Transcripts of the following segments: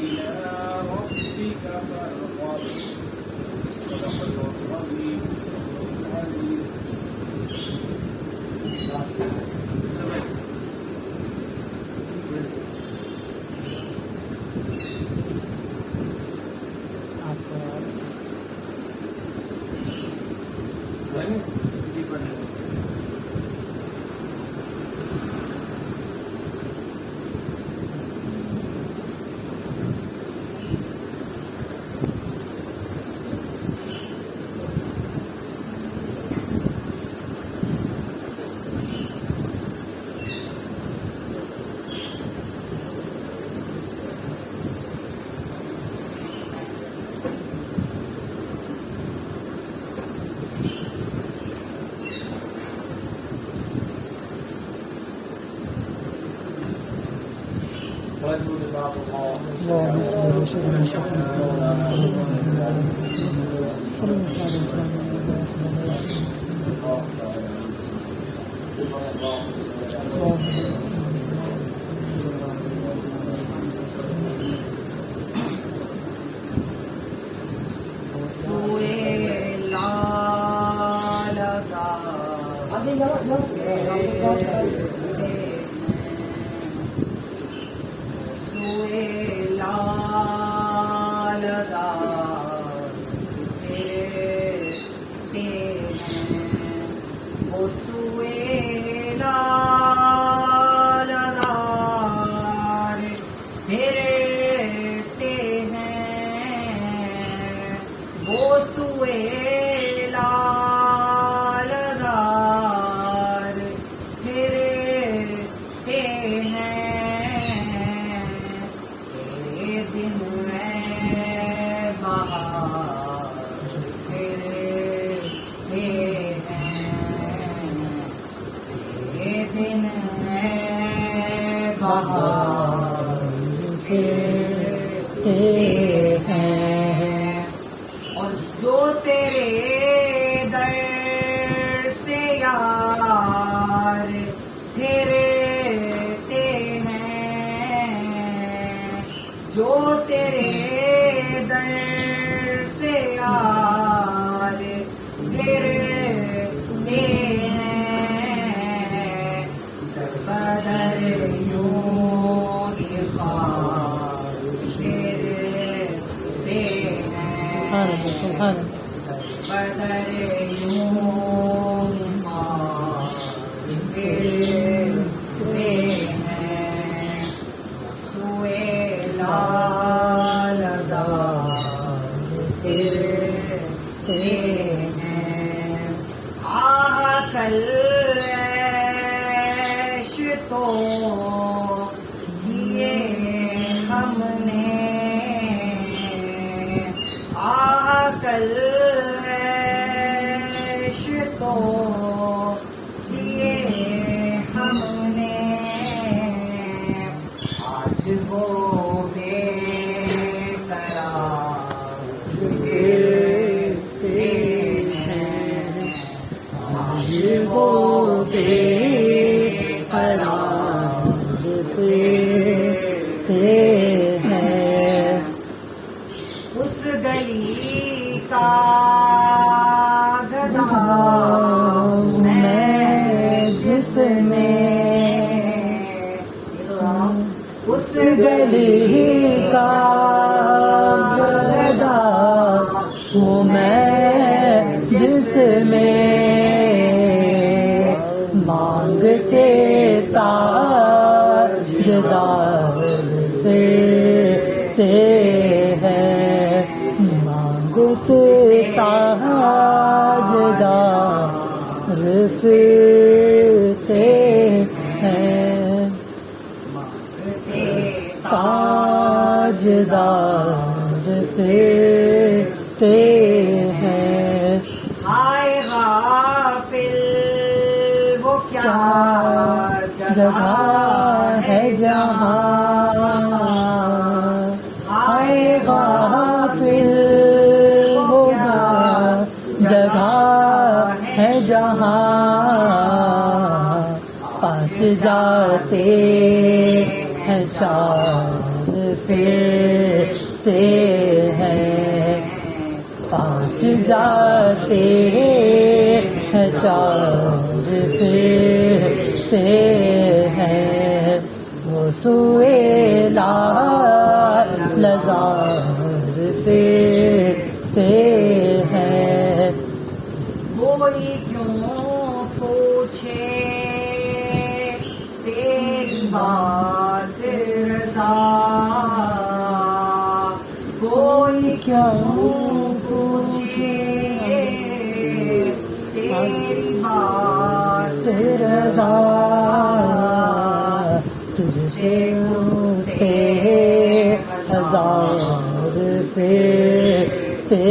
إلى ربك فارغب صدق الله العظيم. اللهم صل على سيدنا اور جو تیرے در سے یار پھرتے ہیں، جو تیرے در سے یار پھرتے ہیں، در بدر یوں ہی خوار پھرتے ہیں، سبحان بدر یوں خوار پھرتے ہیں، سوئے لال زار پھرتے ہیں، آہ کل عیش تو کیے ہم نے، آہ کل عیش تو کیے ہم نے، آج وہ بے قرار پھرتے ہیں، آج وہ بے قرار پھرتے ہیں، اس گلی کا گدا میں جس میں، اس گلی کا گدا وہ میں جس میں مانگتے تاجدار پھرتے ہیں، مانگتے تاجدار پھرتے ہیں، تاجدار پھرتے ہیں، ہائے غافل وہ کیا جگہ ہے جہاں، ہائے غافل وہ جگہ ہے جہاں، پاس جاتے ہیں چار پھرتے ہیں، پانچ جاتے ہیں چار پھرتے ہیں، وہ سوئے لزار پھرتے ہیں۔ کوئی کیوں پوچھے تیری بات رضا، کوئی کیوں پوچھے تیری بات رضا، تجھ سے اٹھتے ہزار پھرتے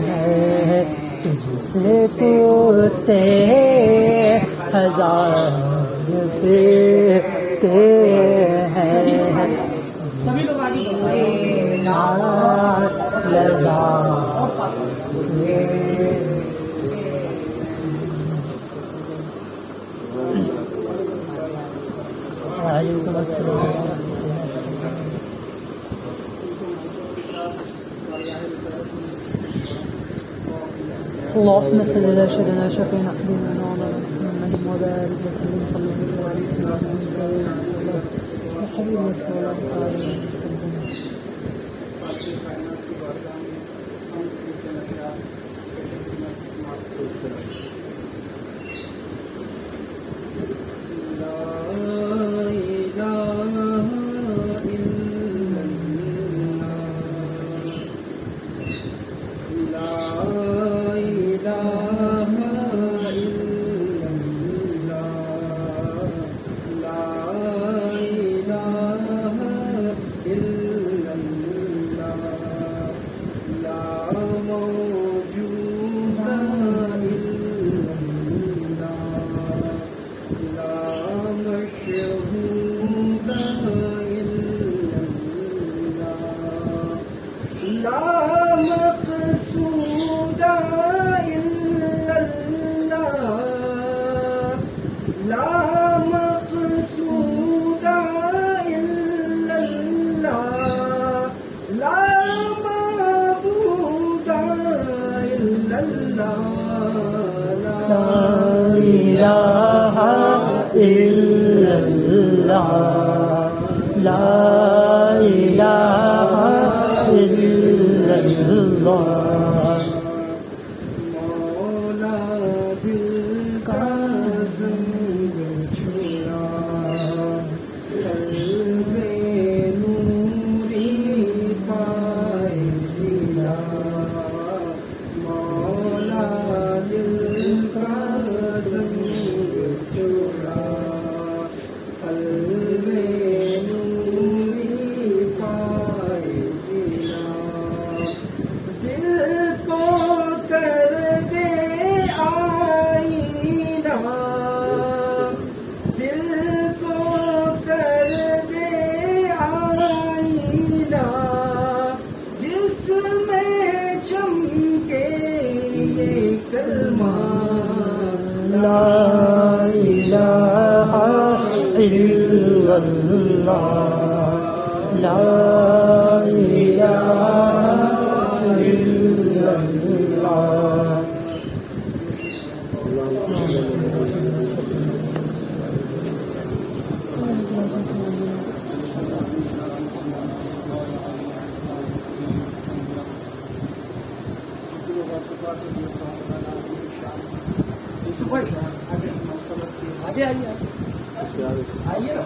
ہیں، تجھ سے اٹھتے ہزار پھرتے ہیں، سبھی لوگ آگے لذا وعلیکم السلام۔ اللهم صل على سيدنا شفيعنا حبيبنا مولانا محمد وبارك وسلم صلى الله عليه وسلم وحبيبنا صلى الله عليه وسلم۔ آگے آئیے آئیے نا۔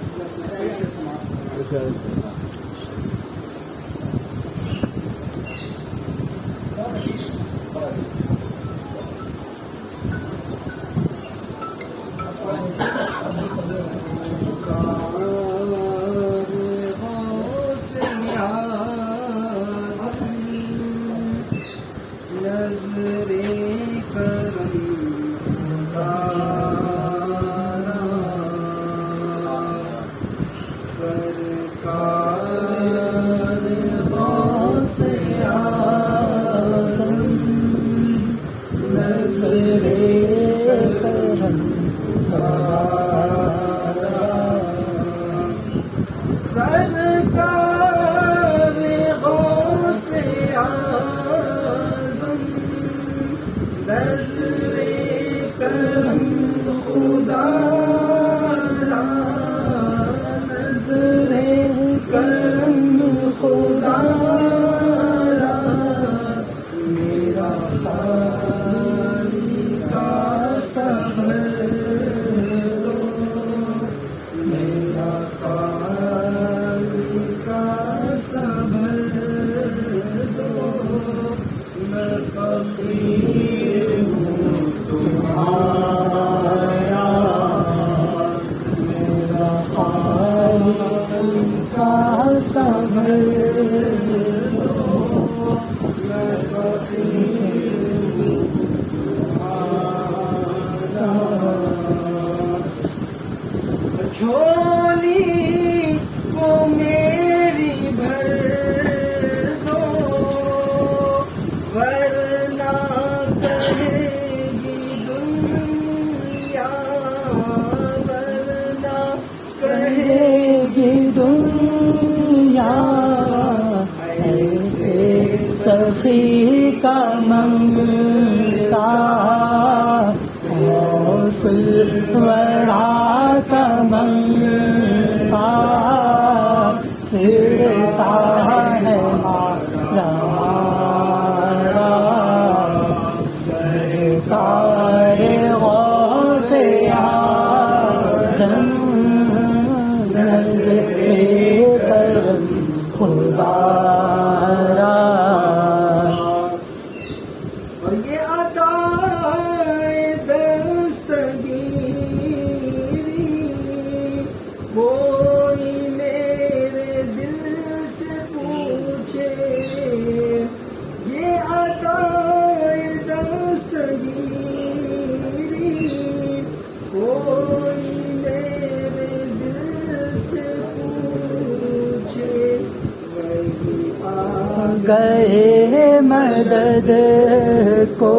سرکار یہ دنیا ایسے سخی کا منگتا خوف الورا کا منگتا پھرتا ہے مارا سرکار غوث اعظم نظر کرم خدا را اور یہ عطائے دستگیری کوئی میرے دل سے پوچھے یہ عطائے دستگیری کوئی میرے دل سے پوچھے وہی گئے مدد کو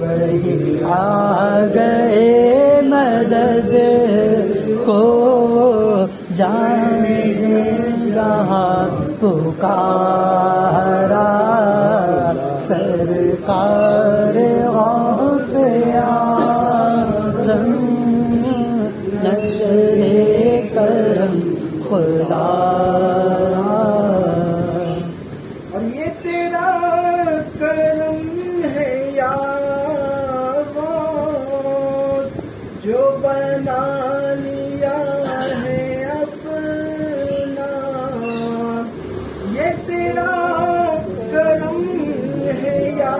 وہی آ گئے مدد کو جان جہاں پکارا سرکار غوث اعظم نظر کرم خدا اور یہ تیرا کرم ہے یا غوث جو بنا لیا ہے اپنا یہ تیرا کرم ہے یا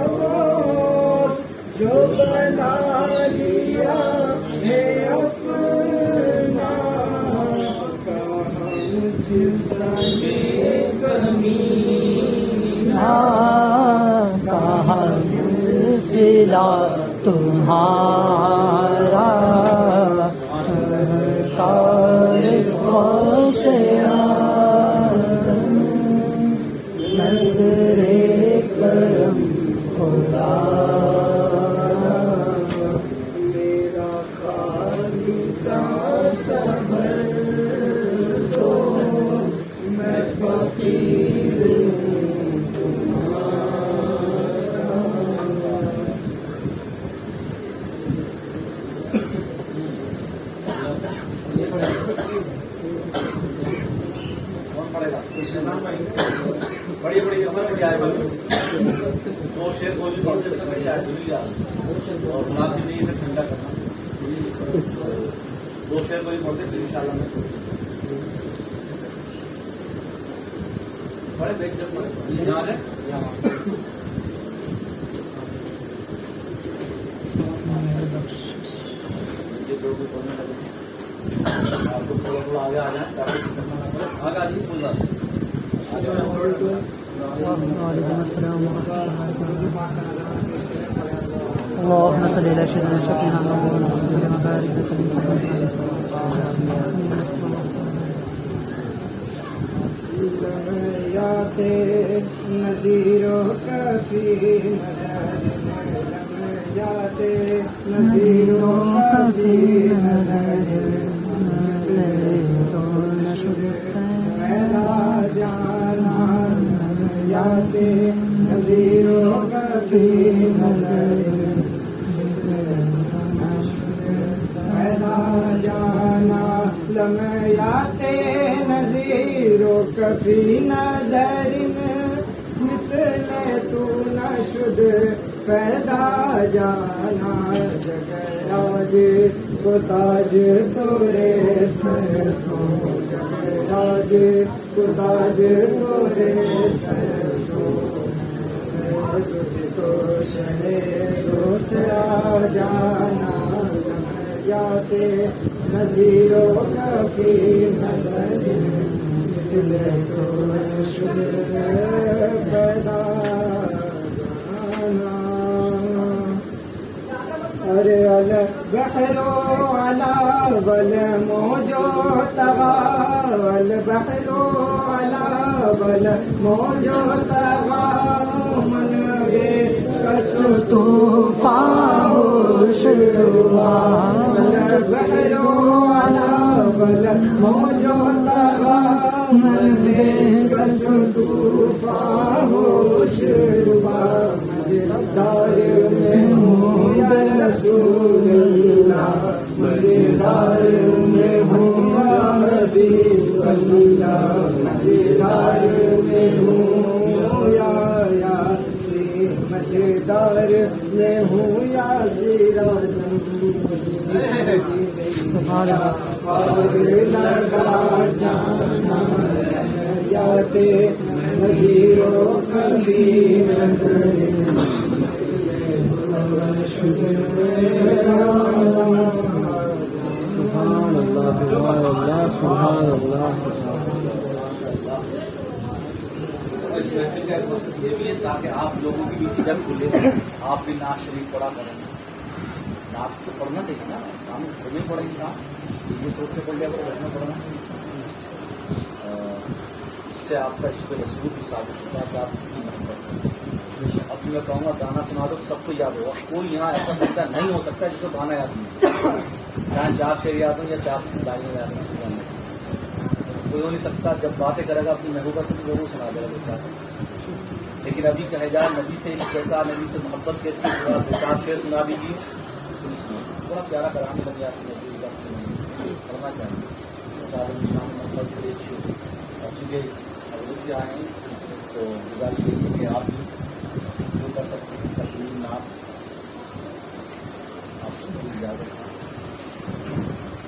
غوث جو بنا لیا ہے اپنا کہاں جس کہاں سلا تمہارا سرکار غوث اعظم نظر کرم خدا میرا خالی کا صبر تو میں فقیر بڑی بڑی عمر میں کیا ہے بھائی دو شیر کو بھی پڑھتے تھے میں شاید بھول گیا اور مناسب نہیں اسے ٹھنڈا کرنا دو شیر کو بھی پڑھتے تھے ان شاء اللہ میں بڑے دیکھ جب پڑھے یہاں ہے یہ جو بھی پڑھنے لگے آپ کو تھوڑا تھوڑا آگے آ جائیں تاکہ سمجھنا نہ پڑے آگے آ جائیے فل جاتے وعلیکم السلام ورحمۃ اللہ وبرکاتہ اللهم صل على سيدنا شفيعنا محمد وسلم وبارك وسلم لمیات نذیر و کفی نظر لمیات نذیر و کفی نظر میرا جانا لمیات نذیر و کفی نظر میرا جانا لمیات نذیر و کفی نظر مثل تو نشد پیدا جانا جگراج کو تاج تورے سر سو جگراج کو تاج تورے سر سو تجھ کو شہر دوسرا جانا لمیات نذیر و کفی نظر مثل تو نشد پیدا جانا ارے البحر علا والموج طغى والبحر علا والموج طغى من بے کس طوفان شروع البحر علا والموج طغى من بس طوفان ہوش ربا مجدار میں ہوں یا رسول اللہ مجدار میں ہوں یا حبیب اللہ مجدار میں ہوں یا یاسین مجدار میں ہوں یا سراج سبحان اللہ. اور لگا جانا یاتے نذیر و کبیر اس محفل کا ایک مقصد یہ بھی ہے تاکہ آپ لوگوں کی بھی جب کھلے آپ بھی نعت شریف پڑھا کریں. نعت تو پڑھنا چاہیے نا, ہم خود نہیں پڑھیں انسان یہ سوچ کے پڑھ لیا کرو رکھنا پڑھنا. اس سے آپ کا عشق رسول بھی ثابت ہوتا ہے کہ آپ کی محبت. اب میں کہوں گا گانا سنا دو سب کو یاد ہوگا. کوئی یہاں ایسا بندہ نہیں ہو سکتا جس کو گانا یاد نہیں, چاہے 4 شعر یاد ہوں یا 4 لائنیں یاد ہوں. کوئی ہو نہیں سکتا. جب باتیں کرے گا اپنی محبوبہ سے بھی ضرور سنا دے گا. لیکن ابھی کہے جائے نبی سے کیسا, نبی سے محبت کیسی, 2-4 شعر سنا دیجیے. بڑا پیارا کلام لگ جاتی ہے کرنا چاہیے. محبت کے لیے اور چونکہ حضرت بھی آئے ہیں تو گزارش یہ ہے کہ آپ بھی جو کر سکتے ہیں تقریر نعت آپ سن کے اجازت.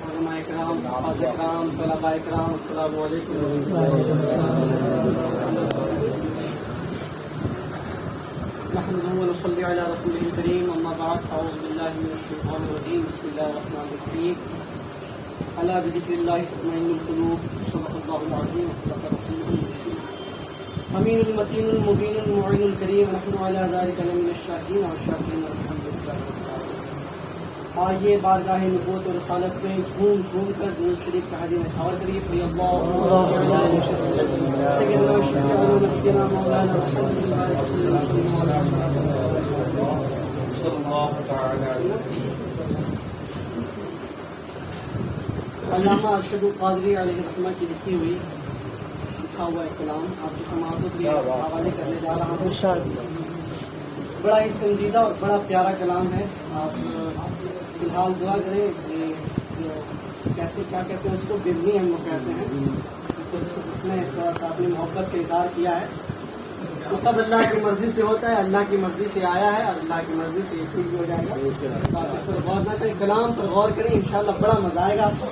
علماء کرام, حافظ کرام, طلباء کرام, السلام علیکم. نحمده ونصلي على رسوله الكريم. اما بعد فاعوذ بالله من الشيطان الرجيم. بسم الله الرحمن الرحيم. الا بذكر الله تطمئن القلوب. صدق الله العظيم وصدق رسوله الكريم. امين المتين المبين المعين الكريم. نحن على ذلك لمن الشاهدين والشاكرين والحمد لله رب العالمين. آئیے بارگاہ نبوت اور رسالت میں جھوم جھوم کر درود شریف کا حدیث نشار کریے. پڑھیے اللهم صل على سيدنا وشفيعنا ونبينا مولانا صلى الله عليه وسلم. علامہ ارشد القادری علیہ الرحمہ کی لکھی ہوئی لکھا ہوا ایک کلام آپ کی سماعتوں کے لیے حوالے کرنے جا رہا ہوں. بڑا ہی سنجیدہ اور بڑا پیارا کلام ہے. آپ فی الحال دعا کریں کہ کیا کہتے ہیں اس کو بدنی ہم لوگ کہتے ہیں. تو اس نے تھوڑا سا اپنی محبت کا اظہار کیا ہے. تو سب اللہ کی مرضی سے ہوتا ہے, اللہ کی مرضی سے آیا ہے اور اللہ کی مرضی سے یہ ٹھیک بھی ہو جائے گا. آپ اس پر غور نہ کریں, کلام پر غور کریں, انشاءاللہ بڑا مزہ آئے گا آپ کو.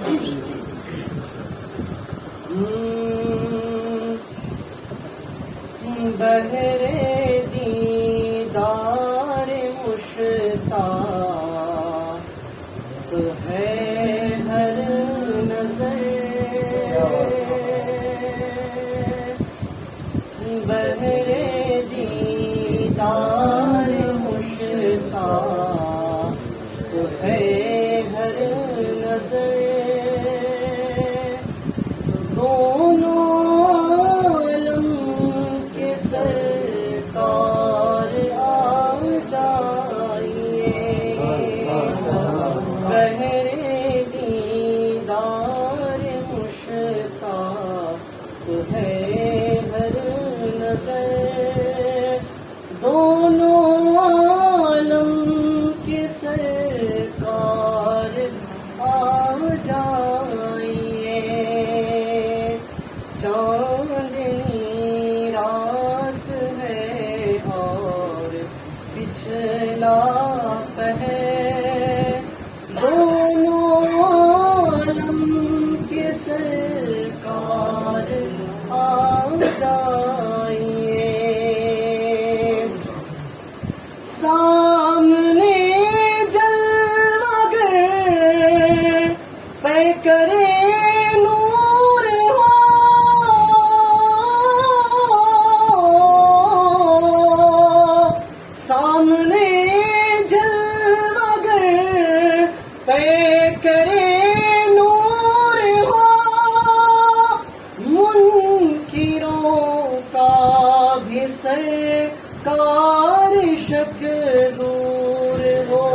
بہرے دیدار مشتاق ہے ہر نظر, بہرے دیدار مشتاق ہے ہر نظر. دونوں عالم کے سرکار آ جائیے, بہرے دیدار مشتاق ہے ہر نظر. دونوں عالم کے سرکار آ جائیے. چاندنی رات ہے اور پچھلا پہر, دونوں عالم کے سرکار آ جائیے. سامنے جلوہ گر پہ کرے نور ہو, سامنے جلوہ گر پہ کرے نور ہو. منکروں کا بھی سرکار شک دور ہو,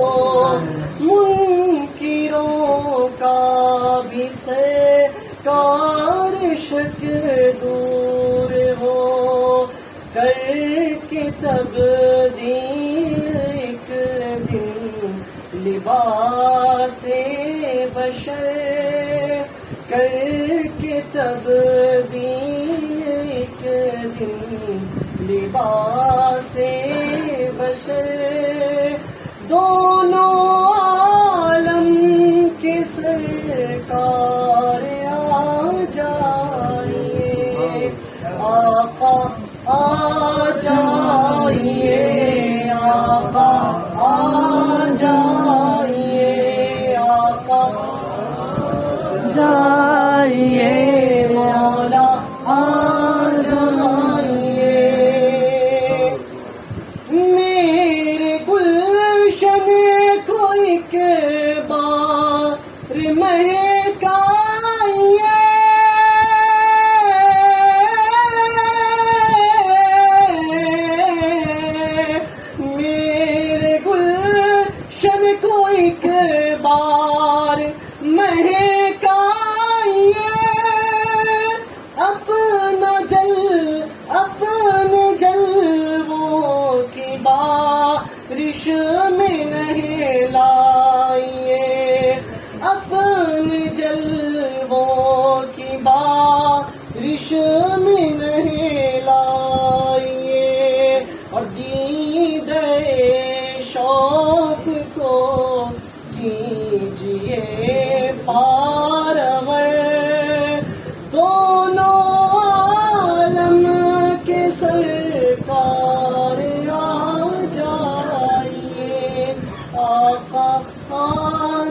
منکروں کا بھی سرکار کارشک دور ہو کر کے تبدیل ایک دن لباس بشر کر کے تبدیل ایک دن لباس بشر دونوں عالم کے سرکار آ جائیے آقا آ جائیے آقا آ جائیے آقا جائیے مولا آ جائیے میرے گلشن کو ایک بار مہکائیے میرے گلشن کو ایک بار مہکائیے اپنے جلووں کی بارش میں نہلائیے اپنے جلووں کی بارش میں نہلائیے اور دیدہ شوق کو کیجیے پارور دونوں عالم کے سرکار آ جائیے آقا آ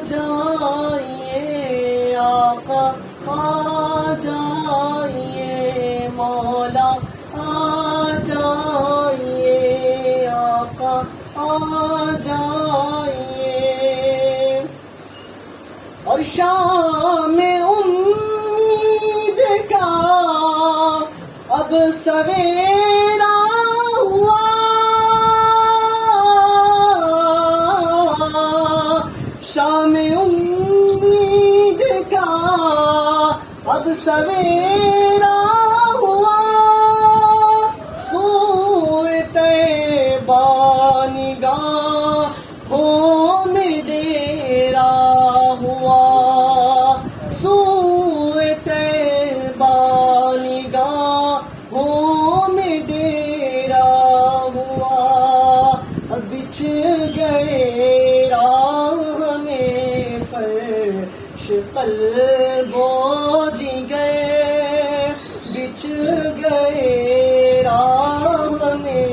جائیے آقا آ جائیے مولا آ جائیے آقا آ جائیے اور شام امید کا اب سویرا ہوا شام امید کا اب سویرا ہوا سوئے طیبہ نگاہوں میں ڈیرا ہوا سوئے طیبہ نگاہوں میں ڈیرا ہوا بچھ گئے راہ میں فرش قلبوں جگر بچھ گئے راہ میں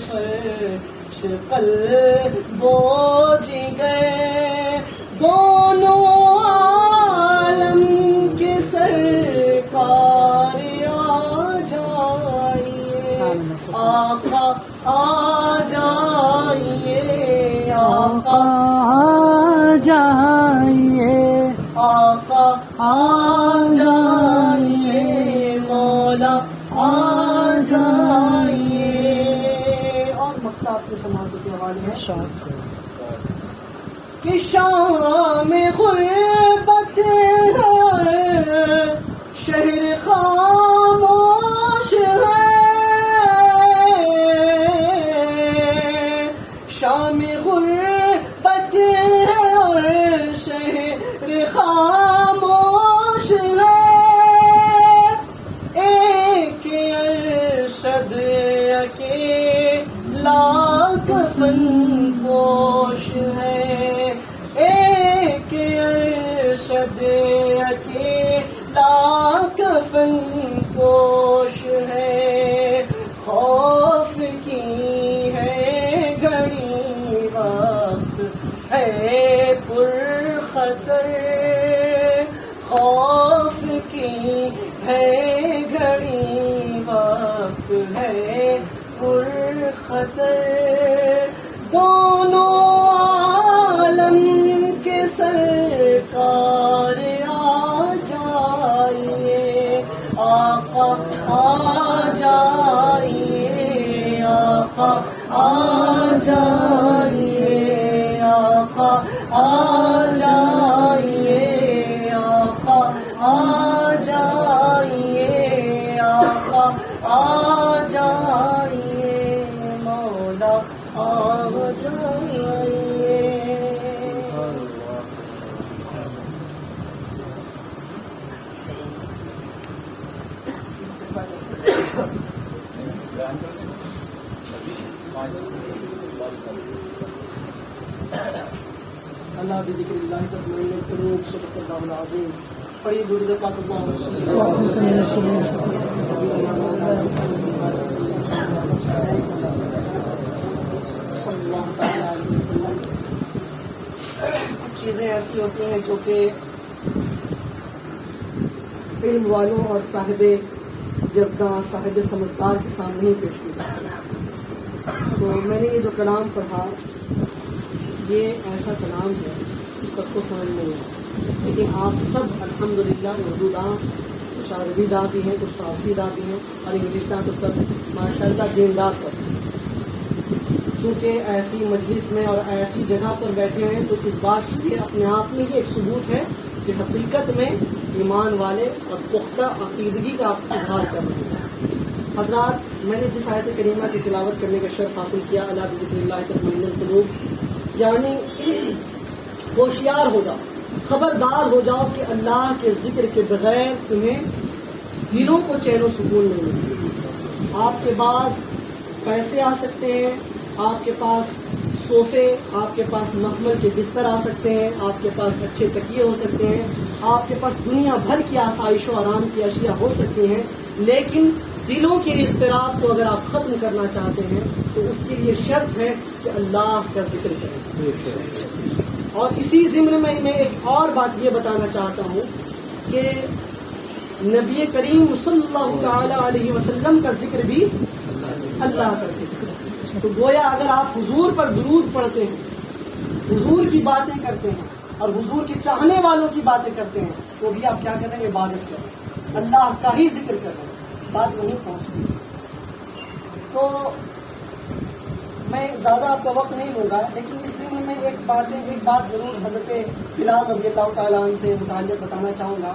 فرش قلبوں جگر دونوں عالم کے سرکار آ جائیے آقا آ جائیے آقا آ جائیے آقا آ جائیے مولا آ جائیے اور مکتب آپ کے سماعت کے حوالے ہے کہ شام غربت ہے شہر خاموش ہے شام غربت ہے اور شہر خاموش ہے ایک ارشد اکیلا کفن پوش ہے ایک ارشد اکیلا کفن پوش ہے خوف کی ہے گھڑی وقت ہے پر خطر خوف کی ہے گھڑی وقت ہے پر خطر دونوں عالم کے سرکار آ جائیے آقا آ جائیے آقا آ جائیے آقا آ جائیے آقا آ جائیے آقا آ جائیے مولا آ جائیے. اللہ بذکر اللہ تطمئن القلوب. صدق اللہ العظیم. پڑھیے درود پاک اللہم صلی اللہ علیہ وسلم. کچھ چیزیں ایسی ہوتی ہیں جو کہ علم والوں اور صاحب یزداں صاحب سمجھدار کے سامنے ہی پیش کی جاتی ہے. تو میں نے یہ جو کلام پڑھا یہ ایسا کلام ہے جو سب کو سمجھ نہیں آتا، لیکن آپ سب الحمدللہ اردو داں، کچھ عربی داں بھی ہیں، کچھ فارسی داں بھی ہیں اور انگلش داں تو سب ماشاءاللہ دیندار سب. چونکہ ایسی مجلس میں اور ایسی جگہ پر بیٹھے ہیں تو اس بات کی اپنے آپ میں ہی ایک ثبوت ہے کہ حقیقت میں ایمان والے اور پختہ عقیدگی کا اظہار کر رہے ہیں. حضرات، میں نے جس آیت کریمہ کی تلاوت کرنے کا شرف حاصل کیا، الا بذکر اللہ تطمئن القلوب، یعنی ہوشیار ہو جاؤ، خبردار ہو جاؤ کہ اللہ کے ذکر کے بغیر تمہیں دلوں کو چین و سکون نہیں مل سکتا. آپ کے پاس پیسے آ سکتے ہیں، آپ کے پاس صوفے، آپ کے پاس مخمل کے بستر آ سکتے ہیں، آپ کے پاس اچھے تکیے ہو سکتے ہیں، آپ کے پاس دنیا بھر کی آسائش و آرام کی اشیاء ہو سکتی ہیں، لیکن دلوں کے اضطراب کو اگر آپ ختم کرنا چاہتے ہیں تو اس کے لیے شرط ہے کہ اللہ کا ذکر کریں. اور اسی ضمن میں ایک اور بات یہ بتانا چاہتا ہوں کہ نبی کریم صلی اللہ تعالی علیہ وسلم کا ذکر بھی اللہ کا ذکر ہے. تو گویا اگر آپ حضور پر درود پڑھتے ہیں، حضور کی باتیں کرتے ہیں اور حضور کے چاہنے والوں کی باتیں کرتے ہیں تو بھی آپ کیا کر رہے ہیں؟ عبادت کر رہے ہیں، اللہ کا ہی ذکر کر رہے ہیں. بات وہیں پہنچتی. تو میں زیادہ آپ کا وقت نہیں لوں گا، لیکن اس ضمن میں ایک بات ضرور حضرت بلال رضی اللہ تعالیٰ عنہ سے متعلق بتانا چاہوں گا.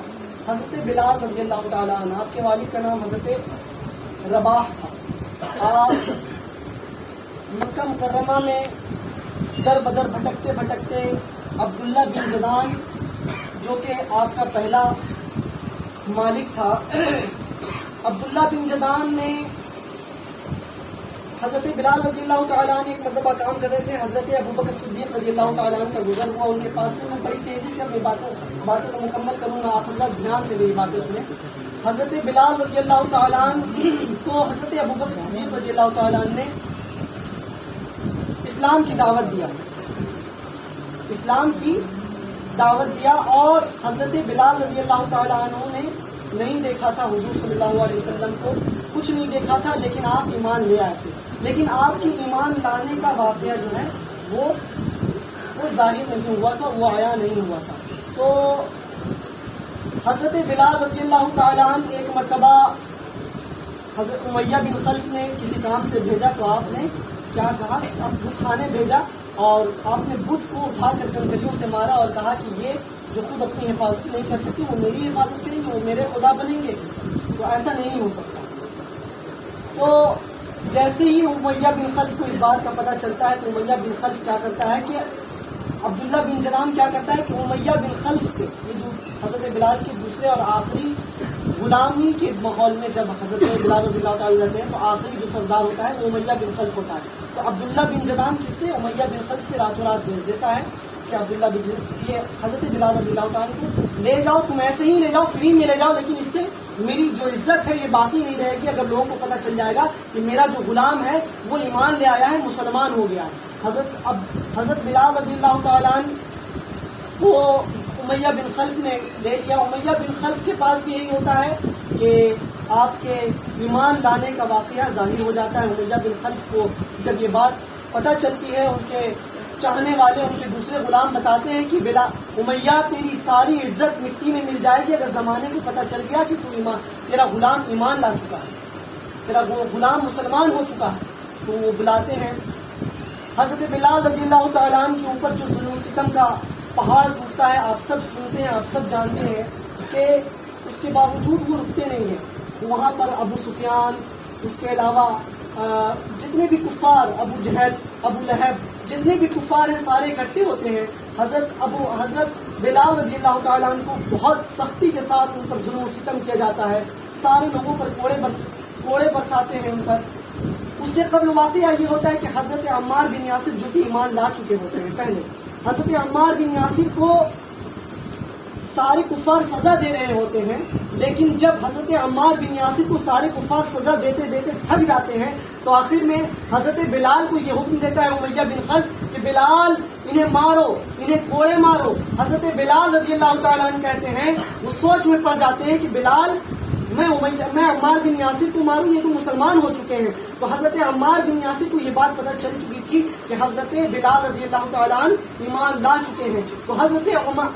حضرت بلال رضی اللہ تعالیٰ عنہ، آپ کے والد کا نام حضرت رباح تھا. آپ مکہ مکرمہ میں در بدر بھٹکتے بھٹکتے عبداللہ بن جدعان جو کہ آپ کا پہلا مالک تھا، عبداللہ بن جدعان نے حضرت بلال رضی اللہ تعالیٰ عنہ ایک مرتبہ کام کر رہے تھے، حضرت ابوبکر صدیق رضی اللہ تعالیٰ عنہ کا گزر ہوا ان کے پاس سے. میں بڑی تیزی سے اپنی باتوں کو مکمل کروں گا، آپ حضرت دھیان سے میری باتیں سنیں. حضرت بلال رضی اللہ تعالیٰ عنہ کو حضرت ابوبکر صدیق رضی اللہ تعالیٰ عنہ نے اسلام کی دعوت دیا، اسلام کی دعوت دیا، اور حضرت بلال رضی اللہ تعالیٰ عنہ نے نہیں دیکھا تھا حضور صلی اللہ علیہ وسلم کو، کچھ نہیں دیکھا تھا، لیکن آپ ایمان لے آئے تھے. لیکن آپ کی ایمان لانے کا واقعہ جو ہے وہ ظاہر نہیں ہوا تھا، وہ عیاں نہیں ہوا تھا. تو حضرت بلال رضی اللہ تعالیٰ عنہ ایک مرتبہ حضرت امیہ بن خلف نے کسی کام سے بھیجا تو آپ نے کیا کہا؟ آپ بت خانے بھیجا اور آپ نے بت کو اٹھا کر کنکریوں سے مارا اور کہا کہ یہ جو خود اپنی حفاظت نہیں کر سکتی وہ میری حفاظت کریں گے، وہ میرے خدا بنیں گے. تو ایسا نہیں ہو سکتا. تو جیسے ہی امیہ بن خلف کو اس بات کا پتہ چلتا ہے تو امیہ بن خلف کیا کرتا ہے کہ عبداللہ بن جدعان کیا کرتا ہے کہ امیہ بن خلف سے، یہ جو حضرت بلال کے دوسرے اور آخری غلامی کے ماحول میں جب حضرت بلال رضی اللہ تعالیٰ رہتے ہیں تو آخری جو سردار ہوتا ہے وہ امیہ بن خلف ہوتا ہے. تو عبداللہ بن جدعان کس سے؟ امیہ بن خلف سے راتوں رات بھیج دیتا ہے کہ عبداللہ بن جدعان یہ حضرت بلال رضی اللہ تعالیٰ کو لے جاؤ، تم ایسے ہی لے جاؤ، فری میں لے جاؤ، لیکن اس سے میری جو عزت ہے یہ باقی نہیں رہے گی. اگر لوگوں کو پتہ چل جائے گا کہ میرا جو غلام ہے وہ ایمان لے آیا ہے، مسلمان ہو گیا ہے. حضرت بلال رضی اللہ تعالیٰ عنہ کو امیہ بن خلف نے لے لیا. امیہ بن خلف کے پاس بھی یہی ہوتا ہے کہ آپ کے ایمان لانے کا واقعہ ظاہر ہو جاتا ہے. امیہ بن خلف کو جب یہ بات پتہ چلتی ہے، ان کے چاہنے والے ان کے دوسرے غلام بتاتے ہیں کہ امیہ تیری ساری عزت مٹی میں مل جائے گی اگر زمانے کو پتہ چل گیا کہ تیرا غلام ایمان لا چکا ہے، تیرا غلام مسلمان ہو چکا ہے. تو وہ بلاتے ہیں. حضرت بلال رضی اللہ تعالیٰ عنہ کے اوپر جو ظلم و ستم کا پہاڑ ٹوٹتا ہے آپ سب سنتے ہیں، آپ سب جانتے ہیں کہ اس کے باوجود وہ رکتے نہیں ہیں. وہاں پر ابو سفیان، اس کے علاوہ جتنے بھی کفار، ابو جہل، ابو لہب، جتنے بھی کفار ہیں سارے اکٹھے ہوتے ہیں. حضرت بلال رضی اللہ تعالیٰ عنہ کو بہت سختی کے ساتھ ان پر ظلم و ستم کیا جاتا ہے. سارے لوگوں پر کوڑے برساتے ہیں ان پر. اس سے قبل واقعہ یہ ہوتا ہے کہ حضرت عمار بن یاسر جو کہ ایمان لا چکے ہوتے ہیں پہلے، حضرت عمار بن یاسر کو سارے کفار سزا دے رہے ہوتے ہیں، لیکن جب حضرت عمار بن یاسر کو سارے کفار سزا دیتے دیتے تھک جاتے ہیں تو آخر میں حضرت بلال کو یہ حکم دیتا ہے امیہ بن خلف کہ بلال انہیں مارو، انہیں کوڑے مارو. حضرت بلال رضی اللہ تعالیٰ عنہ کہتے ہیں، وہ سوچ میں پڑ جاتے ہیں کہ بلال میں عمار بن یاسر کو ماروں، یہ تو مسلمان ہو چکے ہیں. تو حضرت عمار بن یاسر کو یہ بات پتہ چل چکی تھی کہ حضرت بلال رضی اللہ تعالیٰ عنہ ایمان لا چکے ہیں. تو حضرت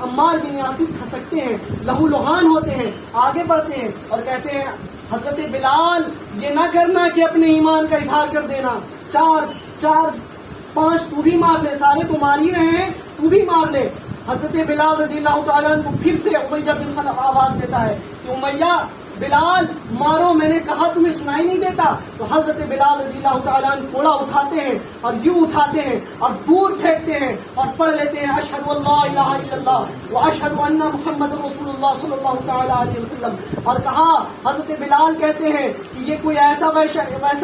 عمار بن یاسر کھسکتے ہیں، لہو لہان ہوتے ہیں، آگے بڑھتے ہیں اور کہتے ہیں حضرت بلال یہ نہ کرنا کہ اپنے ایمان کا اظہار کر دینا، 4-5 تو بھی مار لے، سارے کو مار ہی رہے ہیں تو بھی مار لے. حضرت بلال رضی اللہ تعالیٰ عنہ کو پھر سے امیہ بن خلف آواز دیتا ہے کہ امیہ بلال مارو، میں نے کہا تمہیں سنائی نہیں دیتا. تو حضرت بلال رضی اللہ تعالیٰ عنہ کوڑا اٹھاتے ہیں اور یوں اٹھاتے ہیں اور دور پھینکتے ہیں اور پڑھ لیتے ہیں اشہد ان لا الہ الا اللہ واشہد ان محمد رسول اللہ صلی اللہ تعالیٰ علیہ وسلم. اور کہا حضرت بلال کہتے ہیں کہ یہ کوئی ایسا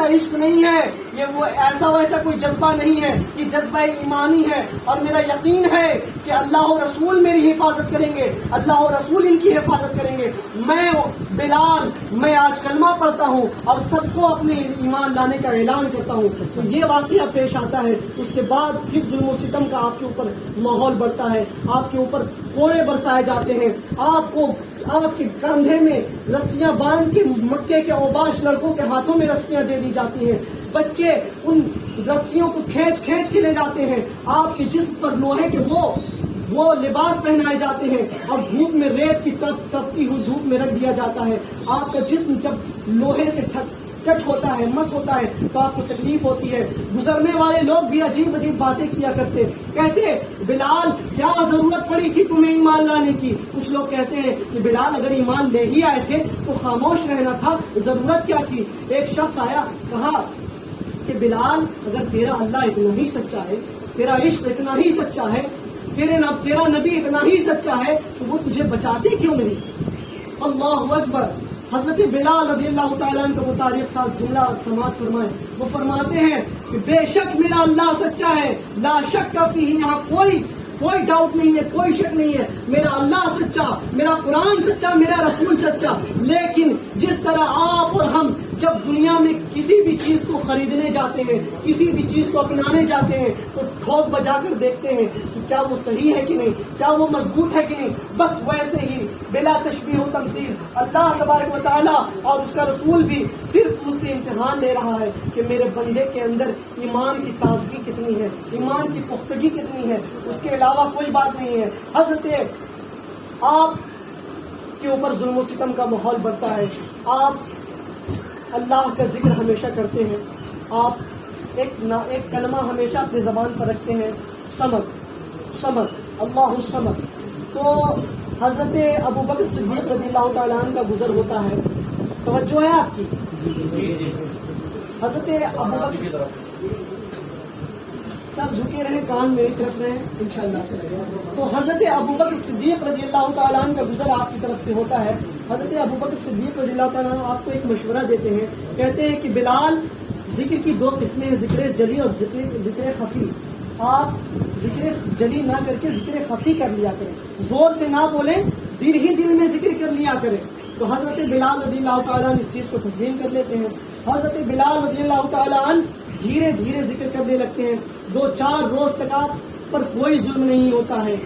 عشق نہیں ہے، یہ وہ ایسا ویسا کوئی جذبہ نہیں ہے، یہ جذبہ ایمانی ہے اور میرا یقین ہے کہ اللہ و رسول میری حفاظت کریں گے، اللہ و رسول ان کی حفاظت کریں گے. میں آج کلمہ پڑھتا ہوں اور سب کو اپنے ایمان لانے کا اعلان کرتا ہوں. تو یہ واقعہ پیش آتا ہے. اس کے بعد پھر ظلم و ستم کا آپ کے اوپر ماحول بڑھتا ہے، آپ کے اوپر کوڑے برسائے جاتے ہیں، آپ کے کندھے میں رسیاں باندھ کے مکے کے اوباش لڑکوں کے ہاتھوں میں رسیاں دے دی جاتی ہیں. بچے ان رسیوں کو کھینچ کے لے جاتے ہیں. آپ کے جسم پر لوہے کے وہ لباس پہنائے جاتے ہیں اور دھوپ میں ریت کی تپتی ہوئی دھوپ میں رکھ دیا جاتا ہے. آپ کا جسم جب لوہے سے ٹچ ہوتا ہے، مس ہوتا ہے تو آپ کو تکلیف ہوتی ہے. گزرنے والے لوگ بھی عجیب باتیں کیا کرتے، کہتے بلال کیا ضرورت پڑی تھی تمہیں ایمان لانے کی. کچھ لوگ کہتے ہیں کہ بلال اگر ایمان لے ہی آئے تھے تو خاموش رہنا تھا، ضرورت کیا تھی. ایک شخص آیا، کہا کہ بلال اگر تیرا اللہ اتنا ہی سچا ہے، تیرا عشق اتنا ہی سچا ہے، تیرا نبی اتنا ہی سچا ہے تو وہ تجھے بچاتے کیوں نہیں. اللہ اکبر. حضرت بلال رضی اللہ تعالیٰ عنہ کا متعارف ساز جملہ سماعت فرمائے. وہ فرماتے ہیں کہ بے شک میرا اللہ سچا ہے، لا شک کا فیہ، یہاں کوئی ڈاؤٹ نہیں ہے، کوئی شک نہیں ہے. میرا اللہ سچا، میرا قرآن سچا، میرا رسول سچا. لیکن جس طرح آپ اور ہم جب دنیا میں کسی بھی چیز کو خریدنے جاتے ہیں، کسی بھی چیز کو اپنانے جاتے ہیں تو ٹھوک بجا کر دیکھتے ہیں کہ کیا وہ صحیح ہے کہ نہیں، کیا وہ مضبوط ہے کہ نہیں. بس ویسے ہی بلا تشبیہ و تمثیل اللہ تبارک و تعالیٰ اور اس کا رسول بھی صرف مجھ سے امتحان لے رہا ہے کہ میرے بندے کے اندر ایمان کی تازگی کتنی ہے، ایمان کی پختگی کتنی ہے. اس کے علاوہ کوئی بات نہیں ہے. حضرت آپ کے اوپر ظلم و ستم کا ماحول بڑھتا ہے، آپ اللہ کا ذکر ہمیشہ کرتے ہیں، آپ ایک کلمہ ہمیشہ اپنی زبان پر رکھتے ہیں، صمد اللہ الصمد. تو حضرت ابو بکر صدیق رضی اللہ تعالیٰ عنہ کا گزر ہوتا ہے. توجہ ہے آپ کی؟ حضرت ابو بکر سب جھکے رہے، کان میری طرف رہے انشاءاللہ. تو حضرت ابو بکر صدیق رضی اللہ تعالیٰ عنہ کا گزر آپ کی طرف سے ہوتا ہے. حضرت ابو بکر صدیق رضی اللہ تعالیٰ عنہ آپ کو ایک مشورہ دیتے ہیں، کہتے ہیں کہ بلال ذکر کی 2 قسمیں ہیں، ذکر جلی اور ذکر خفی. آپ ذکر جلی نہ کر کے ذکر خفی کر لیا کریں، زور سے نہ بولیں، دل ہی دل میں ذکر کر لیا کریں. تو حضرت بلال رضی اللہ تعالیٰ عنہ اس چیز کو تسلیم کر لیتے ہیں. حضرت بلال رضی اللہ تعالیٰ عنہ دھیرے دھیرے ذکر کرنے لگتے ہیں. 2-4 روز تک آپ پر کوئی ظلم نہیں ہوتا ہے،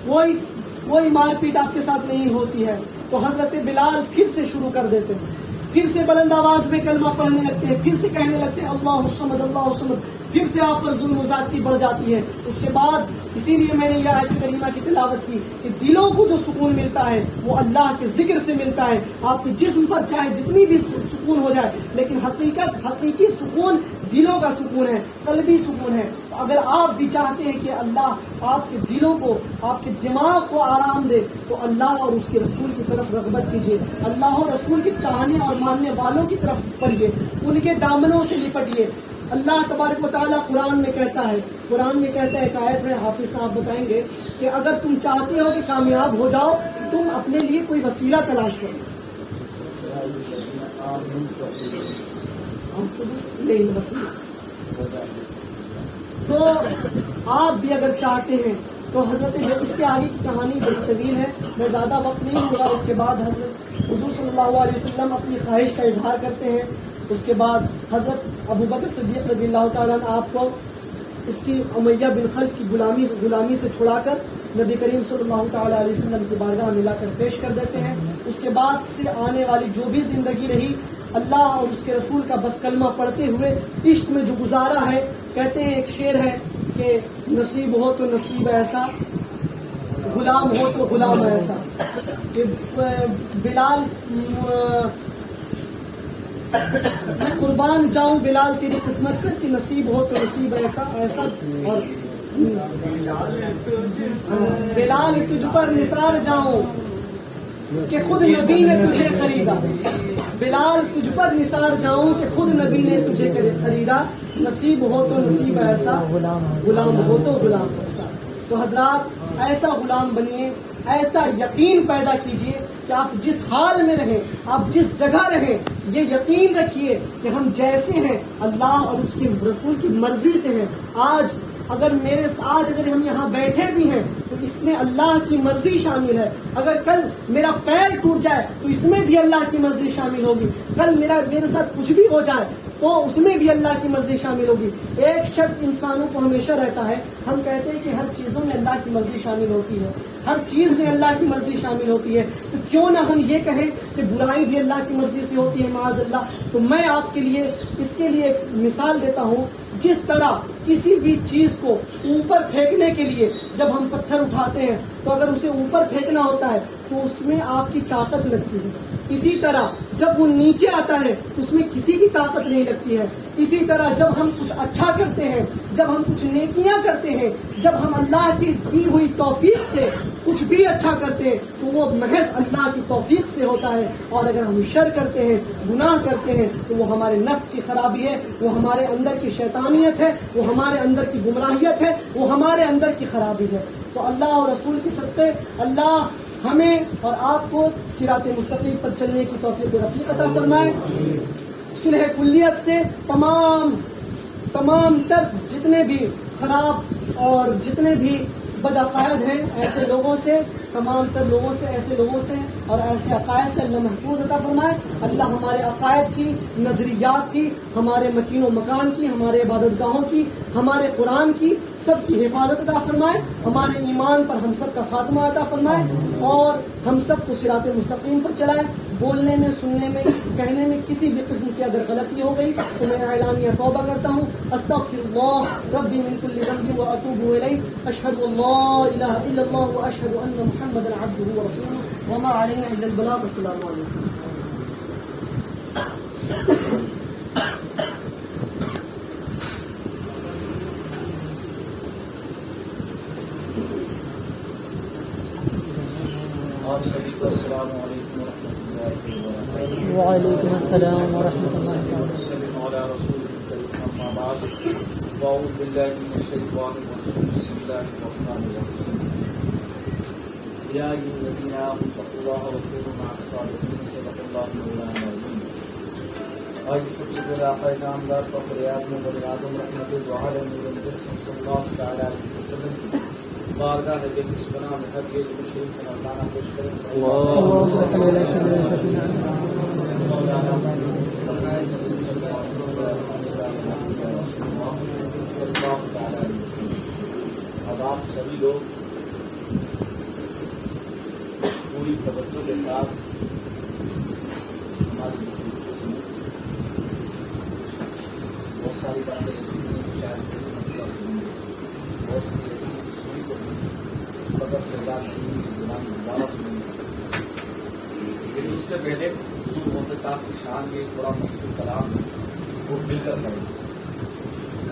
کوئی مار پیٹ آپ کے ساتھ نہیں ہوتی ہے. تو حضرت بلال پھر سے شروع کر دیتے ہیں، پھر سے بلند آواز میں کلمہ پڑھنے لگتے ہیں، پھر سے کہنے لگتے ہیں اللہ الصمد اللہ الصمد. پھر سے آپ پر ظلم و زیادتی بڑھ جاتی ہے. اس کے بعد اسی لیے میں نے یہ آیت کریمہ کی تلاوت کی کہ دلوں کو جو سکون ملتا ہے وہ اللہ کے ذکر سے ملتا ہے. آپ کے جسم پر چاہے جتنی بھی سکون ہو جائے، لیکن حقیقی سکون دلوں کا سکون ہے، قلبی سکون ہے۔ تو اگر آپ بھی چاہتے ہیں کہ اللہ آپ کے دلوں کو، آپ کے دماغ کو آرام دے، تو اللہ اور اس کے رسول کی طرف رغبت کیجیے، اللہ اور رسول کے چاہنے اور ماننے والوں کی طرف پڑھیے، ان کے دامنوں سے لپٹیے۔ اللہ تبارک و تعالیٰ قرآن میں کہتا ہے، ایک آیت ہے، حافظ صاحب بتائیں گے کہ اگر تم چاہتے ہو کہ کامیاب ہو جاؤ، تم اپنے لیے کوئی وسیلہ تلاش کرو۔ تو آپ بھی اگر چاہتے ہیں تو حضرت، اس کے آگے کی کہانی بڑی طویل ہے، میں زیادہ وقت نہیں لوں گا۔ اس کے بعد حضرت حضور صلی اللہ علیہ وسلم اپنی خواہش کا اظہار کرتے ہیں۔ اس کے بعد حضرت ابوبکر صدیق رضی اللہ تعالیٰ عنہ آپ کو اس کی امیہ بن خلف کی غلامی سے چھڑا کر نبی کریم صلی اللہ تعالیٰ علیہ وسلم کی بارگاہ میں لا کر پیش کر دیتے ہیں۔ اس کے بعد سے آنے والی جو بھی زندگی رہی، اللہ اور اس کے رسول کا بس کلمہ پڑھتے ہوئے عشق میں جو گزارا ہے، کہتے ہیں ایک شعر ہے کہ نصیب ہو تو نصیب ایسا، غلام ہو تو غلام ایسا، کہ بلال میں قربان جاؤں بلال تیری قسمت پر، کہ نصیب ہو تو نصیب ایسا، اور بلال تجھ پر نثار جاؤں کہ خود نبی نے تجھے خریدا، بلال تجھ پر نثار جاؤں کہ خود نبی نے تجھے خریدا، نصیب ہو تو نصیب ایسا، غلام ہو تو غلام ایسا۔ تو حضرات، ایسا غلام بنیے، ایسا یقین پیدا کیجئے کہ آپ جس حال میں رہیں، آپ جس جگہ رہیں، یہ یقین رکھیے کہ ہم جیسے ہیں اللہ اور اس کے رسول کی مرضی سے ہیں۔ آج اگر ہم یہاں بیٹھے بھی ہیں تو اس میں اللہ کی مرضی شامل ہے۔ اگر کل میرا پیر ٹوٹ جائے تو اس میں بھی اللہ کی مرضی شامل ہوگی۔ کل میرے ساتھ کچھ بھی ہو جائے تو اس میں بھی اللہ کی مرضی شامل ہوگی۔ ایک شرط انسانوں کو ہمیشہ رہتا ہے، ہم کہتے ہیں کہ ہر چیزوں میں اللہ کی مرضی شامل ہوتی ہے، ہر چیز میں اللہ کی مرضی شامل ہوتی ہے، تو کیوں نہ ہم یہ کہیں کہ برائی بھی اللہ کی مرضی سے ہوتی ہے، معاذ اللہ۔ تو میں آپ کے لیے اس کے لیے ایک مثال دیتا ہوں۔ جس طرح کسی بھی چیز کو اوپر پھینکنے کے لیے جب ہم پتھر اٹھاتے ہیں تو اگر اسے اوپر پھینکنا ہوتا ہے تو اس میں آپ کی طاقت لگتی ہے، اسی طرح جب وہ نیچے آتا ہے تو اس میں کسی کی طاقت نہیں لگتی ہے۔ اسی طرح جب ہم کچھ اچھا کرتے ہیں، جب ہم کچھ نیکیاں کرتے ہیں، جب ہم اللہ کی دی ہوئی توفیق سے کچھ بھی اچھا کرتے ہیں تو وہ محض اللہ کی توفیق سے ہوتا ہے، اور اگر ہم شر کرتے ہیں، گناہ کرتے ہیں، تو وہ ہمارے نفس کی خرابی ہے، وہ ہمارے اندر کی شیطانیت ہے، وہ ہمارے اندر کی گمراہیت ہے، وہ ہمارے اندر کی خرابی ہے۔ تو اللہ اور رسول کے صدقے اللہ ہمیں اور آپ کو صراط مستقیم پر چلنے کی توفیق و رفیق عطا فرمائے۔ صلح کلیت سے تمام تر جتنے بھی خراب اور جتنے بھی بد عقائد ہیں، ایسے لوگوں سے، تمام تر لوگوں سے، ایسے لوگوں سے اور ایسے عقائد سے اللہ محفوظ عطا فرمائے۔ اللہ ہمارے عقائد کی، نظریات کی، ہمارے مکین و مکان کی، ہمارے عبادت گاہوں کی، ہمارے قرآن کی، سب کی حفاظت عطا فرمائے، ہمارے ایمان پر ہم سب کا خاتمہ عطا فرمائے، اور ہم سب کو صراط مستقیم پر چلائے۔ بولنے میں، سننے میں، کہنے میں کسی بھی قسم کی اگر غلطی ہو گئی تو میں اعلانیہ توبہ کرتا ہوں۔ استغفر اللہ ربی من کل ذنب واتوب الیہ، اشہد ان لا الہ الا اللہ واشہد ان محمدا عبدہ ورسولہ، وما علینا الا البلاغ۔ السلام علیکم۔ آپ سبھی کو السلام علیکم ورحمۃ اللہ وبرکاتہ۔ وعلیکم السلام ورحمۃ اللہ وبرکاتہ۔ وسلم علی رسول الکریم، اما بعد، اعوذ باللہ من الشیطان الرجیم، بسم اللہ الرحمن الرحیم۔ یا ایھا الذین آمنوا اتقوا اللہ وکونوا مع الصادقین، صدق اللہ مولانا العظیم۔ آج سب سے پہلے آقا نامدار فخر اعظم بنی آدم رحمت العالمین مجسم صلی اللہ تعالی علیہ وسلم کی بارگاہ بے نسبنا میں ہر ایک مشرک کا نذرانہ پیش کریں۔ اللهم صل على سيدنا شفيعنا مولانا اب آپ سبھی لوگ پوری توجہ کے ساتھ ہماری بہت ساری باتیں ایسی ہیں کہ شاید بہت سی ایسی سنی کو قدر فضا کی زبان دوبارہ سنیں گے، لیکن اس سے پہلے حضور محتاط کی شان کے تھوڑا مختصر کلام کو مل کر کریں۔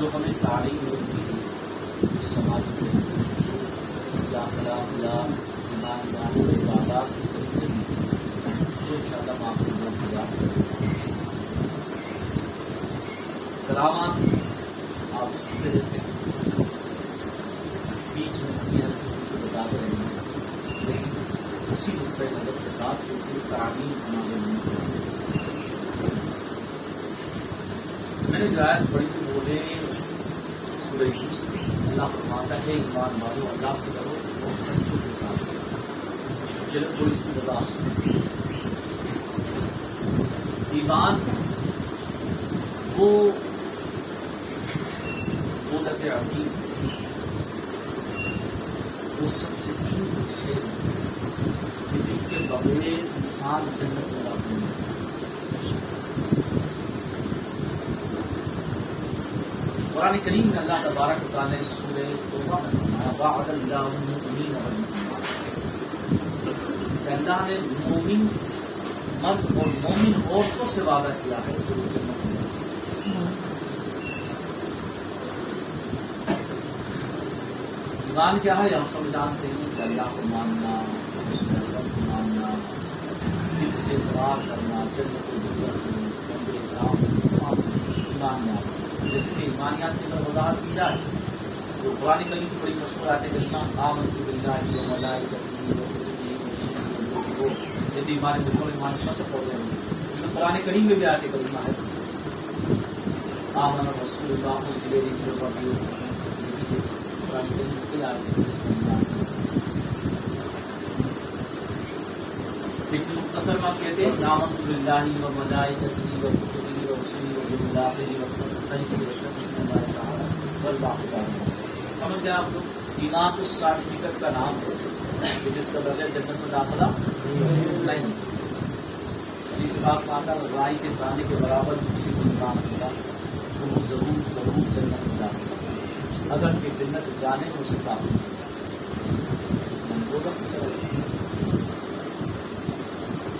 جو ہمیں تعلیم ملتی ہے سماجی یا اخلاق یا ایمان یا عبادات کی طریقے میں تو ان شاء اللہ آپ سے بہت خدا کرامات آپ سنتے رہتے ہیں بیچ میں ہم بتاتے رہے ہیں لیکن اسی نقطۂ نظر کے ساتھ اس کی تعلیم ہمارے نہیں میں نے جو آیت پڑھی تھی وہ ہے سورہ یونس کی اللہ فرماتا ہے ایمان والو اللہ سے کرو اور سچوں کے ساتھ چلو تھوڑی اس کی وضاحت سنیں ایمان وہ دولت عظیم وہ سب سے قیمتی شے ہے جس کے بغیر انسان جنت میں داخل نہیں ہو سکتا قرآن کریم میں اللہ تبارک و تعالیٰ نے سورہ توبہ میں فرمایا وعد اللہ المؤمنین والمؤمنات کہ اللہ نے مومن مرد اور مومن عورتوں سے وعدہ کیا ہے کہ وہ جنت میں ایمان کیا ہے ہم سب جانتے ہیں کہ اللہ کو ماننا رسول اللہ کو ماننا دل سے اقرار کرنا جنت کو گزر ایمان جیسے کہ ایمانیات کی اندر وضاحت کی جائے تو قرآن کریم کی بڑی مشہور آتے ہیں آمنت باللہ و ملائکتہ و کتبہ و جدی ایمان بالکل ایمان فصل ہو گئے تو قرآن کریم میں بھی آتے کریمہ ہے آمن رسول اللہ انزل الیہ من ربہ قرآن کریم کی آتے ہیں جس میں ایمان لیکن مختصر میں کہتے ہیں آمنت باللہ و ملائکتہ و کتبہ و رسولہ و بالآخر و سمجھ گیا آپ کو ایمان اس سرٹیفکیٹ کا نام ہے کہ جس کا بغیر جنت میں داخلہ نہیں جس بات ماتا رائی کے دانے کے برابر کسی کو ایمان ہوگا تو وہ ضرور جنت میں داخل اگر کہ جنت جانے میں اسے کافی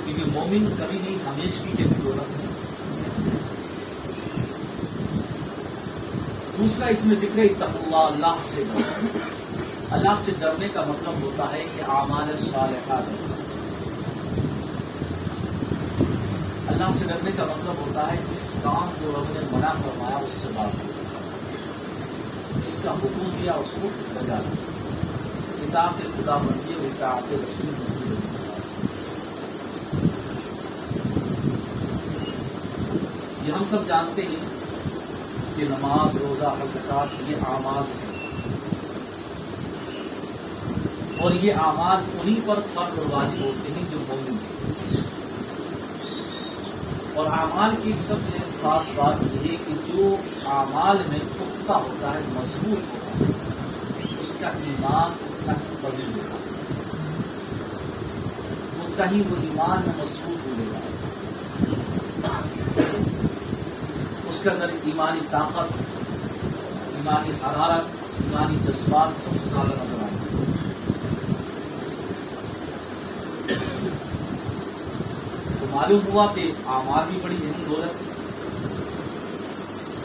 کیونکہ مومن کبھی نہیں ہمیشگی کے بھی دولت نہیں. دوسرا اس میں ذکر اتقوا اللہ اللہ سے ڈرنا. اللہ سے ڈرنے کا مطلب ہوتا ہے کہ اعمال صالحات. اللہ سے ڈرنے کا مطلب ہوتا ہے جس کام کو رب نے منع فرمایا اس سے باز ہو، جس کا حکم دیا اس کو بجا لانا. اطاعت خدا بنتی ہے، اطاعت رسول مسلم. یہ ہم سب جانتے ہیں کہ نماز، روزہ، حج، زکوٰۃ یہ اعمال سے، اور یہ اعمال انہی پر فرض اور واجب ہوتے ہیں جو مومن ہیں. اور اعمال کی سب سے خاص بات یہ ہے کہ جو اعمال میں پختہ ہوتا ہے، مضبوط ہوتا ہے، اس کا ایمان اتنا قوی ہوتا ہے، وہ کہیں وہ ایمان میں مضبوط ہو گیا ہے، اس کے اندر ایمانی طاقت، ایمانی حرارت، ایمانی جذبات سب سے زیادہ نظر آئے. تو معلوم ہوا کہ اعمال بھی بڑی اہم دولت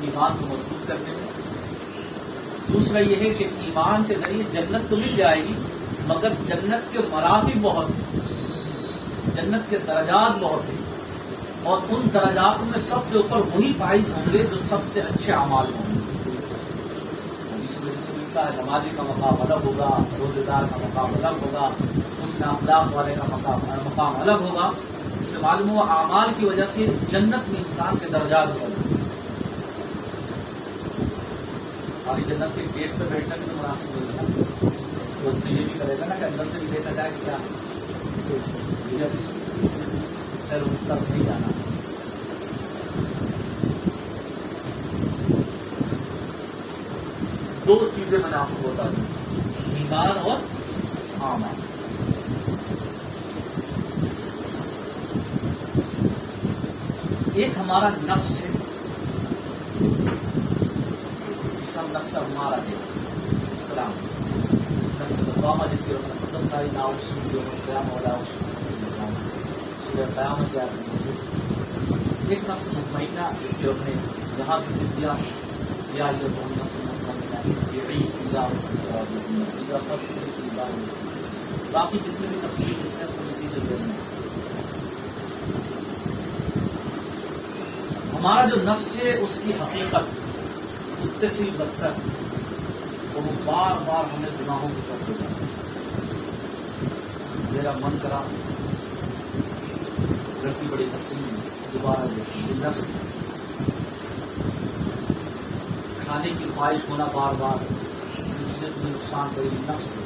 ایمان کو مضبوط کرنے میں. دوسرا یہ ہے کہ ایمان کے ذریعے جنت تو مل جائے گی، مگر جنت کے مراتب بہت ہیں، جنت کے درجات بہت ہیں، اور ان درجات میں سب سے اوپر وہی فائز ہوں گے جو سب سے اچھے اعمال ہوں گے. اس وجہ سے ملتا ہے نمازی کا مقام الگ ہوگا، روزے دار کا مقام الگ ہوگا، حسن اخلاق والے کا مقام الگ ہوگا. اس سے معلوم ہوا اعمال کی وجہ سے جنت میں انسان کے درجات بدل. خالی جنت کے گیٹ پہ بیٹھنا بھی تو مناسب نہیں ہے، تو یہ بھی کرے گا نا کہ اندر سے بھی دیکھا جائے کہ کیا خیر اس طرف نہیں جانا. دو چیزیں میں نے آپ کو بتا دی، ایمان اور اعمال. ایک ہمارا نفس ہے، سب نفس ہمارا ہے، اس طرح نفس لوامہ جس کی پسند تھا نا اس قیام والا اس قیامت یاد نہیں. ایک نفس مطمئنہ جس کے رب نے یہاں ذکر کیا یا ایھا النفس المطمئنہ ارجعی الی ربک باقی جتنے بھی تفصیل اس میں سب اسی کے ذہن میں. ہمارا جو نفس ہے اس کی حقیقت کتے سے بھی بدتر، اور وہ بار بار ہمیں گناہوں کی طرف لے جاتا ہے. میرا من کرا لڑکی بڑی حسین دوبارہ دیکھی، یہ نفس ہے. کھانے کی خواہش ہونا بار بار، جو چیزیں تمہیں نقصان کرے گی، نفس ہے.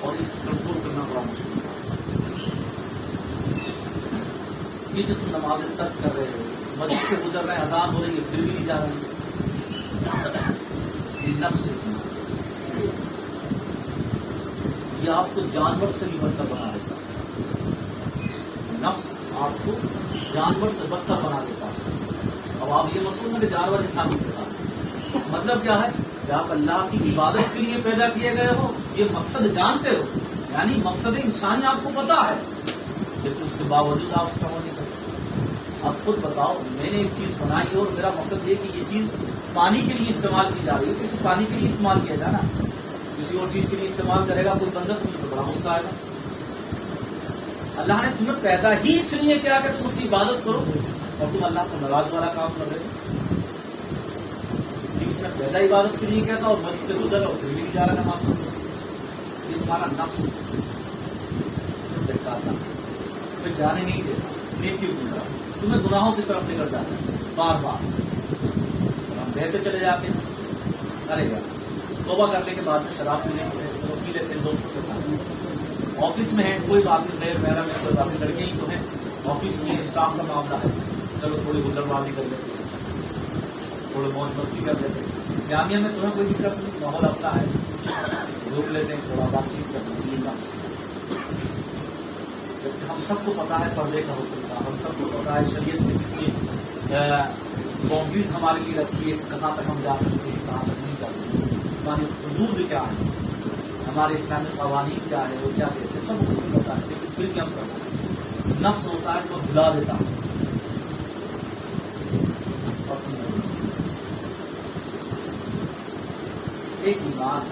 اور اس کو کنٹرول کرنا بڑا مشکل ہے. یہ جو تم نمازیں ترک کر رہے ہو، مسجد سے گزر رہے ہیں، اذان ہو رہی ہے پھر بھی نہیں جا رہے ہیں، یہ نفس ہے. یہ آپ کو جانور سے بھی بدتر بنا دیتا ہے. نفس آپ کو جانور سے بدتر بنا دیتا ہے. اب آپ یہ مسئلہ کہ جانور انسان کی طرح، مطلب کیا ہے کہ آپ اللہ کی عبادت کے لیے پیدا کیے گئے ہو، یہ مقصد جانتے ہو، یعنی مقصد انسانی آپ کو پتا ہے، لیکن اس کے باوجود آپ اس کا عمل نہیں کرتے. اب خود بتاؤ، میں نے ایک چیز بنائی اور میرا مقصد یہ کہ یہ چیز پانی کے لیے استعمال کی جا رہی ہے، کسی پانی کے لیے استعمال کیا جائے نا، کسی اور چیز کے لیے استعمال کرے گا کوئی بندہ، تو مجھ کو بڑا غصہ آئے گا. اللہ نے تمہیں پیدا ہی اس لیے کیا کہ تم اس کی عبادت کرو، اور تم اللہ کو ناراض والا کام کر رہے ہو. اس نے پیدا عبادت کے لیے کیا تھا، اور مسجد سے گزر اور پھر بھی نہیں جا رہا نماز پڑھنے. یہ تمہارا نفس دکھاتا تمہیں جانے نہیں دیتا، نیکیوں کی طرف تمہیں گناہوں کی طرف نکل جاتا ہے بار بار. ہم بہتے چلے جاتے ہیں، ارے یار توبہ کرنے کے بعد میں شراب پینے پی لیتے ہیں دوستوں کے ساتھ. آفس میں ہے کوئی بات نہیں، غیر میرا میں کوئی باتیں لڑکے ہی تو ہیں، آفس میں اسٹاف کا معاملہ ہے، چلو تھوڑی گلر بازی کر لیتے ہیں، تھوڑے موج مستی کر لیتے ہیں. جامعہ میں تمہیں کوئی دقت نہیں، ماحول اپنا ہے، روک لیتے ہیں، تھوڑا بات چیت کر لیتے ہیں. نفس جبکہ ہم سب کو پتا ہے پردے کا حکم کا، ہم سب کو پتا ہے شریعت میں کتنی باؤنڈریز ہمارے لیے رکھی ہے، کہاں تک ہم جا سکتے ہیں، کہاں تک نہیں جا سکتے، ہماری حدود کیا ہے، ہمارے اسلامی قوانین کیا ہے، وہ کیا کہتے ہیں، سب کو پتا ہے. لیکن پھر بھی ہم کرتے ہیں. نفس ہوتا ہے تو بلا دیتا ہے. ایک ایمان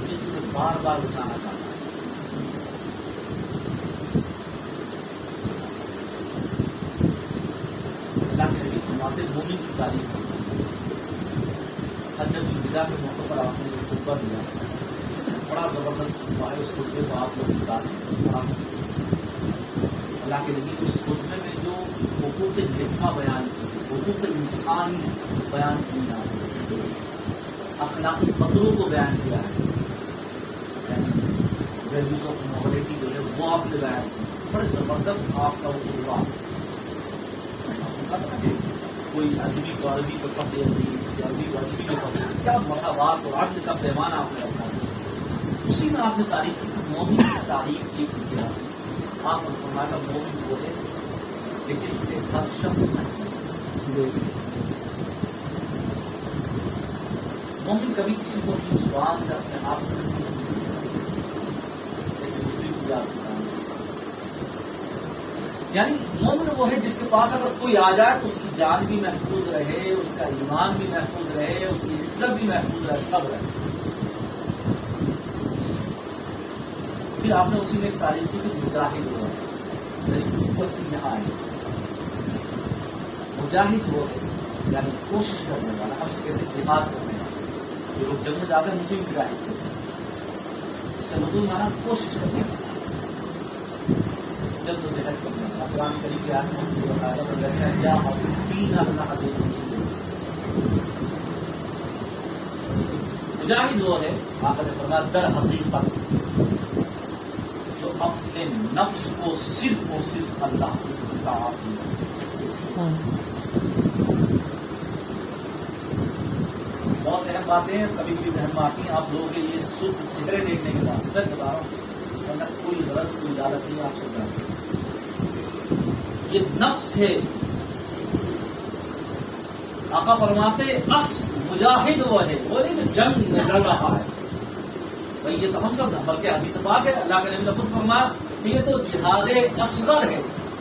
جو تمہیں بار بار بچانا چاہتا ہے. اللہ کے نبی فرماتے ہیں مومن کی تعریف ہے. حجۃ الوداع کے موقع پر آپ نے ایک خطبہ دیا، بڑا زبردست خطبہ ہے. اس خطبے کو آپ لوگ نکالیں. اللہ کے نبی اس خطبے میں جو حقوق نسواں بیان کی، حقوق انسانی بیان کیا ہے، اخلاقی قدروں کو بیان کیا ہے، یعنی ویلیوز آف مورلٹی جو ہے وہ آپ نے بیان کی. بڑے زبردست آپ کا وہ خطبہ. کوئی عجمی کو عربی کو فقہ نہیں، کسی عربی کو عجمی کو فقہ نہیں، کیا مساوات اور عدل کا پیمانہ آپ نے رکھا ہے. اسی میں آپ نے تعریف کی، مومن کی تعریف کی کیا. آپ نے فرمایا مومن وہ ہے کہ جس سے ہر شخص محفوظ ہے. مومن کبھی کسی کو اپنی زبان سے اپنے ہاتھ سے نہیں، جیسے مسلم کو یاد کرتا ہے. یعنی مومن وہ ہے جس کے پاس اگر کوئی آ جائے تو اس کی جان بھی محفوظ رہے، اس کا ایمان بھی محفوظ رہے، اس کی عزت بھی محفوظ رہے، سب رہے. پھر آپ نے اسی میں ایک تعریف کی کہ مجاہد ہوا ہے، اس کی یہاں آئے. مجاہد وہ ہے یعنی کوشش کرنے والا، ہم سے کہتے ہیں جہاد کرنے والا. جو لوگ جنگ میں جاتے ہیں مسلم مجاہد کرتے ہیں، اس کا مطلب مانا کوشش کرنے والا، جلد و جہد کرنے والا. قرآن کریم کی آیت میں بتایا تو لگتا ہے کیا فینا اللہ مجاہد وہ ہے آقا نے فرمایا در حقیقت جو اپنے نفس کو صرف اور صرف اللہ کی اطاعت میں. بہت اہم باتیں کبھی کبھی ذہن میں آتی ہیں آپ لوگوں کے لیے صرف چہرے دیکھنے کے بعد ادھر بتا رہا ہوں، ورنہ کوئی غرض کوئی عدالت نہیں آپ سن رہے. یہ نفس ہے. آقا فرماتے اس مجاہد وہ ہے، وہ نہیں جو جنگ میں لڑ رہا ہے. بھائی یہ تو ہم سب بلکہ حدیث پاک ہے، اللہ کے نبی نے خود فرمایا یہ تو جہاد اصغر ہے.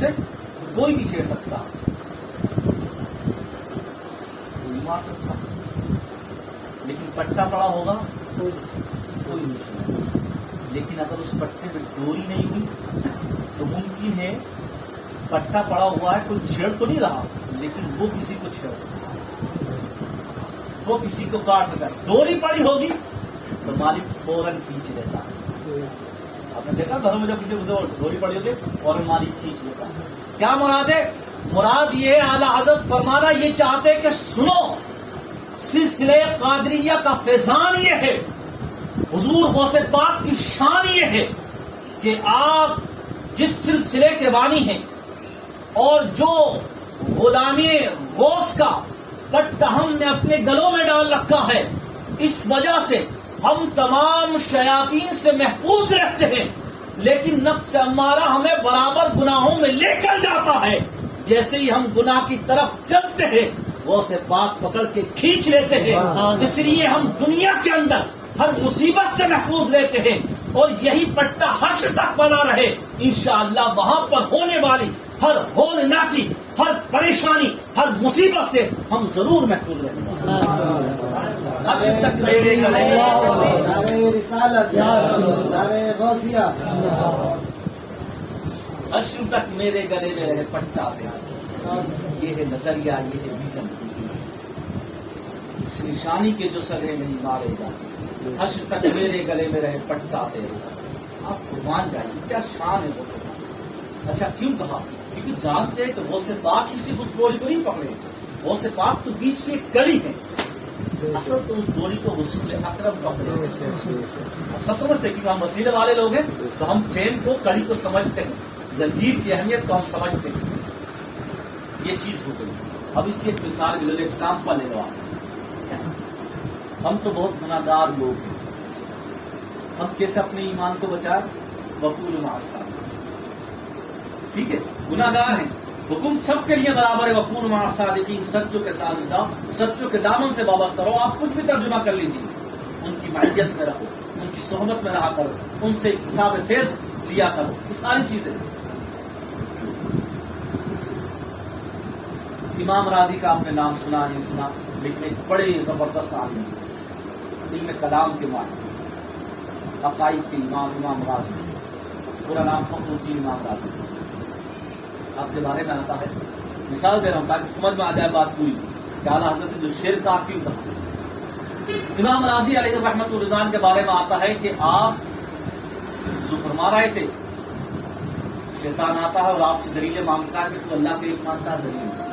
سے کوئی نہیں چھیڑ سکتا، کوئی مار سکتا، لیکن پٹا پڑا ہوگا کوئی نہیں چھیڑے گا۔ لیکن اگر اس پٹے پہ ڈوری نہیں ہوئی تو ممکن ہے پٹا پڑا ہوا ہے، کوئی چھیڑ تو نہیں رہا لیکن وہ کسی کو چھیڑ سکتا، وہ کسی کو کاٹ سکتا۔ ڈوری پڑی ہوگی تو مالک فوراً کھینچ لیتا ہے۔ آپ نے دیکھا گھروں میں جب کسی کو ڈوری پڑی ہوتی ہے فوراً مالک کھینچ لیتا ہے۔ کیا مراد ہے؟ مراد یہ اعلیٰ حضرت فرمانا یہ چاہتے کہ سنو، سلسلے قادریہ کا فیضان یہ ہے، حضور غوث پاک کی شان یہ ہے کہ آپ جس سلسلے کے بانی ہیں اور جو غلامی غوث کا پٹا ہم نے اپنے گلوں میں ڈال رکھا ہے، اس وجہ سے ہم تمام شیاطین سے محفوظ رہتے ہیں، لیکن نفس امارہ ہمیں برابر گناہوں میں لے کر جاتا ہے۔ جیسے ہی ہم گناہ کی طرف چلتے ہیں وہ سے پاک پکڑ کے کھینچ لیتے ہیں، اس لیے ہم دنیا کے اندر ہر مصیبت سے محفوظ لیتے ہیں اور یہی پٹا حشر تک بنا رہے۔ انشاءاللہ وہاں پر ہونے والی ہر ہولناکی، ہر پریشانی، ہر مصیبت سے ہم ضرور محفوظ رہیں گے۔ حشر تک میرے گلے نعرہ رسالت، نعرہ غوثیہ، حشر تک میرے گلے میں رہے پٹا تیرا، یہ ہے نظریہ، یہ ہے ویژن۔ اس نشانی کے جو سرے نہیں مارے جاتے، حشر تک میرے گلے میں رہے پٹا تیرا۔ آپ قربان جائیے، کیا شان ہے غوث پاک۔ اچھا کیوں کہا؟ کیونکہ جانتے ہیں کہ غوث پاک ہی صرف اس ڈوری کو نہیں پکڑے، غوث پاک تو بیچ کی ایک کڑی ہے، اصل تو اس ڈوری کو رسول اکرم پکڑے۔ ہم سب سمجھتے ہیں کہ ہم وسیلے والے لوگ ہیں تو ہم چین کو، کڑی کو سمجھتے ہیں، زنجیر کی اہمیت کو ہم سمجھتے ہیں۔ یہ چیز ہو گئی۔ اب اس کی ایک مثال بھی لو، ایگزامپل لے لو آپ۔ ہم تو بہت گناہ گار لوگ ہیں، ہم کیسے اپنے ایمان کو بچائیں؟ وقول مع الصادقین۔ ٹھیک ہے، گناہ گار ہیں، حکم سب کے لیے برابر ہے، وقول مع الصادقین، سچوں کے ساتھ بتاؤ، سچوں کے دامن سے وابستہ رہو۔ آپ کچھ بھی ترجمہ کر لیجیے، ان کی معیت میں رہو، ان کی صحبت میں رہا کرو، ان سے اکتساب فیض لیا کرو، یہ ساری چیزیں۔ امام راضی کا آپ نے نام سنا نہیں سنا، لیکن ایک بڑے زبردست عالم ہیں، علم کلام کے ماہر، عقائد کے امام راضی، پورا نام فخر الدین امام راضی۔ آپ کے بارے میں آتا ہے، مثال دے رہا ہوں تاکہ سمجھ میں آ جائے بات پوری کہ اعلیٰ حضرت نے جو شعر کہا کیوں کہا۔ امام راضی علیہ رحمۃ الرضوان کے بارے میں آتا ہے کہ آپ جو فرما رہے تھے، شیطان آتا ہے اور آپ سے دلیلیں مانگتا ہے کہ تو اللہ کے ایک مانتا ہے، دلیل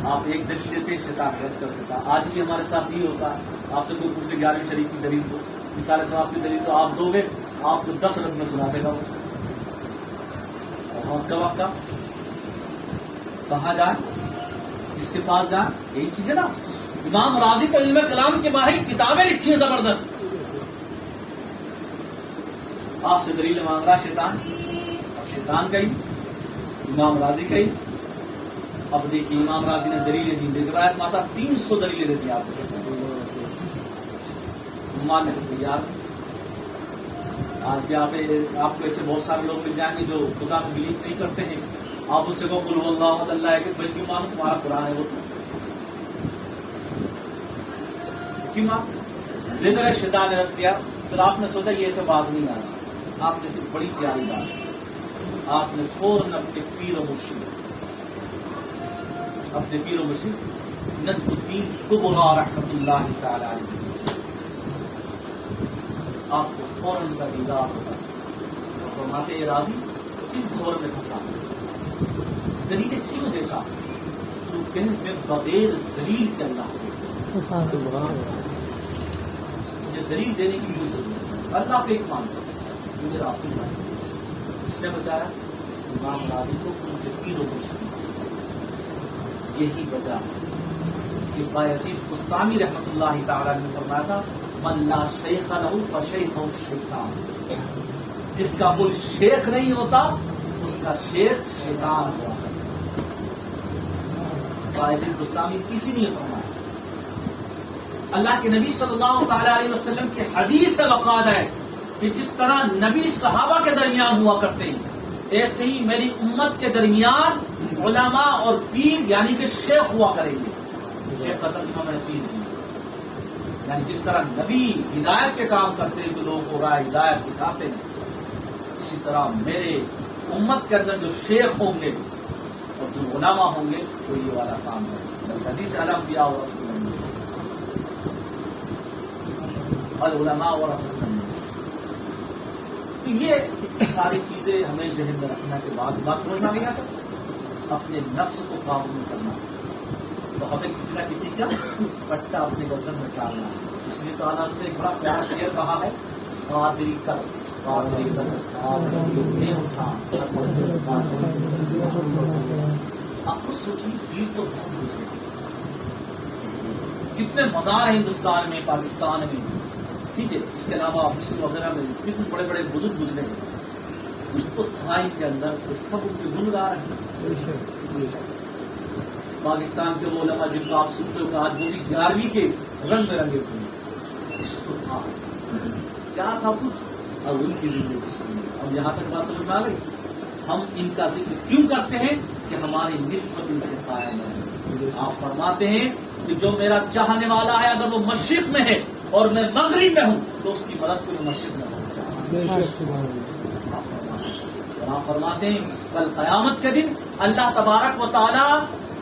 آپ ایک دلیل دیتے، شیطان رد کر دیتا۔ آج بھی ہمارے ساتھ یہ ہوتا ہے، آپ سے کوئی پوچھ لے 11ویں شریف کی دلیل دو، مثال ثواب کی دلیل تو آپ دو گے، آپ کو 10 رد میں سنا دے گا وہ۔ اور وقت کا کہاں جائیں، اس کے پاس جائیں، یہی چیز ہے نا۔ امام راضی تو علم کلام کے ماہر، کتابیں لکھی ہیں زبردست، آپ سے دلیل مانگ رہا شیطان، اب شیطان گئی، امام راضی گئی۔ اب دیکھیے امام راضی نے دلیلیں دی، روایت ماتا 300 دلیلیں دیتی آپ کو، مان سکتے یار۔ آج یہاں پہ آپ کو ایسے بہت سارے لوگ مل جائیں گے جو خدا میں بلیو نہیں کرتے ہیں، آپ اس سے کو قل اللہ احد اللہ ہے کہ بلکہ مانو تمہارا قرآن ہے وہ تو کیوں مان لے کر شیطان نے رکھ دیا۔ پھر آپ نے سوچا یہ ایسے باز نہیں آ رہا، آپ نے پھر بڑی پیاری بات، آپ نے فوراً اپنے پیر و مرشد، اپنے پیر و مرشد نجم الدین کبرا رحمۃ اللہ تعالی علیہ، آپ کو فوراً کا دیدار ہوتا ہے۔ فرماتے یہ راضی اس دور میں پھنسا، دلیلیں کیوں دیتا؟ تو کہیں میں بغیر دلیل کے اللہ مجھے دلیل دینے کی بھی ضرورت ہے، اللہ کو ایک مانتا جو میرا آپ کی بات، اس نے بچایا امام راضی کو ان کے پیر و مرشد۔ یہی وجہ کہ بایزید بستامی رحمۃ اللہ تعالی نے فرمایا تھا من لا شیخ لہ فشیخہ الشیطان، جس کا کوئی شیخ نہیں ہوتا اس کا شیخ شیطان ہوا ہے۔ بایزید بستامی اسی لیے فرمایا، اللہ کے نبی صلی اللہ تعالی علیہ وسلم کی حدیث ہے وقاد ہے کہ جس طرح نبی صحابہ کے درمیان ہوا کرتے ہیں، ایسے ہی میری امت کے درمیان علماء اور پیر یعنی کہ شیخ ہوا کریں گے. شیخ کا ترجمہ میں نے پیر کیا. یعنی جس طرح نبی ہدایت کے کام کرتے ہیں جو لوگوں کو راہ ہدایت دکھاتے ہیں، اسی طرح میرے امت کے اندر جو شیخ ہوں گے اور جو علماء ہوں گے وہ یہ والا کام ہے. حدیث علم دیا اور العلماء ورثۃ الانبیاء. تو یہ ساری چیزیں ہمیں ذہن میں رکھنا کے بعد بات سمجھنا نہیں آتا. اپنے نفس کو قابو میں کرنا تو ہمیں کسی نہ کسی کا پٹا اپنے گردن میں ڈالنا ہے. اس لیے تو آج نے ایک بڑا پیارا شعر کہا ہے، قادری کر قادری کر قادری اٹھا. آپ خود سوچیے پیر تو بہت گزرے، کتنے مزار ہیں ہندوستان میں، پاکستان میں، ٹھیک ہے، اس کے علاوہ مصر وغیرہ میں کتنے بڑے بڑے بزرگ گزرے ہیں. کچھ تو تھا ان کے اندر سب ان کے گنگار ہیں. پاکستان کے وہ علماء جن کو آپ سنتے ہو کہ آج وہ بھی 11ویں کے رنگ میں رنگے ہوئے تو تھا کیا تھا کچھ، اور ان کی زندگی سنی. اب یہاں تک بات سمجھ میں آ گئی. ہم ان کا ذکر کیوں کرتے ہیں کہ ہماری نسبت ان سے قائم ہے. آپ فرماتے ہیں کہ جو میرا چاہنے والا ہے اگر وہ مشرق میں ہے اور میں مغرب میں ہوں تو اس کی مدد کو میں مشرق میں پہنچا. آپ فرماتے ہیں کل قیامت کے دن اللہ تبارک و تعالیٰ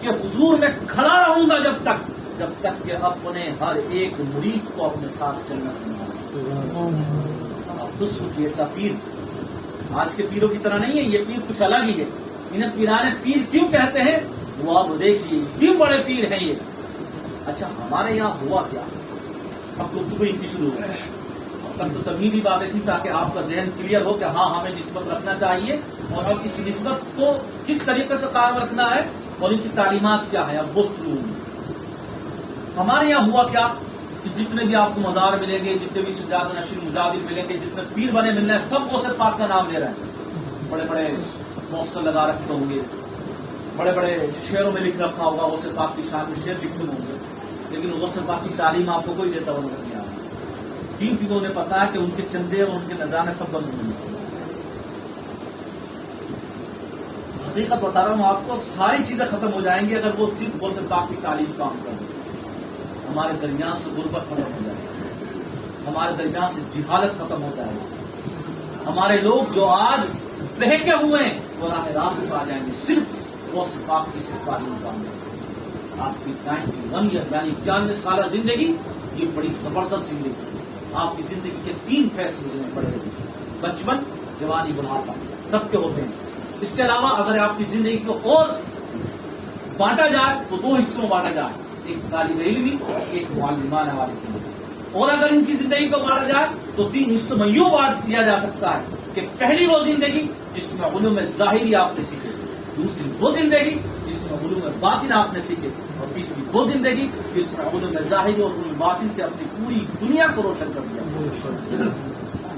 کے حضور میں کھڑا رہوں گا جب تک کہ اپنے ہر ایک مرید کو اپنے ساتھ جنت میں. آپ خود سوچیے ایسا پیر آج کے پیروں کی طرح نہیں ہے. یہ پیر کچھ الگ ہی ہے. انہیں پیرانے پیر کیوں کہتے ہیں وہ آپ دیکھیے کیوں بڑے پیر ہیں یہ. اچھا ہمارے یہاں ہوا کیا، اب گفتگو ان کی شروع ہو گئی. اب تک تو تمہیدی باتیں تھی تاکہ آپ کا ذہن کلیئر ہو کہ ہاں ہمیں نسبت رکھنا چاہیے اور اب اس نسبت کو کس طریقے سے قائم رکھنا ہے اور ان کی تعلیمات کیا ہے. اب وہ شروع ہوئی. ہمارے یہاں ہوا کیا کہ جتنے بھی آپ کو مزار ملیں گے، جتنے بھی سجاد نشین مجاہد ملیں گے، جتنے پیر بنے مل رہے ہیں سب غوث پاک کا نام لے رہے ہیں. بڑے بڑے پوسٹر لگا رکھے ہوں گے، بڑے بڑے شعروں میں لکھ رکھا ہوگا غوث پاک کی شان میں شعر لکھے ہوں گے، لیکن غوث پاک کی تعلیم آپ کو کوئی دیتا ہوا نہیں آ رہا. کیونکہ انہیں پتا ہے کہ ان کے چندے اور ان کے نذرانے سب بند ہوئے. حقیقت بتا رہا ہوں آپ کو، ساری چیزیں ختم ہو جائیں گی اگر وہ صرف غوث پاک کی تعلیم کام کریں. ہمارے درمیان سے غربت ختم ہو جائے گی، ہمارے درمیان سے جہالت ختم ہو جائے گی. ہمارے لوگ جو آج بہکے ہوئے ہیں وہ راہ راست پر آ جائیں گے صرف غوث پاک کی صرف تعلیم کام کریں. آپ کی 91 ایئر یعنی 91 سالہ زندگی یہ بڑی زبردست زندگی. آپ کی زندگی کے 3 فیصلے گزرنے پڑے گے، بچپن، جوانی، بڑھاپا، سب کے ہوتے ہیں. اس کے علاوہ اگر آپ کی زندگی کو اور بانٹا جائے تو 2 حصوں میں بانٹا جائے، ایک طالب علمی، ایک معلمانہ والی زندگی. اور اگر ان کی زندگی کو بانٹا جائے تو 3 حصوں میں یوں بانٹ دیا جا سکتا ہے کہ پہلی وہ زندگی جس میں علوم ظاہری آپ نے سیکھے، دوسری وہ زندگی جس میں علوم باطن آپ نے سیکھے، اور تیسری وہ زندگی جس میں علوم ظاہری اور علوم باطن سے اپنی پوری دنیا کو روشن کر دیا.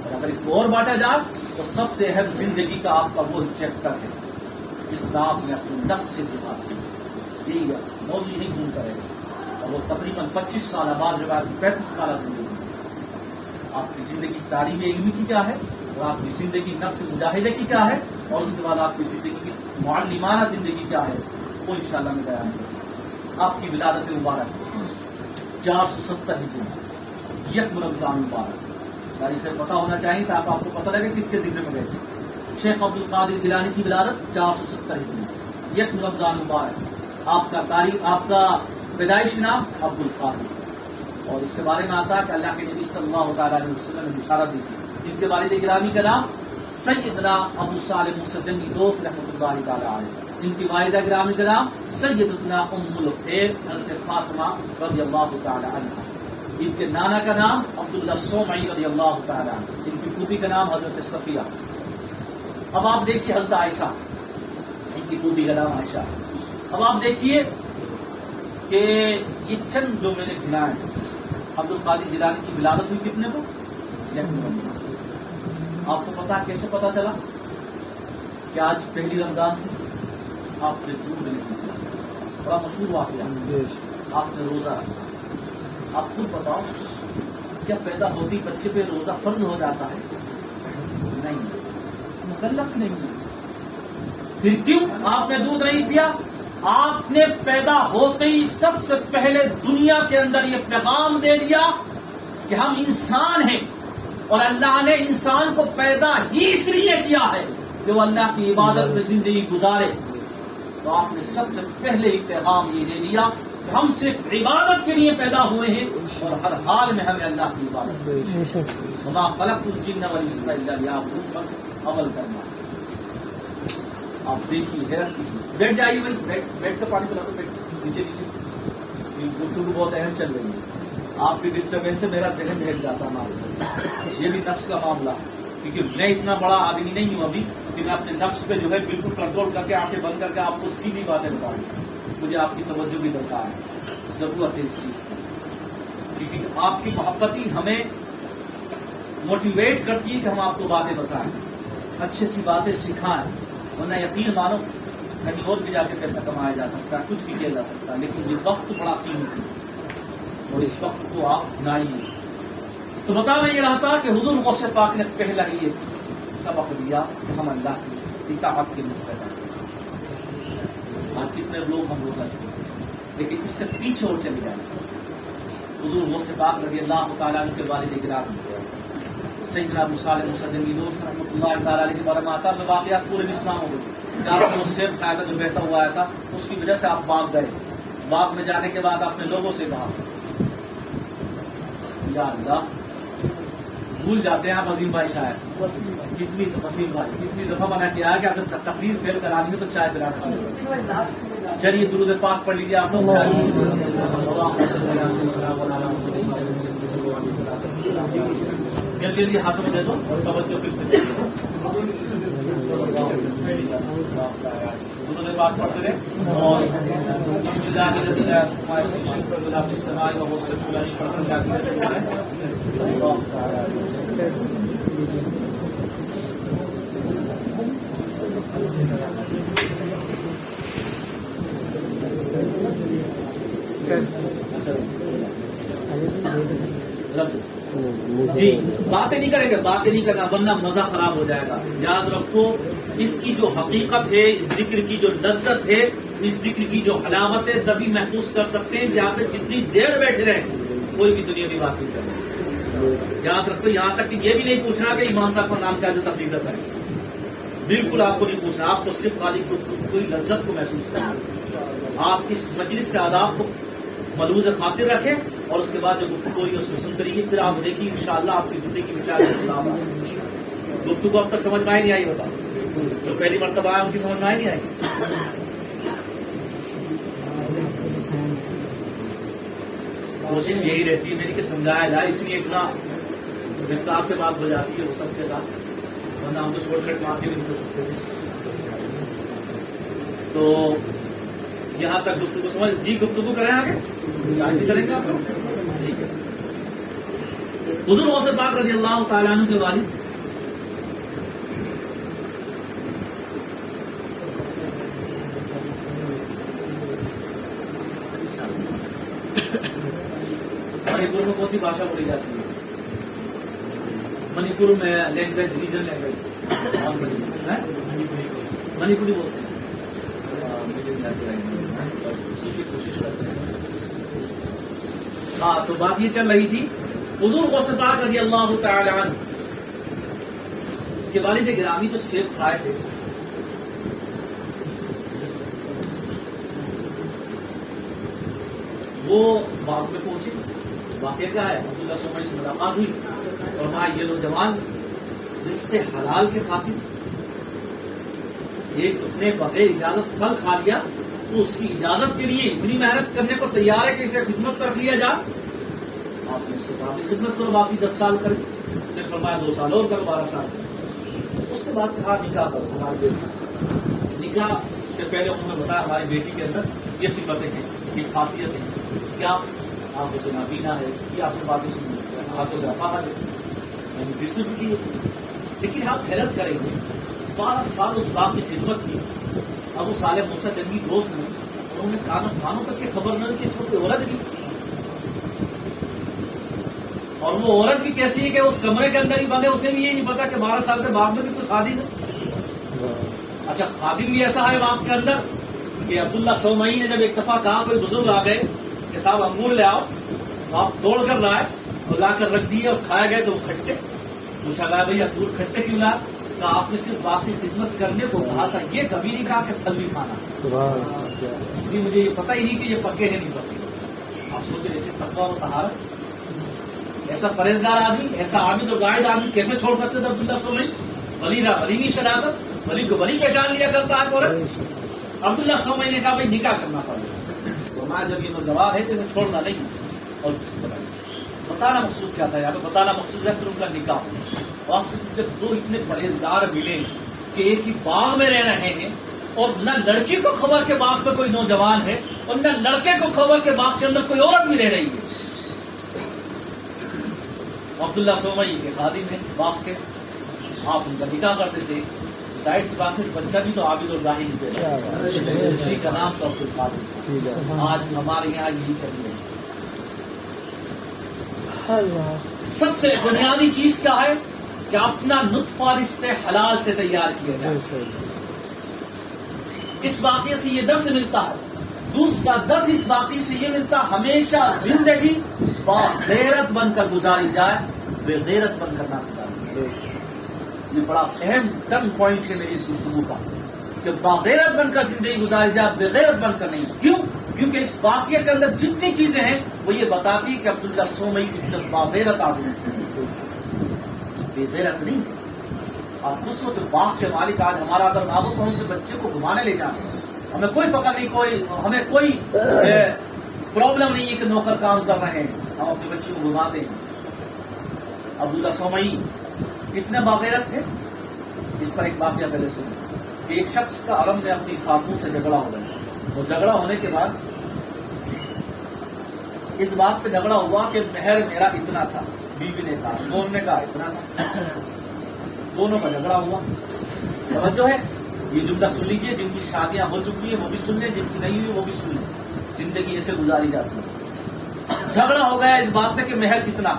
اور اگر اس کو اور بانٹا جائے تو سب سے اہم زندگی کا آپ کا وہ چیپٹر ہے جس میں آپ نے اپنے نفس سے دفاع کی. یہی موضوع یہی گھومتا رہے گا. اور وہ تقریباً 25 سال بعد روایت 35 سالہ زندگی. آپ کی زندگی تعلیم علمی کی کیا ہے، اور آپ کی زندگی نفس مجاہدے کی کیا ہے، اور اس کے بعد آپ کی زندگی کی معلمانہ زندگی کیا ہے، وہ انشاءاللہ میں بیان کروں. آپ کی ولادت مبارک 470 ہجری، 1 رمضان مبارک. تاریخ پتہ ہونا چاہیے تاکہ آپ کو پتہ لگے کس کے ذکر میں گئے. شیخ عبد القادر جیلانی کی ولادت 470 ہجری، 1 رمضان مبارک. آپ کا تاریخ، آپ کا پیدائش نام عبد القادر. اور اس کے بارے میں آتا ہے کہ اللہ کے نبی صلی اللہ تعالیٰ علیہ وسلم نے بشارت دی تھی. ان کے والد گرامی کا نام سیدنا ابو صالح موسیٰ جنگی دوست رحمۃ اللہ تعالیٰ علیہ. ان کی والدہ گرامی کا نام سیدتنا ام الخیر حضرت فاطمہ رضی اللہ تعالیٰ عنہ. ان کے نانا کا نام عبداللہ صومعی رضی اللہ تعالیٰ عنہ. ان کی پھوپھی کا نام حضرت صفیہ. اب آپ دیکھیے حضرت عائشہ، ان کی پھوپھی کا نام عائشہ. اب آپ دیکھیے کہ یہ چند جو میں نے گنائے ہیں. عبد القادر جیلانی کی ولادت ہوئی کتنے کو؟ 1 رمضان. آپ کو پتا کیسے پتا چلا کہ آج پہلی رمضان تھی؟ آپ نے دودھ نہیں پیا، بڑا مشہور واقعہ. آپ نے روزہ رکھا. آپ خود بتاؤ کیا پیدا ہوتی بچے پہ روزہ فرض ہو جاتا ہے؟ نہیں، مکلف نہیں ہے. پھر کیوں آپ نے دودھ نہیں پیا؟ آپ نے پیدا ہوتے ہی سب سے پہلے دنیا کے اندر یہ پیغام دے دیا کہ ہم انسان ہیں اور اللہ نے انسان کو پیدا ہی اس لیے کیا ہے کہ وہ اللہ کی عبادت میں زندگی گزارے. تو آپ نے سب سے پہلے ہی پیغام یہ دے دیا کہ ہم صرف عبادت کے لیے پیدا ہوئے ہیں اور ہر حال میں ہمیں اللہ کی عبادت بے شک وما خلقت الجن والانس الا لیعبدون پر عمل کرنا. آپ دیکھیے حیرت کیجیے. بیٹھ جائیے بھائی, بیٹھ کر پانی پلا دو, بیٹھ نیچے نیچے. یہ گفتگو بہت اہم چل رہی ہے. آپ کی ڈسٹربینس سے میرا ذہن بھیج جاتا ہے. یہ بھی نفس کا معاملہ, کیونکہ میں اتنا بڑا آدمی نہیں ہوں ابھی کہ میں اپنے نفس پہ جو ہے بالکل کنٹرول کر کے آنکھیں بند کر کے آپ کو سیدھی باتیں بتاؤں. مجھے آپ کی توجہ بھی درکار ہے, ضرورت ہے اس چیز کی, کیونکہ آپ کی محبت ہی ہمیں موٹیویٹ کرتی ہے کہ ہم آپ کو باتیں بتائیں, اچھی اچھی باتیں سکھائیں. ورنہ یقین مانو کہیں اور بھی جا کے پیسہ کمایا جا سکتا ہے, کچھ بھی کیا جا سکتا ہے, لیکن یہ وقت بڑا قیمتی ہے اور اس وقت کو آپ بنائیے. تو بتا میں یہ رہا تھا کہ حضور غوث پاک نے پہلا ہی یہ سبق دیا کہ ہم اللہ کی اطاعت کے لیے پیدا ہیں. آج کتنے لوگ ہم روزہ چکے ہیں, لیکن اس سے پیچھے اور چلے جائیں. حضور غوث پاک رضی اللہ تعالیٰ عنہ کے والد گرامی سیدنا ابو صالح مسدنی دوست رحمۃ اللہ تعالیٰ علیہ کے بارے میں آتا. میں واقعات پورے میں سنا ہوں کہ آپ نے وہ سیب کھایا تھا جو بہتا ہوا آیا تھا, اس کی وجہ سے آپ باغ گئے. باغ میں جانے کے بعد آپ نے لوگوں سے کہا, یا اللہ بھول جاتے ہیں آپ عظیم بھائی شاید کتنی وسیم بھائی کتنی دفعہ منع کیا ہے کہ اگر تقریر فیل کرانی ہے تو چائے پلانا. چلیے درود پاک پڑھ لیجیے آپ لوگ. جلدی جلدی ہاتھوں میں دے دو, توجہ پھر سے درود پاک پڑھتے رہے. اور بسم اللہ الذی لا یضر ولا فی السماء وهو السمیع العلیم پڑھ کر جاتی ہے. صلی اللہ تعالی علیہ وسلم. جی باتیں نہیں کریں گے, باتیں نہیں کرنا ورنہ مزہ خراب ہو جائے گا. یاد رکھو اس کی جو حقیقت ہے, اس ذکر کی جو لذت ہے, اس ذکر کی جو حلاوت ہے تبھی محفوظ کر سکتے ہیں جہاں پہ جتنی دیر بیٹھے رہے کوئی بھی دنیا کی بات نہیں کرے. یاد رکھو یہاں تک کہ یہ بھی نہیں پوچھنا کہ امام صاحب کا نام کیا جو تبلیغ کرتا ہے, بالکل آپ کو نہیں پوچھنا. آپ کو صرف خالی کوئی لذت کو محسوس کرنا. آپ اس مجلس کے آداب کو ملوز خاطر رکھیں اور اس کے بعد جو گفتگو ہوئی اس کو سنتے رہیے. پھر آپ دیکھیے انشاءاللہ آپ کی زندگی میں کیا بدلاؤ آئے. گفتگو اب تک سمجھ میں آئی نہیں آئی؟ بتاؤ. جو پہلی مرتبہ آیا ان کی سمجھ میں آئی نہیں آئی؟ کوشش یہی رہتی ہے میری کہ سمجھایا جائے, اس لیے اتنا وستار سے بات ہو جاتی ہے وہ سب کے ساتھ, ورنہ ہم تو شارٹ کٹ مار کے بھی نہیں کر سکتے تھے. تو یہاں تک گفتگو سمجھ. جی گفتگو کریں آگے, آج بھی کریں گے آپ لوگ. ٹھیک ہے. حضور غوث پاک رضی اللہ تعالیٰ عنہ کے والد منی پور میں کون سی بھاشا بولی جاتی ہے؟ منی پور میں لینگویج ریجن لینگویج منی پوری بولتے ہیں. ہاں تو بات یہ چل رہی تھی. حضور غوث پاک رضی اللہ تعالی عنہ کے والد گرامی جو سیب کھائے تھے وہ باغ میں پہنچے. واقعہ کیا ہے؟ عبداللہ سومری سے ملاقات ہوئی اور وہاں یہ نوجوان رزق حلال کے خاطر ایک اس نے بغیر اجازت پھل کھا لیا, تو اس کی اجازت کے لیے اتنی محنت کرنے کو تیار ہے کہ اسے خدمت کر لیا جائے. آپ نے اس سے کہا خدمت کرو, باقی 10 سال کریں. اس نے فرمایا 2 سال اور کرو, 12 سال کرو. اس کے بعد کہا نکاح کرو ہماری بیٹی سے. نکاح سے پہلے انہوں نے بتایا ہماری بیٹی کے اندر یہ صفتیں ہیں, یہ خاصیت ہے. کیا آنکھوں سے نابینا ہے, یہ آپ نے باتیں سنی, آنکھوں سے اپاہج ہے, میں نے پھر سے بھی کی. لیکن آپ حیرت کریں گے 12 سال اس باپ کی خدمت کی. ابو صالح مسدنی دوست نے, انہوں نے کانوں تک کی خبر نہ کہ اس کو کوئی عورت بھی, اور وہ عورت بھی کیسی ہے کہ اس کمرے کے اندر ہی بند ہے, اسے بھی یہ نہیں پتا کہ 12 سال کے بعد میں بھی کوئی خادم ہے. اچھا خادم بھی ایسا ہے آپ کے اندر کہ عبداللہ سومئی نے جب ایک دفعہ کہا کوئی بزرگ آ گئے کہ صاحب انگور لے آؤ تو آپ توڑ کر لائے اور لا کر رکھ دیے اور کھائے گئے تو وہ کھٹے. پوچھا گیا بھائی انگور کھٹے کیوں لائے؟ کہا آپ نے صرف باپ کی خدمت کرنے کو کہا تھا, یہ کبھی نہیں کہا کہ پھل بھی کھانا. اس لیے مجھے یہ پتہ ہی نہیں کہ یہ پکے ہیں نہیں پکے. آپ سوچیں ایسے تقویٰ و طہارت, ایسا پرہیزگار آدمی, ایسا عابد و زاہد آدمی کیسے چھوڑ سکتے تھے عبداللہ سومئی؟ ولی نہیں شناست, ولی کو ولی پہچان لیا کرتا ہے فوراً. عبداللہ سومئی نے کہا بھائی نکاح کرنا پڑے تو میں جب یہ نوجوان ہے تو اسے چھوڑنا نہیں. اور بتانا مقصود کیا تھا یہاں پہ؟ بتانا مقصود ہے پھر ان کا نکاح. اور آپ سے جب دو اتنے پرہیزگار ملے کہ ایک ہی باغ میں رہ رہے ہیں اور نہ لڑکی کو خبر کے باغ میں کوئی نوجوان ہے اور نہ لڑکے کو خبر کے باغ کے اندر کوئی عورت بھی رہ رہی ہے. عبداللہ سومئی کے خادم ہیں باغ کے, آپ ان کا نکاح کرتے تھے. ظاہر سی بات ہے بچہ بھی تو عابد اور ظاہر ہی پیدا ہے, اسی کا نام تو عبد القادر. آج ہمارے یہاں یہی چل رہی ہے. سب سے بنیادی چیز کیا ہے کہ اپنا نطفہ رشتے حلال سے تیار کیا جائے. اس واقعے سے یہ درس ملتا ہے. دوسرا درس اس واقعے سے یہ ملتا ہے ہمیشہ زندگی باغیرت بن کر گزاری جائے, بے غیرت بن کر نہ گزاری جائے. یہ بڑا اہم ٹرن پوائنٹ ہے میری اس گفتگو کا کہ باغیرت بن کر زندگی گزاری جائے, بے غیرت بن کر نہیں. کیوں؟ کیونکہ اس واقعے کے اندر جتنی چیزیں ہیں وہ یہ بتاتی کہ عبداللہ سومئی کی باغیرت آدمی بے غیرت نہیں تھی. آپ خود سوچو باغ کے مالک آج ہمارا اگر نابود ہم سے بچے کو گھمانے لے جاتے ہیں, ہمیں کوئی فکر نہیں, ہمیں کوئی پرابلم نہیں ہے کہ نوکر کام کر رہے ہیں, ہم اپنے بچے کو گھماتے ہیں. عبداللہ سومئی کتنے باغیرت تھے اس پر ایک واقعہ پہلے سنیں کہ ایک شخص کا عرب میں اپنی خاتون سے جھگڑا ہو گیا. وہ جھگڑا ہونے کے بعد اس بات پہ جھگڑا ہوا کہ مہر میرا اتنا تھا, بیوی نے کہا, شوہر نے کہا اتنا تھا. دونوں کا جھگڑا ہوا. توجہ ہے, یہ جملہ سن لیجیے, جن کی شادیاں ہو چکی ہیں وہ بھی سن لیں, جن کی نہیں ہوئی وہ بھی سن لیں. زندگی ایسے گزاری جاتی ہے. جھگڑا ہو گیا اس بات پہ کہ مہر کتنا.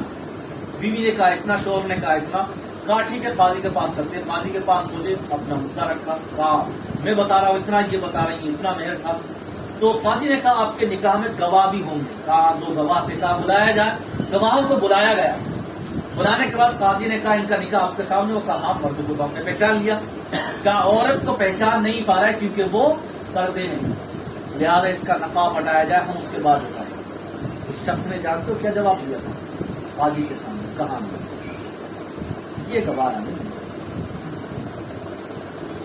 بیوی نے کہا اتنا, شوہر نے کہا اتنا. کہا ٹھیک ہے قاضی کے پاس چلتے. قاضی کے پاس مجھے اپنا مدعا رکھا, کہا میں بتا رہا ہوں اتنا, یہ بتا رہی ہیں اتنا مہر تھا. تو قاضی نے کہا آپ کے نکاح میں گواہ بھی ہوں گے. کہا دو گواہ تھے, کہا بلایا جائے. گواہوں کو بلایا گیا. بلانے کے بعد قاضی نے کہا ان کا نکاح آپ کے سامنے. وہ کہا ہاں مرد کو آپ نے پہچان لیا. کہا عورت کو پہچان نہیں پا رہا ہے کیونکہ وہ پردے نہیں, لہٰذا اس کا نقاب ہٹایا جائے, ہم اس کے بعد اٹھائیں. اس شخص نے جانتے ہو کیا جواب دیا تھا قاضی کے سامنے؟ کہا یہ گوارا نہیں,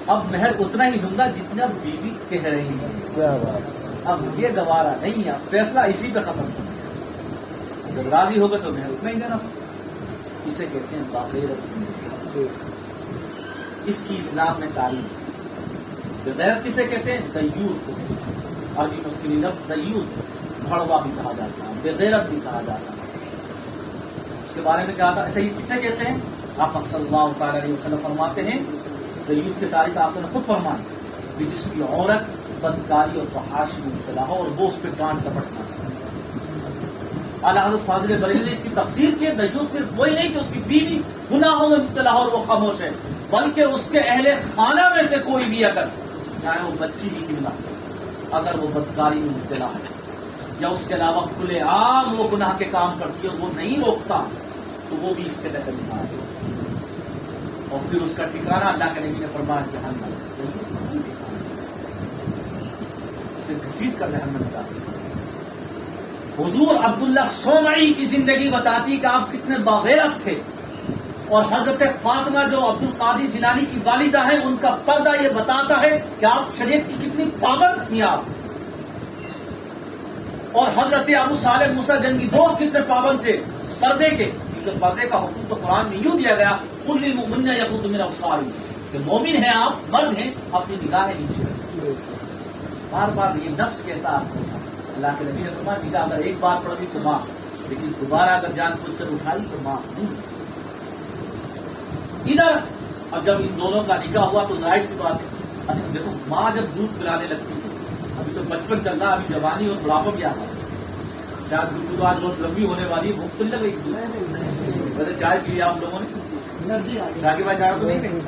اب مہر اتنا ہی دوں گا جتنا بیوی کہہ رہی ہے. اب یہ گوارا نہیں ہے, فیصلہ اسی پہ ختم کر دیا. جب راضی ہوگا تو مہر اتنا ہی دینا. اسے کہتے ہیں باغیرت زندگی. اس کی اسلام میں تعلیم. غیرت کسے کہتے ہیں؟ دیوس کو. عربی مسلم لفظ دیوس بھڑوا بھی کہا جاتا ہے, بے غیرت بھی کہا جاتا ہے. اس کے بارے میں کہا تھا. اچھا یہ کسے کہتے ہیں؟ آپ صلی اللہ تعالی علیہ وسلم فرماتے ہیں دیوس کی تعریف آپ نے خود فرمائی کہ جس کی عورت بدکاری اور فحاشی میں مبتلا ہو اور وہ اس پہ ڈانٹ ڈپٹنا. اعلیٰ حضرت فاضل بریلوی نے اس کی تفسیر کی. دیوس صرف وہی نہیں کہ اس کی بیوی گناہوں میں مبتلا ہو اور وہ خاموش ہے, بلکہ اس کے اہل خانہ میں سے کوئی بھی اگر چاہے وہ بچی ہی کیوں نہ, اگر وہ بدکاری میں مبتلا ہے یا اس کے علاوہ کھلے عام وہ گناہ کے کام کرتی ہے اور وہ نہیں روکتا تو وہ بھی اس کے تحت نکال ہے. اور پھر اس کا ٹھکانہ اللہ کے نبی نے فرمایا جہنم, اسے گھسیٹ کر جہنم ڈال. حضور عبداللہ سومئی کی زندگی بتاتی کہ آپ کتنے باغیرت تھے, اور حضرت فاطمہ جو عبد القادر جیلانی کی والدہ ہیں ان کا پردہ یہ بتاتا ہے کہ آپ شریعت کی کتنی پابند تھیں آپ. اور حضرت ابو صالح موسیٰ جنگی دوست کتنے پابند تھے پردے کے, کیونکہ پردے کا حکم تو قرآن میں یوں دیا گیا قل للمؤمنین یغضوا من ابصارہم, کہ مومن ہیں آپ, مرد ہیں, اپنی نگاہیں نیچے رکھیں. بار بار یہ نفس کہتا ہے. اللہ کے نبی نے فرمایا نگاہ اگر ایک بار پڑ گئی تو معاف, لیکن دوبارہ اگر جان بوجھ کر اٹھائی تو معاف نہیں. ادھر اب جب ان دونوں کا نکاح ہوا تو ظاہر سی بات ہے. اچھا دیکھو, ماں جب دودھ پلانے لگتی ہے, ابھی تو بچپن چل رہا ہے, ابھی جوانی اور بڑھاپا بھی آ رہا ہے, شاید گفتگو آج بہت لمبی ہونے والی ہے, بھوک تو نہیں لگ رہی. ویسے چائے پی آپ لوگوں نے, شاکر بھائی چائے تو نہیں.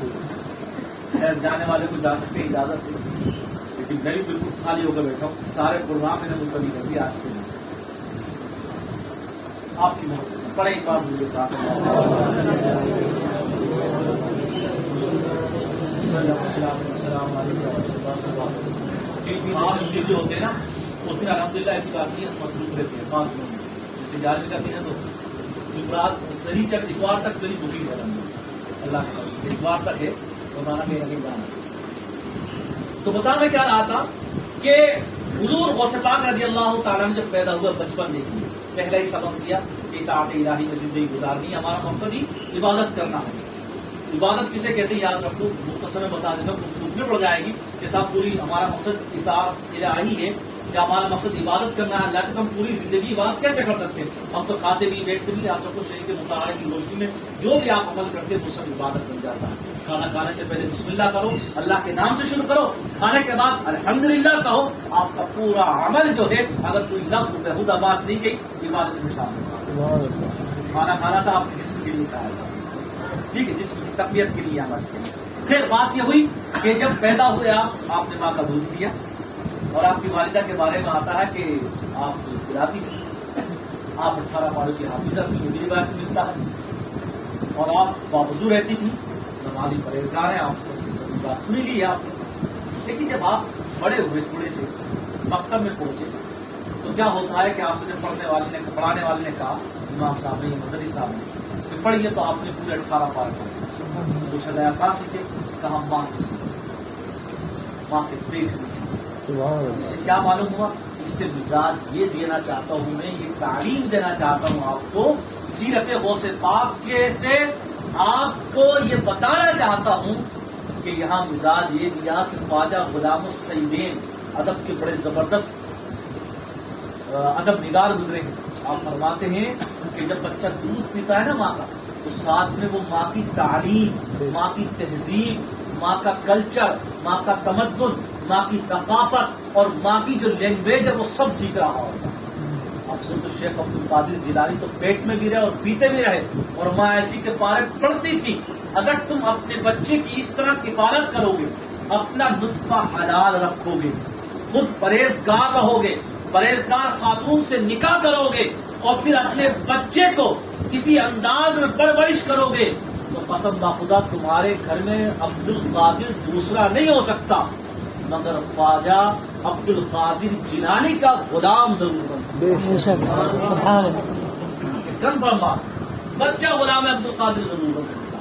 شاید جانے والے کو جا سکتے اجازت ہے، لیکن میں بھی بالکل خالی ہو کر بیٹھا ہوں. سارے پروگرام میں نے ملتوی کر دیا آج کے لیے. آپ کی محبت بڑے ایک بار مجھے کہا السلام علیکم خاص دن جو ہوتے ہیں نا اس دن الحمدللہ ایسی بات نہیں ہے، مصروف رہتے ہیں 5 منٹ جیسے 11 کرتے ہیں تو جمعرات صحیح چل اتوار تک میری بکنگ ہے الحمدللہ اللہ کے فضل سے اتوار تک ہے روزانہ کہیں نہ کہیں جانا. تو بتا میں کیا رہا تھا کہ حضور غوث پاک رضی اللہ تعالیٰ نے جب پیدا ہوا بچپن دیکھی پہلا ہی سبق دیا کہ اطاعت الہی میں زندگی گزارنی ہے، ہمارا مقصد ہی عبادت کرنا ہے. عبادت کسے کہتے ہیں یاد رکھو، مختصر میں بتا دیتا ہوں، گفتگو میں پڑ جائے گی کہ صاحب پوری ہمارا مقصد اطاعت الہی ہے یا ہمارا مقصد عبادت کرنا ہے اللہ کی، تو ہم پوری زندگی عبادت کیسے کر سکتے ہیں؟ ہم تو کھاتے بھی بیٹھتے بھی، آپ سب کو شریعت کے مطالعے کی روشنی میں جو بھی آپ عمل کرتے ہیں وہ سب عبادت بن جاتا ہے. کھانا کھانے سے پہلے بسم اللہ کرو، اللہ کے نام سے شروع کرو، کھانے کے بعد الحمدللہ کہو، آپ کا پورا عمل جو ہے اگر کوئی لفظ بےہودہ بات نہیں گئی عبادت میں شامل ہے. کھانا کھانا تھا آپ کے جسم کے لیے کھایا تھا، ٹھیک ہے، جسم کی تقویت کے لیے عمل کیا. پھر بات یہ ہوئی کہ جب پیدا ہوئے آپ نے ماں کا دودھ پیا اور آپ کی والدہ کے بارے میں آتا ہے کہ آپ پلاتی تھی، آپ 18 پاروں کی حافظہ تھی، یہ بھی روایت میں ملتا ہے، اور آپ باوضو رہتی تھی، نمازی پرہیزگار ہیں، آپ سبھی بات سنی لی ہے آپ نے. لیکن جب آپ بڑے ہوئے تھوڑے سے مکتب میں پہنچے تو کیا ہوتا ہے کہ آپ سے جب پڑھانے والے نے کہا امام صاحب نے مدری صاحب نے کہ پڑھیے، تو آپ نے پورے 18 پار پڑھے. کچھ ادایا کہاں سیکھے؟ کہا ماں سے سیکھے، ماں کے پیٹ میں سیکھے. اس سے کیا معلوم ہوا؟ اس سے مزاج یہ دینا چاہتا ہوں میں، یہ تعلیم دینا چاہتا ہوں آپ کو، سیرت غوث پاک کے سے آپ کو یہ بتانا چاہتا ہوں کہ یہاں مزاج یہ دیا کہ خواجہ غلام السیدین ادب کے بڑے زبردست ادب نگار گزرے ہیں. آپ فرماتے ہیں کہ جب بچہ دودھ پیتا ہے نا ماں کا، تو ساتھ میں وہ ماں کی تعلیم، ماں کی تہذیب، ماں کا کلچر، ماں کا تمدن، ماں کی ثقافت اور ماں کی جو لینگویج ہے وہ سب سیکھ رہا ہوتا. اب سن تو شیخ عبد القادر جیلانی تو پیٹ میں بھی رہے اور پیتے بھی رہے، اور ماں ایسی کے پارے پڑھتی تھی. اگر تم اپنے بچے کی اس طرح کفالت کرو گے، اپنا نطفہ حلال رکھو گے، خود پرہیزگار رہو گے، پرہیزگار خاتون سے نکاح کرو گے، اور پھر اپنے بچے کو کسی انداز میں پرورش کرو گے، تو قسم خدا تمہارے گھر میں عبد القادر دوسرا نہیں ہو سکتا مگر خواجہ عبد القادر جیلانی کا غلام ضرور بن سکتا. کنفرم بات، بچہ غلام عبد القادر ضرور بن سکتا.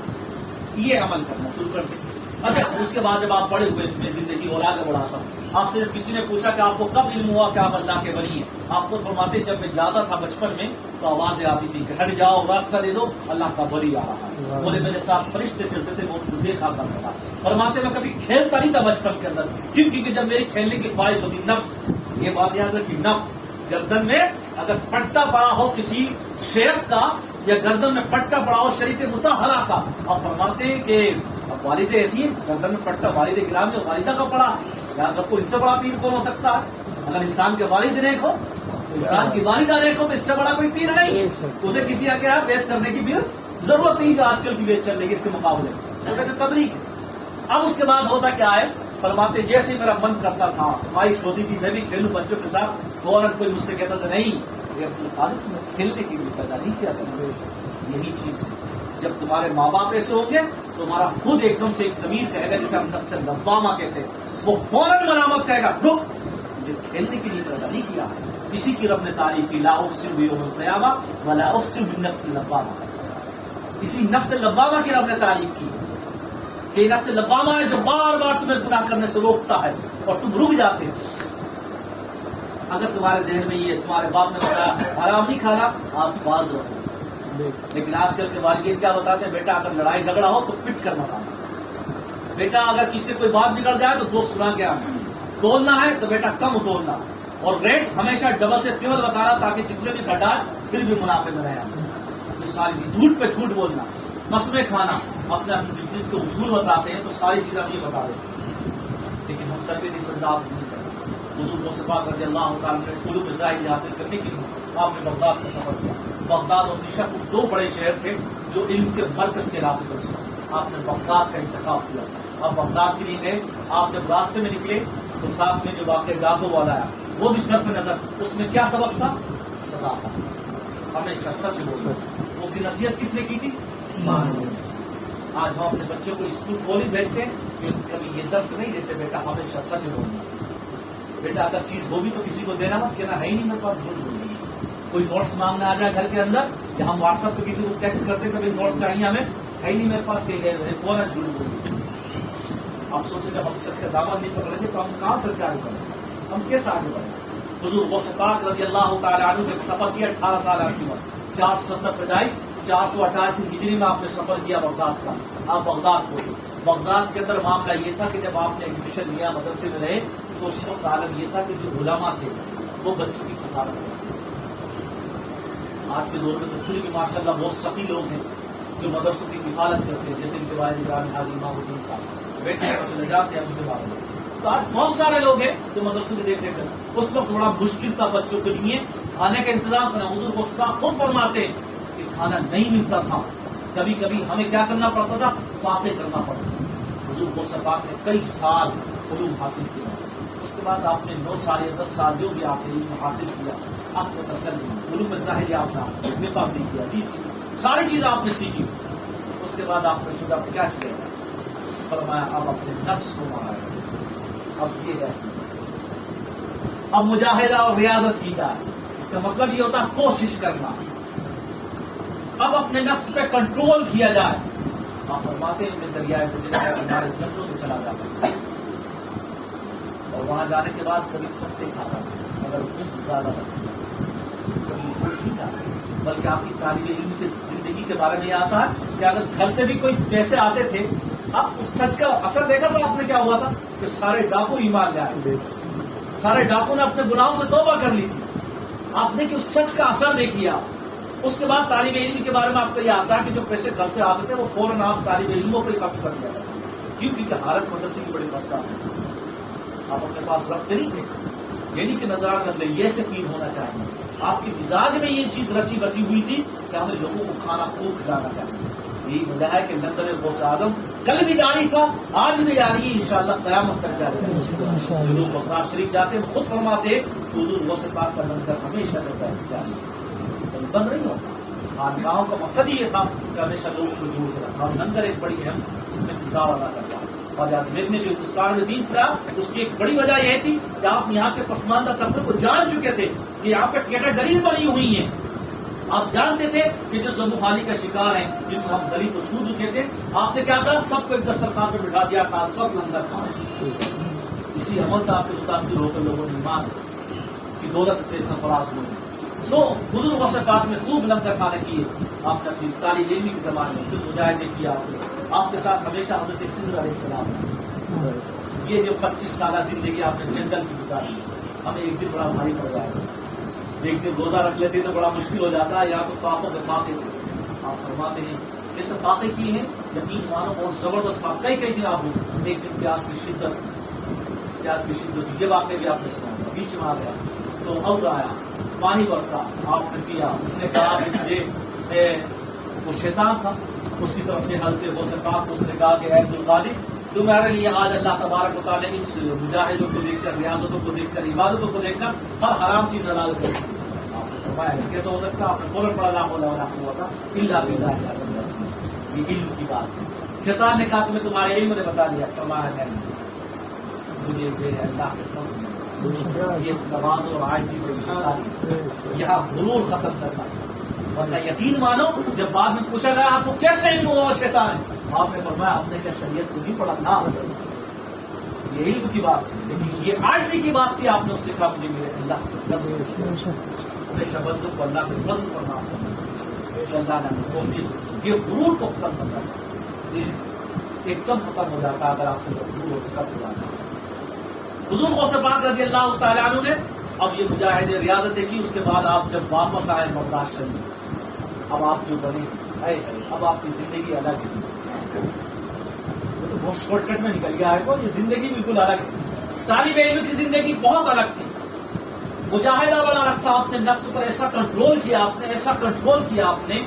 یہ عمل کرنا شروع کرتے. اچھا، اس کے بعد جب آپ بڑے ہوئے میں زندگی اور آگے بڑھاتا ہوں، آپ سے جب کسی نے پوچھا کہ آپ کو کب علم ہوا کہ آپ اللہ کے ولی ہیں، آپ کو فرماتے جب میں جاتا تھا بچپن میں تو آوازیں آتی تھی کہ ہٹ جاؤ، راستہ دے دو، اللہ کا ولی آ رہا ہے. بولے میرے ساتھ فرشتے چلتے تھے، وہ دیکھا کرتا تھا. فرماتے میں کبھی کھیلتا نہیں تھا بچپن کے اندر، کیونکہ جب میری کھیلنے کی خواہش ہوتی نفس، یہ بات یاد رکھی، نفس گردن میں اگر پٹا پڑا ہو کسی شیخ کا، یا گردن میں پٹا پڑا ہو شریعت مطہرہ کا، اور فرماتے ہیں کہ اب والدہ ایسی ہیں گردن میں پٹا والد گرامی اور والدہ کا پڑا، یاد رکھو اس سے بڑا پیر کون ہو سکتا ہے؟ اگر انسان کے والد نیک ہو تو انسان کی والدہ نیک ہو تو اس سے بڑا کوئی پیر نہیں. اسے کسی کا کیا بیعت کرنے کی بھی ضرورت نہیں جو آج کل کی بیعت چل رہی ہے اس کے مقابلے میں، وہ کہتے تبلیغ. اب اس کے بعد ہوتا کیا ہے؟ فرماتے جیسے میرا من کرتا تھا، خواہش ہوتی تھی میں بھی کھیلوں بچوں کے ساتھ، فوراً کوئی مجھ سے کہتا تھا نہیں یہ عبد القادر تمہیں کھیلنے کے لیے پیدا نہیں کیا تھا. یہی چیز ہے، جب تمہارے ماں باپ ایسے ہوں گے تمہارا خود ایک دم سے ایک ضمیر کہے گا، جسے ہم نفس لوامہ کہتے ہیں، وہ فوراً ملامت کہے گا رک، مجھے کھیلنے کے لیے پیدا نہیں کیا. اسی کی رب نے تعریف کی، لا اقسم بیوم القیامہ ولا اقسم بالنفس اللوامہ. اسی نفس لوامہ کی رب نے تعریف کی کہ نفس لوامہ ہے جو بار بار تمہیں گناہ کرنے سے روکتا ہے اور تم رک جاتے ہو. اگر تمہارے ذہن میں یہ تمہارے باپ نے بتایا حرام نہیں کھانا، آپ باز ہو. لیکن آج کل کے والدین کیا بتاتے ہیں؟ بیٹا اگر لڑائی جھگڑا ہو تو پٹ کر مت آنا، بیٹا اگر کسی سے کوئی بات بگڑ جائے تو دوست سنا کے آنا، تولنا ہے تو بیٹا کم تولنا، اور ریٹ ہمیشہ ڈبل سے ٹربل بتانا تاکہ جتنے بھی گھٹا پھر بھی منافع میں رہے. ساری جھوٹ پہ جھوٹ بولنا، قسمیں کھانا، اپنے بزنس کے اصول بتاتے ہیں تو ساری چیزیں ہم یہ بتا دیتے ہیں. لیکن ہم تربیت اس انداز نہیں کرتے. حضور غوث پاک رضی اللہ تعالیٰ نے علوم ظاہری حاصل کرنے کے لیے آپ نے بغداد کا سفر کیا. بغداد اور نشاپور دو بڑے شہر تھے جو علم کے مرکز کے علاقے پر، آپ نے بغداد کا انتخاب کیا. آپ بغداد کے لیے گئے. آپ جب راستے میں نکلے تو ساتھ میں جو واقع ڈاکو والا آیا وہ بھی صرف نظر, اس میں کیا سبق تھا؟ صداقت, ہمیشہ سچ بولنا. وہ کی نصیحت کس نے کی تھی؟ ماں نے. آج ہم اپنے بچوں کو اسکول کالج بھیجتے ہیں کہ کبھی یہ درس نہیں دیتے بیٹا ہمیشہ سچ بولنا. بیٹا اگر چیز ہوگی تو کسی کو دینا مت, کہنا ہے ہی نہیں میرے پاس, جھوٹ بولنا. کوئی نوٹس مانگنا آ جائے گھر کے اندر, یا ہم واٹس ایپ پہ کسی کو ٹیکسٹ کرتے ہیں کہ نوٹس چاہیے ہمیں, ہے ہی نہیں میرے پاس, کہیں گئے کون ہے, جھوٹ بولنا. آپ سوچیں جب ہم سچ کا دعوت نہیں پکڑیں گے تو ہم کہاں سچ کے آگے بڑھیں, ہم کیسے آگے بڑھیں. حضور غوث پاک رضی اللہ تعالیٰ عنہ نے سفر کیا 18 سال آپ کی عمر, 470 پیدائش, 488 ہجری میں آپ نے سفر کیا بغداد کا. آپ بغداد پہنچے. بغداد کے اندر معاملہ یہ تھا کہ جب آپ نے ایڈمیشن لیا مدرسے میں رہے تو اس وقت عالم یہ تھا کہ جو علماء تھے وہ بچوں کی کفالت کرتے. آج کے دور میں تو پھر بھی ماشاء اللہ بہت سخی لوگ ہیں جو مدرسوں کی کفالت کرتے ہیں, جیسے ان کے والد ابراہیم حاجی امام الدین صاحب بیٹے چلے جاتے ہیں مجھے بارے. تو آج بہت سارے لوگ ہیں جو مدرسوں کی دیکھ ریکھ کرتے. اس وقت بڑا مشکل تھا بچوں کے لیے کھانے کا انتظام کرنا. حضور غوث پاک خود فرماتے ہیں کہ کھانا نہیں ملتا تھا, کبھی کبھی ہمیں کیا کرنا پڑتا تھا, فاتح کرنا پڑتا تھا. حضور غوث پاک نے کئی سال علوم حاصل کیا. اس کے بعد آپ نے 9 سال یا 10 سال جو بھی آپ نے علم حاصل کیا, آپ کو تسلی علوم ظاہر آپ نے اپنے پاس نہیں کیا, جی ساری چیز آپ نے سیکھی. اس کے بعد آپ نے سوچا کیا کیا, فرمایا اب اپنے نفس کو مارا ہے, اب یہ ایسے اب مجاہدہ اور ریاضت کی جائے. اس کا مطلب یہ ہوتا ہے کوشش کرنا, اب اپنے نفس پہ کنٹرول کیا جائے. آپ فرماتے ہیں میں دریائے کنارے جنگلوں میں چلا جاتا اور وہاں جانے کے بعد کبھی پتے کھاتا مگر بھوک زیادہ لگتی, کبھی بھوک نہیں کھاتا. بلکہ آپ کی طالب علم کی زندگی کے بارے میں یہ آتا ہے کہ اگر گھر سے بھی کوئی پیسے آتے تھے, اب اس سچ کا اثر دیکھا تو آپ نے کیا ہوا تھا کہ سارے ڈاکو ایمان لے آئے, سارے ڈاکو نے اپنے گناہوں سے توبہ کر لی تھی. آپ نے کہ اس سچ کا اثر نہیں کیا. اس کے بعد طالب علم کے بارے میں آپ کو یہ آتا ہے کہ جو پیسے گھر سے آتے تھے وہ فوراً آپ طالب علموں پہ خرچ کر دیا تھا, کیونکہ حالت مدرسے کی بڑی مسئلہ ہے. آپ اپنے پاس رکھتے نہیں تھے, یعنی کہ نظر کر لیں یہ سکین ہونا چاہیے. آپ کے مزاج میں یہ چیز رچی بسی ہوئی تھی کہ ہمیں لوگوں کو کھانا خوب کھلانا چاہیے. یہی وجہ ہے کہ لندن غوث اعظم کل بھی جاری تھا, آج بھی جاری ہے, انشاءاللہ قیامت تک جاری ہے. جو لوگ بغداد شریف جاتے ہیں خود فرماتے ہیں کہ حضور غوث پاک کا لنگر ہمیشہ جاری ہے, بند نہیں ہوتا. خانقاہوں کا مقصد ہی یہ تھا کہ ہمیشہ لوگوں کو جوڑ کے رکھا, اور لنگر ایک بڑی اہم اس میں کردار ادا کرتا. اور اجمیر میں جو ہندوستان میں دین تھا اس کی ایک بڑی وجہ یہ تھی کہ آپ یہاں کے پسماندہ طبقے کو جان چکے تھے کہ یہاں پہ کیٹیگریز بنی ہوئی ہیں. آپ جانتے تھے کہ جو زموحالی کا شکار ہیں جن کو ہم دلت و شود کہتے ہیں, آپ نے کیا کہا سب کو ایک دسترخوان پہ بٹھا دیا, کہا سب لنگر کھائیں. اسی عمل سے آپ کے متاثر ہو کر لوگوں نے ایمان کی دولت سے سرفراز ہوئے. تو حضور غوث پاک نے خوب لنگر کھانے کیے. آپ نے اپنی طالب علمی کے زمانے میں پھر مجاہدے کیا. آپ کے ساتھ ہمیشہ حضرت خضر علیہ السلام. یہ جو 25 سالہ زندگی آپ نے جنگل کی گزاری, ہمیں ایک دن بڑا بھاری پڑ جائے گا. ایک دن روزہ رکھ لیتے تو بڑا مشکل ہو جاتا ہے. یہاں پہ پاپوں کے فاقے تھے, آپ فرماتے ہیں جیسے فاقے کیے ہیں یقین مانو بہت زبردست فاقے. کئی دن آپ ایک دن پیاس کی شدت یہ واقعہ بھی آپ نے سنا, بیچ میں آ گیا تو اور آیا پانی برسا, آپ نے پیا. اس نے کہا کہ یہ وہ شیطان تھا, اس کی طرف سے حضرت غوث پاک کو اس نے کہا کہ اے عبد القادر تمہارے لیے آج اللہ تبارک و تعالیٰ اس مجاہدوں کو دیکھ کر, ریاضتوں کو دیکھ کر, عبادتوں کو دیکھ کر ہر حرام چیز حلال کر دی. آپ نے فرمایا ایسے کیسے ہو سکتا؟ آپ نے فوراً پڑھا لا حول ولا قوت الا باللہ. یہ علم کی بات ہے. شیطان نے کہا تمہیں تمہارے علم نے بتا دیا. فرمایا نہیں, مجھے میرے اللہ کے فضل یہ تواضع اور عاجزی سے مثال یہاں غرور ختم کرنا. ورنہ یقین مانو جب بعد میں پوچھا گیا آپ کو کیسے علم ہوا شیطان ہے, آپ نے فرمایا آپ نے کیا شریعت کو نہیں پڑھا تھا. یہ علم کی بات ہے, لیکن یہ عاجزی کی بات تھی. آپ نے اس سے کہا مجھے میرے اللہ کے فضل ہمیشہ بندوں کو اللہ کے فضل پر معاف کرنا جو اللہ نے توفیق. یہ غرور کو ختم کرنا ایک دم ختم ہو جاتا اگر آپ کو غرور ختم ہو جاتا. حضور غوث پاک رضی اللہ تعالیٰ عنہ نے اب یہ مجاہدے ریاضتیں کی. اس کے بعد آپ جب واپس آئے بغداد شریف, اب آپ جو بنے اب آپ کی زندگی الگ ہے. بہت شارٹ کٹ میں نکل گیا ہے کو, یہ زندگی بالکل الگ ہے. طالب علم کی زندگی بہت الگ تھی, مجاہدہ بڑا الگ تھا. آپ نے نفس پر ایسا کنٹرول کیا, آپ نے ایسا کنٹرول کیا آپ نے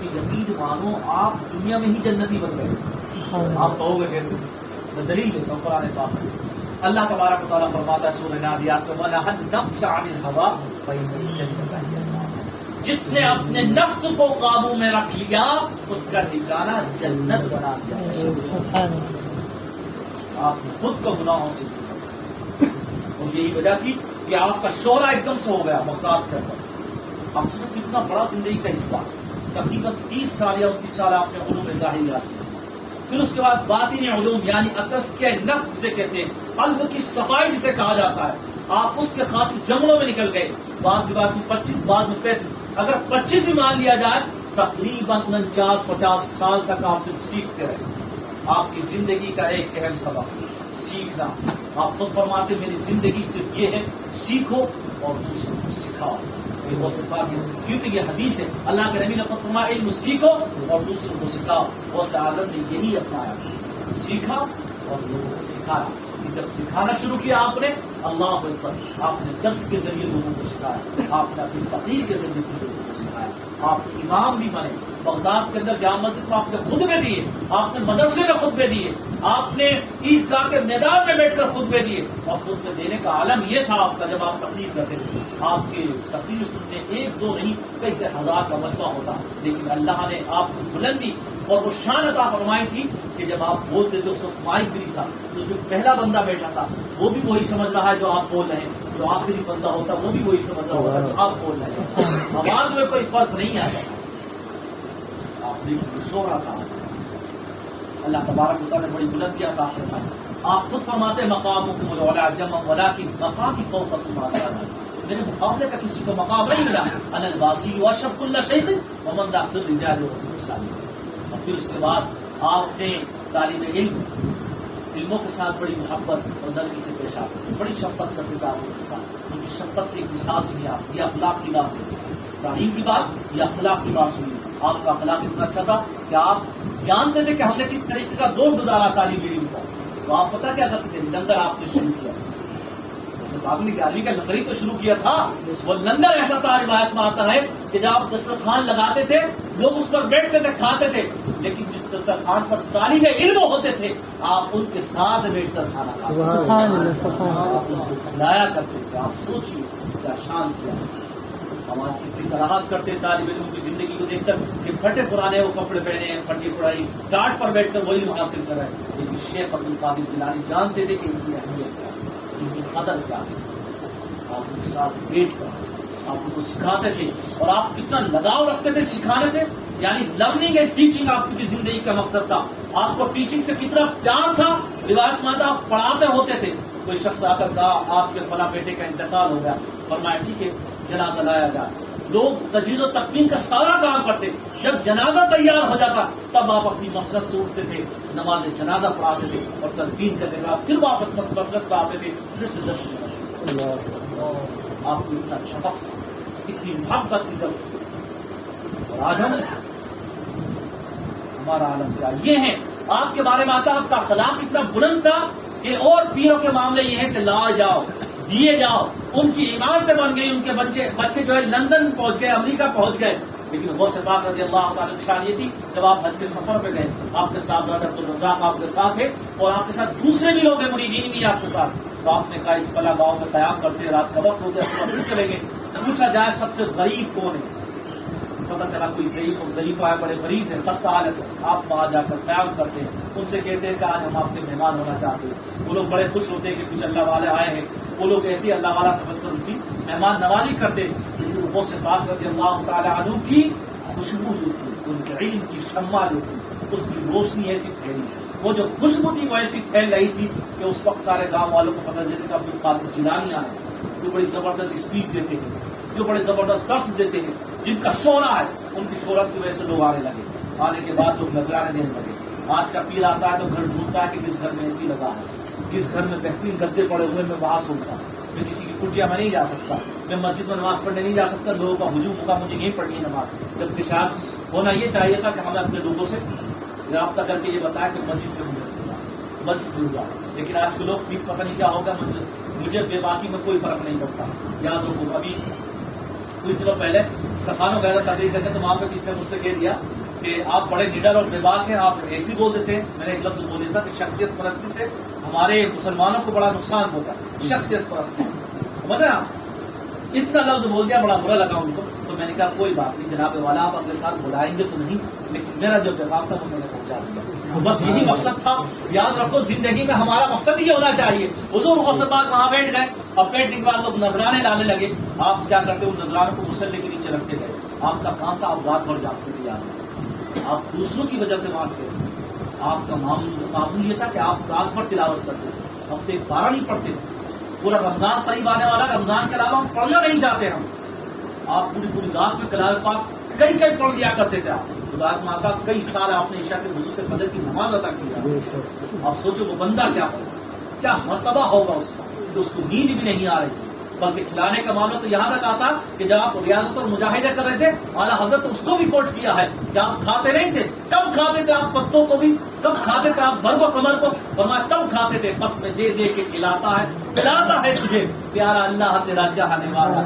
کہ یقین مانو آپ دنیا میں ہی جنتی بن گئے. آپ کہو گے کیسے؟ میں دلیل دیتا ہوں قرآن پاک سے. اللہ تبارک و تعالیٰ فرماتا ہے سورہ نازعات میں وَنَهَا النَّفْسَ عَنِ الْهَوَىٰ فَإِنَّ الْجَنَّةَ هِيَ الْمَأْوَىٰ. جس نے اپنے نفس کو قابو میں رکھ لیا اس کا ٹھکانہ جنت بنا دیا. سبحان اللہ. آپ نے خود کو گناہوں سے دور اور یہی وجہ تھی کہ آپ کا شعرا ایک دم سے ہو گیا مقدار کے اندر. آپ سوچو کتنا بڑا زندگی کا حصہ تقریباً 30 سال یا 29 سال آپ نے علوم ظاہری حاصل. پھر اس کے بعد باطنی علوم یعنی تزکیہ نفس جسے کہتے ہیں, قلب کی صفائی جسے کہا جاتا ہے, آپ اس کے خاطر جنگلوں میں نکل گئے. بعض کی بات میں 25, بعد میں 35, اگر 25 ہی مان لیا جائے تقریباً 49-50 سال تک آپ صرف سیکھتے رہے. آپ کی زندگی کا ایک اہم سبق سیکھنا. آپ خود فرماتے میری زندگی صرف یہ ہے سیکھو اور دوسروں کو سکھاؤ. یہ وہ صفا ہے کیونکہ یہ حدیث ہے. اللہ کے نبی نے خود فرمایا علم سیکھو اور دوسروں کو سکھاؤ. غوث اعظم نے یہی اپنایا, سیکھا اور لوگوں کو سکھایا. جب سکھانا شروع کیا آپ نے اللہ اکبر, آپ نے درس کے ذریعے لوگوں کو سکھایا, آپ نے اپنی تقریر کے ذریعے لوگوں کو سکھایا. آپ امام بھی بنے. بغداد کے اندر جامع مسجد میں آپ نے خطبے دیے, آپ نے مدرسے میں خطبے دیے, آپ نے عیدگاہ کے میدان میں بیٹھ کر خطبے دیے. اور خطبے دینے کا عالم یہ تھا آپ کا جب آپ تقریر کرتے تھے. آپ کی تقریر سننے 1-2 نہیں کئی ہزار کا مجمع ہوتا. لیکن اللہ نے آپ کو بلندی اور وہ شان عطا فرمائی تھی کہ جب آپ بولتے تھے اس وقت مائک بھی تھا, تو جو پہلا بندہ بیٹھا تھا وہ بھی وہی سمجھ رہا ہے جو آپ بول رہے ہیں, جو آخری بندہ ہوتا وہ بھی وہی سمجھ رہا ہوتا جو آپ بول رہے ہیں. آواز میں کوئی فرق نہیں آتا. آپ نے شورا تھا. اللہ تبارک و تعالیٰ نے بڑی بلندیاں عطا فرمائی. آپ خود فرماتے ہیں مقامکم العلیٰ جمع ولکن مقامی فوقکم آسان. میرے مقابلے کا کسی کو مقام نہیں ملا. انا الباسی واشرف کل شیخ ومن ذا فی الرجال والنساء. اور پھر اس کے بعد آپ نے طالب علموں کے ساتھ بڑی محبت اور نرمی سے پیش آتے, بڑی شفقت کرتے تھے آپ کے ساتھ. ان کی شفقت کی ایک مثال سنی آپ, یہ اخلاق کی بات ہے, تعلیم کی بات, یہ اخلاق کی بات سنی. آپ کا اخلاق اتنا اچھا تھا کہ آپ جانتے تھے کہ ہم نے کس طریقے کا دور گزارا طالب علم کا. تو آپ پتا کیا کرتے تھے, لنگر آپ نے شروع کیا. جیسے آپ نے 11ویں کا لنگر ہی تو شروع کیا تھا. وہ لنگر ایسا تھا روایت میں آتا ہے کہ جب آپ دسترخوان لگاتے تھے لوگ اس پر بیٹھتے تھے کھاتے تھے, لیکن جس دسترخوان پر طالب علم ہوتے تھے آپ ان کے ساتھ بیٹھ کر کھانا کھاتے تھے. سبحان اللہ, سبحان اللہ. آپ اس کو کھلایا کرتے تھے. آپ سوچیے کیا شان کیا. ہماری کتنی کراہت کرتے طالب علموں کی زندگی کو دیکھ کر کہ پھٹے پرانے وہ کپڑے پہنے ہیں, پھٹی پڑائی ٹاٹ پر بیٹھ کر وہ علم حاصل کر رہے ہیں. لیکن شیخ عبد القادر جیلانی جانتے تھے کہ ان کی اہمیت کیا ہے, ان کی قدر کیا ہے. آپ ان کے ساتھ بیٹھ کر آپ ان کو سکھاتے تھے اور آپ کتنا لگاؤ رکھتے تھے سکھانے سے. یعنی لرننگ اینڈ ٹیچنگ آپ کی زندگی کا مقصد تھا. آپ کو ٹیچنگ سے کتنا پیار تھا. روایت میں آتا آپ پڑھاتے ہوتے تھے. کوئی شخص آ کر کہا آپ کے فلاں بیٹے کا انتقال ہو گیا, فرمایا ٹھیک ہے جنازہ لایا جائے. لوگ تجہیز و تکفین کا سارا کام کرتے. جب جنازہ تیار ہو جاتا تب آپ اپنی مسرت سے اٹھتے تھے, نماز جنازہ پڑھاتے تھے اور تدفین کرنے کے بعد پھر واپس مسرت پہ آتے تھے, پھر سے درس. آپ کو اتنا شفق, اتنی محبت کی درس. اور آج ہمارا عالم کیا یہ ہے. آپ کے بارے میں آتا آپ کا اخلاق اتنا بلند تھا کہ اور پیروں کے معاملے یہ ہے کہ لا جاؤ دیے جاؤ. ان کی عمارتیں بن گئی, ان کے بچے جو ہے لندن پہنچ گئے, امریکہ پہنچ گئے. لیکن غوث پاک رضی اللہ تعالیٰ کی شان یہ تھی جب آپ حج کے سفر پہ گئے آپ کے ساتھ عبد الرزاق آپ کے ساتھ ہے اور آپ کے ساتھ دوسرے بھی لوگ ہیں, مریدین بھی آپ کے ساتھ. تو آپ نے کہا اس فلاں گاؤں میں قیام کرتے رات کا وقت ہوتے پھر چلیں گے. پوچھا جائے سب سے غریب کون ہے, پتا چلا کوئی ضعیف ہے, بڑے غریب ہے, خستہ حالت ہے. آپ وہاں جا کر قیام کرتے ہیں, ان سے کہتے ہیں کہ آج ہم آپ کے مہمان ہونا چاہتے ہیں. وہ لوگ بڑے خوش ہوتے ہیں کہ کچھ اللہ والے آئے ہیں. وہ لوگ ایسے اللہ والا سمجھ کر ان کی مہمان نوازی کرتے. لیکن وہ سے بات کرتے اللہ تعالیٰ عنہ کی خوشبو جو تھی, ان کے علم کی شمع جو تھی, اس کی روشنی ایسی پھیلی. وہ جو خوشبو تھی وہ ایسی پھیل رہی تھی کہ اس وقت سارے گاؤں والوں کو پتہ چلے کہ عبد القادر جیلانی آئے, جو بڑی زبردست اسپیچ دیتے ہیں, جو بڑے زبردست درس دیتے ہیں, جن کا شعرا ہے. ان کی شہرت کی وجہ سے لوگ آنے لگے. آنے کے بعد لوگ نذرانے دینے لگے. آج کا پیر آتا ہے تو گھر ڈھونڈتا ہے کہ کس گھر میں اے سی لگا ہے, کس گھر میں بہترین گدے پڑے ہوئے میں وہاں سوتا. میں کسی کی کٹیا میں نہیں جا سکتا, میں مسجد میں نماز پڑھنے نہیں جا سکتا, لوگوں کا ہجوم ہوگا, مجھے نہیں پڑھنی ہے نماز. جبکہ شاید ہونا یہ چاہیے تھا کہ ہمیں اپنے لوگوں سے رابطہ کر کے یہ بتایا کہ مسجد سے ہوا. لیکن آج کے لوگ بھی پتہ نہیں کیا ہوگا. مجھے بے باقی میں کوئی فرق نہیں پڑتا. یاد رکھو ابھی کچھ دنوں پہلے سفانوں گیا تھا تقریر کرنے, تو وہاں پہ کسی نے مجھ سے کہہ دیا کہ آپ بڑے لیڈر اور بے باک ہیں, آپ ایسی بول دیتے ہیں. میں نے ایک لفظ بول دیا تھا کہ شخصیت پرستی سے ہمارے مسلمانوں کو بڑا نقصان ہوتا ہے. شخصیت پرستی سمجھ رہے ہیں آپ, اتنا لفظ بول دیا, بڑا برا لگا ان کو. تو میں نے کہا کوئی بات نہیں جناب والا, آپ اپنے ساتھ بلائیں گے تو نہیں, لیکن میرا جو پیغام تھا وہ میں نے پہنچا دیا. تو بس یہی مقصد تھا. یاد رکھو زندگی میں ہمارا مقصد یہ ہونا چاہیے. حضور غوث پاک وہاں بیٹھ گئے, اب بیٹھنے کے بعد لوگ نذرانے لانے لگے. آپ کیا کرتے, ان نذرانوں کو مسلے کے نیچے رکھتے گئے. آپ کا کام تھا, آپ رات بھر جاگتے تھے. یاد آپ دوسروں کی وجہ سے مانگتے تھے. آپ کا معمول یہ تھا کہ آپ رات بھر تلاوت کرتے تھے, ہفتے ایک بارہ نہیں پڑھتے تھے. پورا رمضان قریب آنے والا, رمضان کے علاوہ ہم پڑھنا نہیں چاہتے. ہم آپ پوری رات میں کلام پاک کئی پڑھ لیا کرتے تھے. آپ خدا کی ماں کا کئی سال آپ نے عشاء کے وضو سے فجر کی نماز ادا کیا. آپ سوچو وہ بندہ کیا مرتبہ ہوگا اس کا, کہ اس کو نیند بھی نہیں آ رہی. بلکہ کھلانے کا معاملہ تو یہاں تک آتا کہ جب آپ ریاضت اور مجاہدہ کر رہے تھے, اعلیٰ حضرت اس کو بھی کوٹ کیا ہے کہ آپ کھاتے نہیں تھے. کب کھاتے تھے آپ پتوں کو بھی, کب کھاتے تھے آپ برگ و کمر کو, فرمایا تب کھاتے تھے. بس میں دے دے کے کھلاتا ہے تجھے پیارا اللہ تیرا چاہنے والا.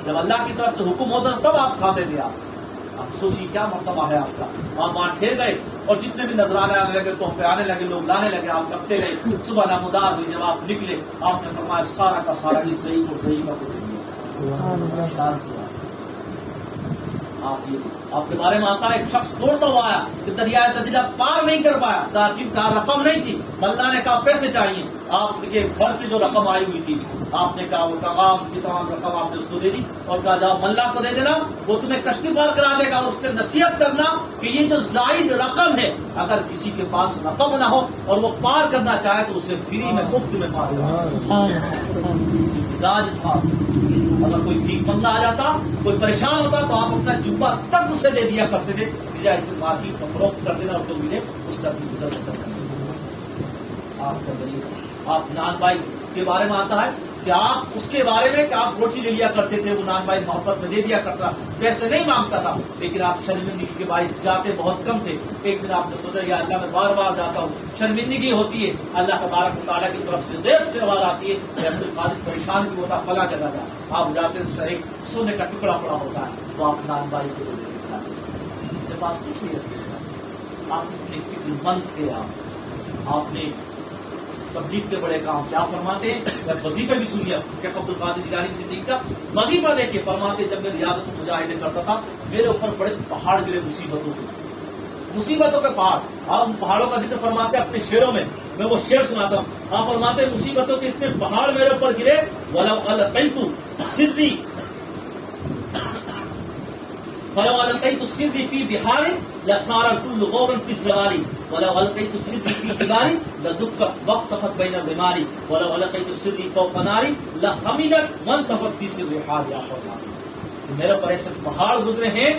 جب اللہ کی طرف سے حکم ہوتا تب آپ کھاتے تھے. آپ سوچیے کیا مرتبہ ہے آپ کا. آپ وہاں ٹھہر گئے اور جتنے بھی نظرانے آنے لگے, تحفے آنے لگے, لوگ لانے لگے, آپ کرتے گئے. صبح نمودار ہوئی, جب آپ نکلے آپ نے فرمایا سارا کا سارا اس ضعیف اور ضعیف کا آپ کے بارے میں آتا ہے ایک شخص توڑتا ہوا آیا کہ دریائے دجلہ پار نہیں کر پایا, کہا رقم نہیں تھی. اللہ نے کہا پیسے چاہیے. آپ کے گھر سے جو رقم آئی ہوئی تھی, آپ نے کہا وہ تمام رقم آپ نے اس کو دے دی اور کہا جاؤ ملا کو دے دینا, وہ تمہیں کشتی پار کرا دے گا. اور اس سے نصیحت کرنا کہ یہ جو زائد رقم ہے, اگر کسی کے پاس رقم نہ ہو اور وہ پار کرنا چاہے تو اسے فری میں مفت میں پار کرنا. مزاج تھا. اگر کوئی بھیک مانگنا آ جاتا, کوئی پریشان ہوتا, تو آپ اپنا جبہ تک اسے دے دیا کرتے تھے, اس مارکیٹ کو فروخت کر دینا اور جو ملے اس سے اپنی گزر بسر کرنا. آپ کا دلیل آپ نان بھائی کے بارے میں آتا ہے کہ آپ اس کے بارے میں کہ آپ روٹی لے لیا کرتے تھے, وہ نان بھائی محبت میں دے دیا کرتا, پیسے نہیں مانگتا تھا. لیکن آپ شرمندگی کے باعث جاتے بہت کم تھے. ایک دن آپ نے سوچا یا اللہ میں بار بار جاتا ہوں, شرمندگی ہوتی ہے, اللہ تبارک و تعالیٰ کی طرف سے دیر سے آواز آتی ہے کہ عبد القادر پریشان بھی ہوتا, فلاں جگہ جا. آپ جاتے ہیں, ایک سونے کا ٹکڑا پڑا ہوتا ہے, تو آپ نان بھائی کو میرے پاس کچھ نہیں رکھتے. آپ اتنے فکر مند تھے. آپ نے تبلیغ کے بڑے کام کیا فرماتے ہیں, وظیفے بھی سنیا کہ عبد القادر جیلانی کی زندگی کا وظیفہ دے کے فرماتے, جب میں ریاضت مجاہدے کرتا تھا میرے اوپر بڑے پہاڑ گرے, مصیبتوں کے پہاڑ. آپ پہاڑوں کا ذکر فرماتے اپنے شعروں میں, میں وہ شعر سناتا ہوں. آپ فرماتے مصیبتوں کے اتنے پہاڑ میرے اوپر گرے, وَلَوْ أَلْقَيْتُ سِرِّي فَلَوْ أَلْقَيْتُ السِّرِّ فِي بِحَارٍ لَصَارَ كُلُّ غَوْرٍ فِي الزَّوَارِ وَلَوْ أَلْقَيْتُ السِّرِّ فِي جِبَالٍ لَدُكَّتْ وَاخْتَفَتْ بَيْنَ الرِّمَالِ وَلَوْ أَلْقَيْتُ السِّرِّ فَوْقَ نَارٍ لَخَمِدَتْ وَانْتَفَتْ فِي سِرِّ حَالِ. یا فرماتے میرے اوپر ایسے پہاڑ گزرے ہیں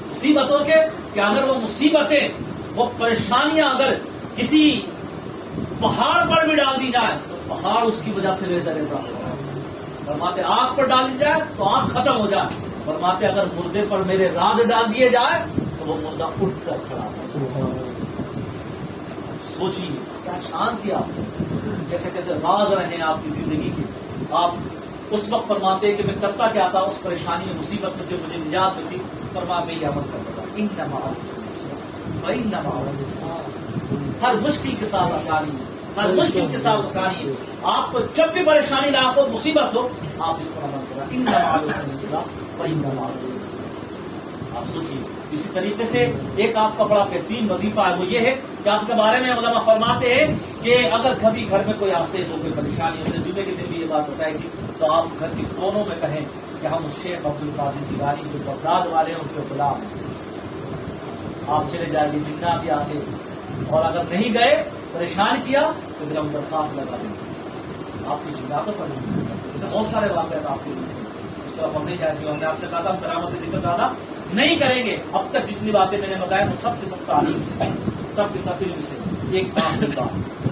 مصیبتوں کے کہ اگر وہ مصیبتیں, وہ پریشانیاں اگر کسی پہاڑ پر بھی ڈال دی جائے تو پہاڑ اس کی وجہ سے ریزہ ریزہ ہو جائے. فرماتے آگ پر ڈال دی جائے تو آگ ختم ہو جائے. فرماتے اگر مردے پر میرے راز ڈال دیے جائے تو وہ مردہ اٹھ کر کھڑا ہو. سوچیے کیا شان کیا آپ نے, کیسے کیسے راز رہے ہیں آپ کی زندگی کے. آپ اس وقت فرماتے ہیں کہ میں کرتا کیا تھا اس پریشانی میں, مصیبت میں سے مجھے نجات ملی. فرمایا میں یہ عمل کرتا تھا, ہر مشکل کے ساتھ آسانی ہے, ہر مشکل کے ساتھ آسانی ہے. آپ کو جب بھی پریشانی لاحق ہو, مصیبت ہو, آپ اس پر عمل کریں. آپ سوچیے اسی طریقے سے ایک آپ کا بڑا بہترین وظیفہ ہے, وہ یہ ہے کہ آپ کے بارے میں علماء فرماتے ہیں کہ اگر کبھی گھر میں کوئی آسے ہو, کوئی پریشانی ہو, جمعے کے دن بھی یہ بات بتائے گی, تو آپ گھر کے کونوں میں کہیں کہ ہم شیخ عبد القادر جیلانی جو بغداد والے ہیں ان کے غلام ہیں. آپ چلے جائیں گے جنات یہاں سے, اور اگر نہیں گئے پریشان کیا تو پھر ہم درخواست لگا دیں گے آپ کی جناتوں پر نہیں. ایسے بہت سارے واقعات آپ کے لیے, اس طرف ہم نہیں جائیں گے. ہم نے آپ سے کہا تھا ہم کرامت ذکر زیادہ نہیں کریں گے. اب تک جتنی باتیں میں نے بتایا وہ سب کے سب تعلیم سے, سب کے سب علم سے. ایک آخری بات,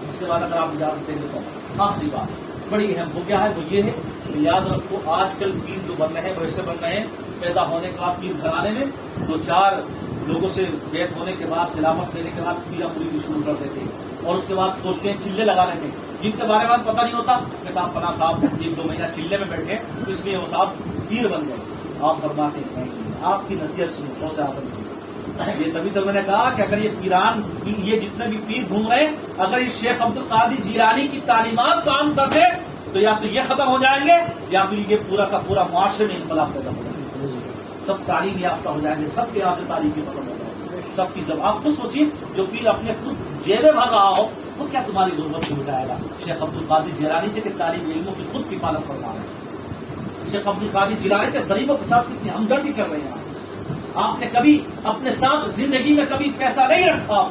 اس کے بعد اگر آپ اجازت دیں گے تو آخری بات بڑی اہم, وہ کیا ہے, وہ یہ ہے کہ یاد رکھو آج کل پیر جو بن رہے ہیں وہ ایسے بن رہے ہیں, پیدا ہونے کے بعد پیر گھرانے میں 2-4 لوگوں سے بیعت ہونے کے بعد, خلافت دینے کے بعد پیرا پوری شروع کر دیتے ہیں, اور اس کے بعد سوچتے ہیں چلے لگا لیتے ہیں, جن کے بارے میں پتہ نہیں ہوتا کہ صاحب فلاں صاحب 1-2 مہینہ چلے میں بیٹھے اس لیے وہ صاحب پیر بن گئے. آپ فرماتے ہیں آپ کی نصیحت سنو, غوث اعظم کی یہ تبھی تو میں نے کہا کہ اگر یہ پیران یہ جتنے بھی پیر گھوم رہے ہیں اگر یہ شیخ عبد القادر جیلانی کی تعلیمات کام کر دے تو یا تو یہ ختم ہو جائیں گے یا پھر یہ پورا کا پورا معاشرے میں انقلاب پیدا ہو جائے گا. سب تعلیم یافتہ ہو جائیں گے, سب کے یہاں سے تعلیم کی ختم ہو جائے گی, سب کی زبان. آپ خود سوچیے جو پیر اپنے خود جیبیں بھر رہا ہو وہ کیا تمہاری غربت سے مٹائے گا. شیخ عبد القادر جیلانی تھے کہ طالب علموں کی خود کفالت فرما رہے ہیں. شیخ عبد القادر جیلانی تھے غریبوں کے ساتھ کتنی ہمدردی کر رہے ہیں. آپ نے کبھی اپنے ساتھ زندگی میں کبھی پیسہ نہیں رکھا,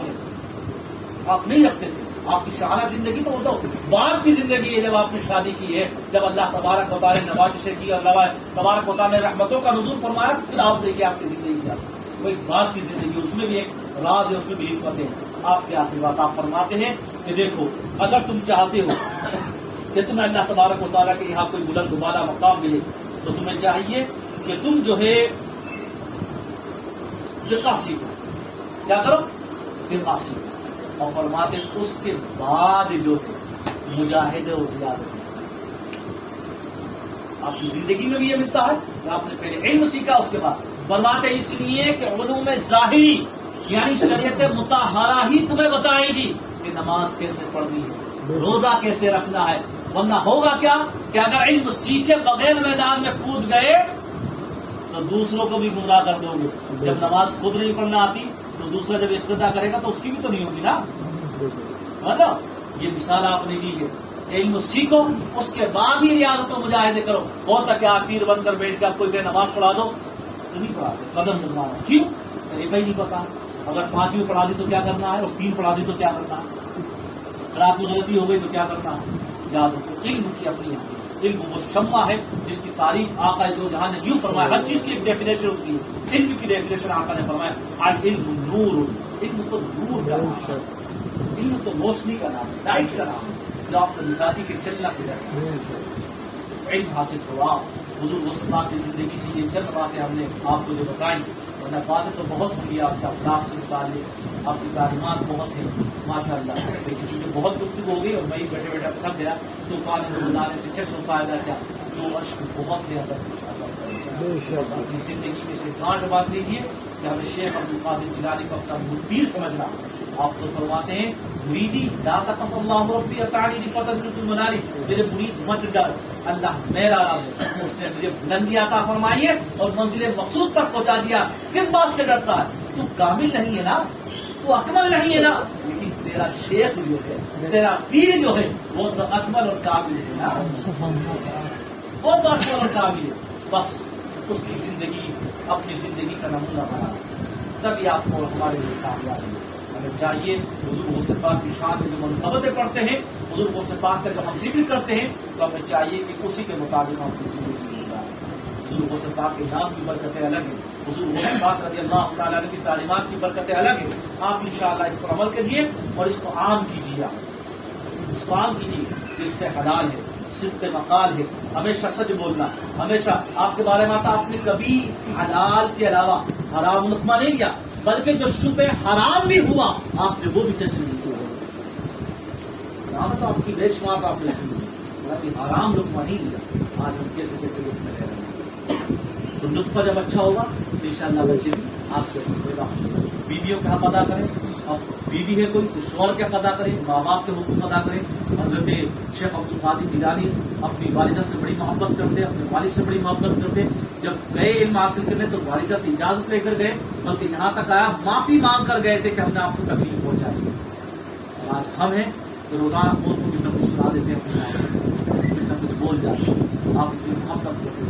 آپ نہیں رکھتے تھے. آپ کی شاہانہ زندگی تو وہ تو بعد کی زندگی ہے جب آپ نے شادی کی ہے, جب اللہ تبارک و تعالی نے نوازشیں کی اور اللہ تبارک و تعالی نے رحمتوں کا نزول فرمایا, پھر آپ دیکھیے آپ کی زندگی کیا وہ ایک بعد کی زندگی, اس میں بھی ایک راز ہے, اس میں بھی حکمتیں ہیں. آپ کی آخری بات آپ فرماتے ہیں کہ دیکھو اگر تم چاہتے ہو کہ تمہیں اللہ تبارک و تعالیٰ کے یہاں کوئی بلند بالا مقام ملے تو تمہیں چاہیے کہ تم جو ہے فقہ سیکھو. کیا کرو؟ فقہ سیکھو. اور فرماتے اس کے بعد جو ہے مجاہدے اور ریاضت. آپ کی زندگی میں بھی یہ ملتا ہے کہ آپ نے پہلے علم سیکھا, اس کے بعد فرماتے اس لیے کہ علوم ظاہری یعنی شریعت مطہرہ ہی تمہیں بتائے گی کہ نماز کیسے پڑھنی ہے, روزہ کیسے رکھنا ہے. ورنہ ہوگا کیا کہ اگر علم سیکھے بغیر میدان میں کود گئے تو دوسروں کو بھی گمراہ کر دو گے. جب نماز خود نہیں پڑھنا آتی تو دوسرا جب اقتدا کرے گا تو اس کی بھی تو نہیں ہوگی نا. مطلب یہ مثال آپ نے دی ہے. علم سیکھو, اس کے بعد ہی ریاضت و مجاہدے کرو. ہوتا کہ آپ پیر بن کر بیٹھ کے آپ کوئی کہ نماز پڑھا دو تو نہیں پڑھاتے, قدم مارا. کیوں؟ طریقہ ہی نہیں پتا. اگر 5ویں پڑھا دی تو کیا کرنا ہے, اور 3 پڑھا دی تو کیا کرنا ہے, رات میں غلطی ہو گئی تو کیا کرنا ہے. یاد رکھو علم کی اپنی علم وہ شمع ہے جس کی تعریف آقا دو جہاں نے یوں فرمایا. ہر چیز کی ایک ڈیفینیشن ہوتی ہے. علم کی ڈیفینیشن آقا نے فرمایا علم نور. علم تو نور کا نام ہے, علم تو روشنی کا نام ہے, لائٹ کا نام ہے جو آپ کو دکھاتی کہ چلنا کدھر. علم حاصل ہوا. حضور وسطیٰ کی زندگی سے یہ چند باتیں ہم نے آپ کو جو بتائیں, ورنہ باتیں تو بہت ہوئی آپ کا اخلاق سے متعلق, آپ کی تعلیمات بہت ہیں ماشاء اللہ. لیکن چونکہ بہت گفتگو ہو گئی اور میں بیٹھے بیٹھے تھک گیا تو پانی میں بنانے سے چشم فائدہ کیا, جو اشک بہت ہے اپنی زندگی میں سے گانٹ بات لیجیے کہ ہمیں شیخ عبد القادر جیلانی کو اپنا پیر سمجھنا. آپ تو فرماتے ہیں مریدی لا تخف اللہ ربی اتانی رفعت المناری, میرے مرید مت ڈر, اللہ میرا رب ہے, اس نے مجھے بلندی عطا فرمائی ہے اور منزل مقصود تک پہنچا دیا. کس بات سے ڈرتا ہے؟ تو کامل نہیں ہے نا, تو اکمل نہیں ہے نا, لیکن تیرا شیخ جو ہے, تیرا پیر جو ہے وہ تو اکمل اور کامل ہے نا, وہ تو اکمل اور کامل ہے. بس اس کی زندگی اپنی زندگی کا نمونہ بنا, تبھی آپ کو ہمارے لیے کامیاب ہے. ہمیں چاہیے حضور غوث پاک کی شان میں جو منقبتیں پڑھتے ہیں, حضور غوث پاک کا جو ہم ذکر کرتے ہیں, تو ہمیں چاہیے کہ اسی کے مطابق ہم اپنی زندگی گزاریں. حضور غوث پاک کے نام کی برکتیں الگ ہیں, حضور غوث پاک رضی اللہ تعالیٰ عنہ کی تعلیمات کی برکتیں الگ ہیں. آپ انشاءاللہ اس پر عمل کیجیے اور اس کو عام کیجیے. اس کو عام کیجیے. اس کے حلال ہے, صدق مقال ہے, ہمیشہ سچ بولنا. ہمیشہ آپ کے بارے میں آتا آپ نے کبھی حلال کے علاوہ حرام لقمہ نہیں لیا, بلکہ جو شبہ حرام بھی ہوا آپ نے وہ بھی ٹچ نہیں کیا. تو آپ کی بے شمار آپ نے سنی, بلکہ حرام لقمہ نہیں لیا. آج ہم کیسے کیسے لطف لے رہے ہیں. تو لطفہ جب اچھا ہوگا تو انشاءاللہ بچے بھی آپ کے اچھے پیدا ہوں گے. بیویوں کا حق ادا کریں, اب بیوی ہے کوئی تو شوہر کے حق ادا کریں, ماں باپ کے حقوق ادا کریں. حضرت شیخ عبد القادر جیلانی اپنی والدہ سے بڑی محبت کرتے, اپنے والد سے بڑی محبت کرتے. جب گئے علم حاصل کرنے تو والدہ سے اجازت لے کر گئے, بلکہ یہاں تک آیا معافی مانگ کر گئے تھے کہ ہم نے آپ کو تکلیف پہنچائی. اور آج ہم ہیں تو روزانہ فون کو کچھ نہ کچھ سنا دیتے ہیں, کچھ نہ کچھ بول جاتے ہیں. آپ اتنی محبت کرتے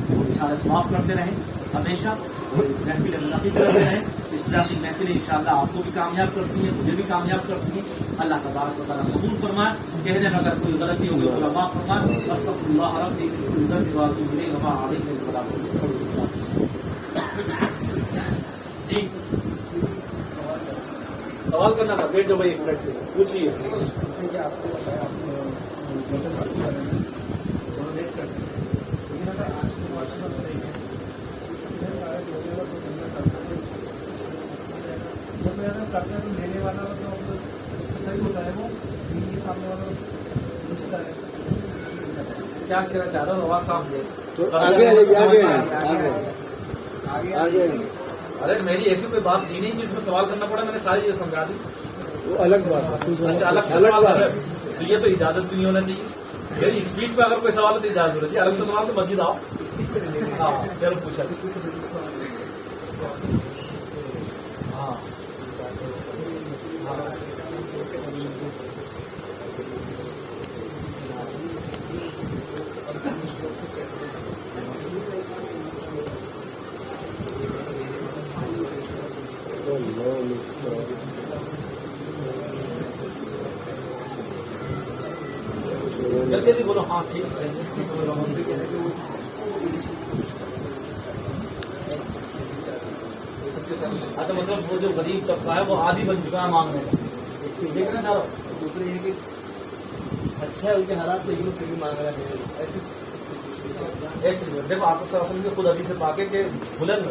وہ سارے سماپ کرتے رہیں, ہمیشہ محفل منعقد کرتے رہیں. اس طرح کی محفلیں انشاءاللہ آپ کو بھی کامیاب کرتی ہیں, مجھے بھی کامیاب کرتی ہیں. اللہ تبارک و تعالیٰ قبول فرمائے. کہنے میں اگر کوئی غلطی ہوگی تو اللہ معاف فرمائے. استغفر اللہ ربی من کل ذنب واتوب الیہ وما علیہ البلاغ. جی سوال کرنا تھا, بیٹھ جاؤ بھائی, ایک منٹ پوچھیے. کرتے ہیں تو لینے والا مطلب صحیح ہوتا ہے, وہ سامنے والا پوچھتا ہے. کیا کہنا چاہ رہا ہوں, آواز صاف دے. آگے ارے میری ایسی کوئی بات تھی نہیں کہ اس میں سوال کرنا پڑا، میں نے ساری چیزیں سمجھا دی. وہ الگ بات ہے. اچھا الگ سے سوال کر رہے ہیں. تو یہ تو اجازت بھی نہیں ہونا چاہیے. میری اسپیچ پہ اگر کوئی سوال ہو تو اجازت ہونا چاہیے. الگ سے سوال تو مسجد آؤ. ہاں چلو پوچھا. ہاں جلدی جلدی بولو. ہاں ٹھیک ہے. اچھا مطلب وہ جو غریب طبقہ ہے وہ آدھی بن چکا ہے مانگنے کا. دیکھنا چاہ رہا ہوں. دوسرے یہ کہ اچھا ہے ان کے حالات لیکن وہ پھر بھی مانگ رہے ہیں ایسے. ایسے دیکھو آپ کو سمجھ خود حدیث پاک ہے کہ بلند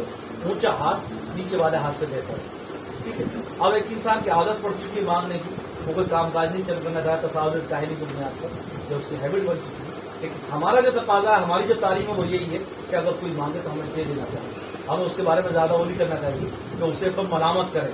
اونچا ہاتھ نیچے والے ہاتھ سے بہتر ہے. ٹھیک ہے. اب ایک انسان کی عادت پڑ چکی ہے مانگنے کی، وہ کوئی کام کاج نہیں چل کرنا چاہتا، تصاویر کاہلی کی بنیاد پر جو اس کی ہیبٹ بن چکی ہے. لیکن ہمارا جو تقاضا ہے، ہماری جو تعلیم ہے وہ یہی ہے کہ اگر کوئی مانگے تو ہمیں دے دینا چاہیے. ہمیں اس کے بارے میں زیادہ وہ نہیں کرنا چاہیے کہ اسے کوئی ملامت کرے.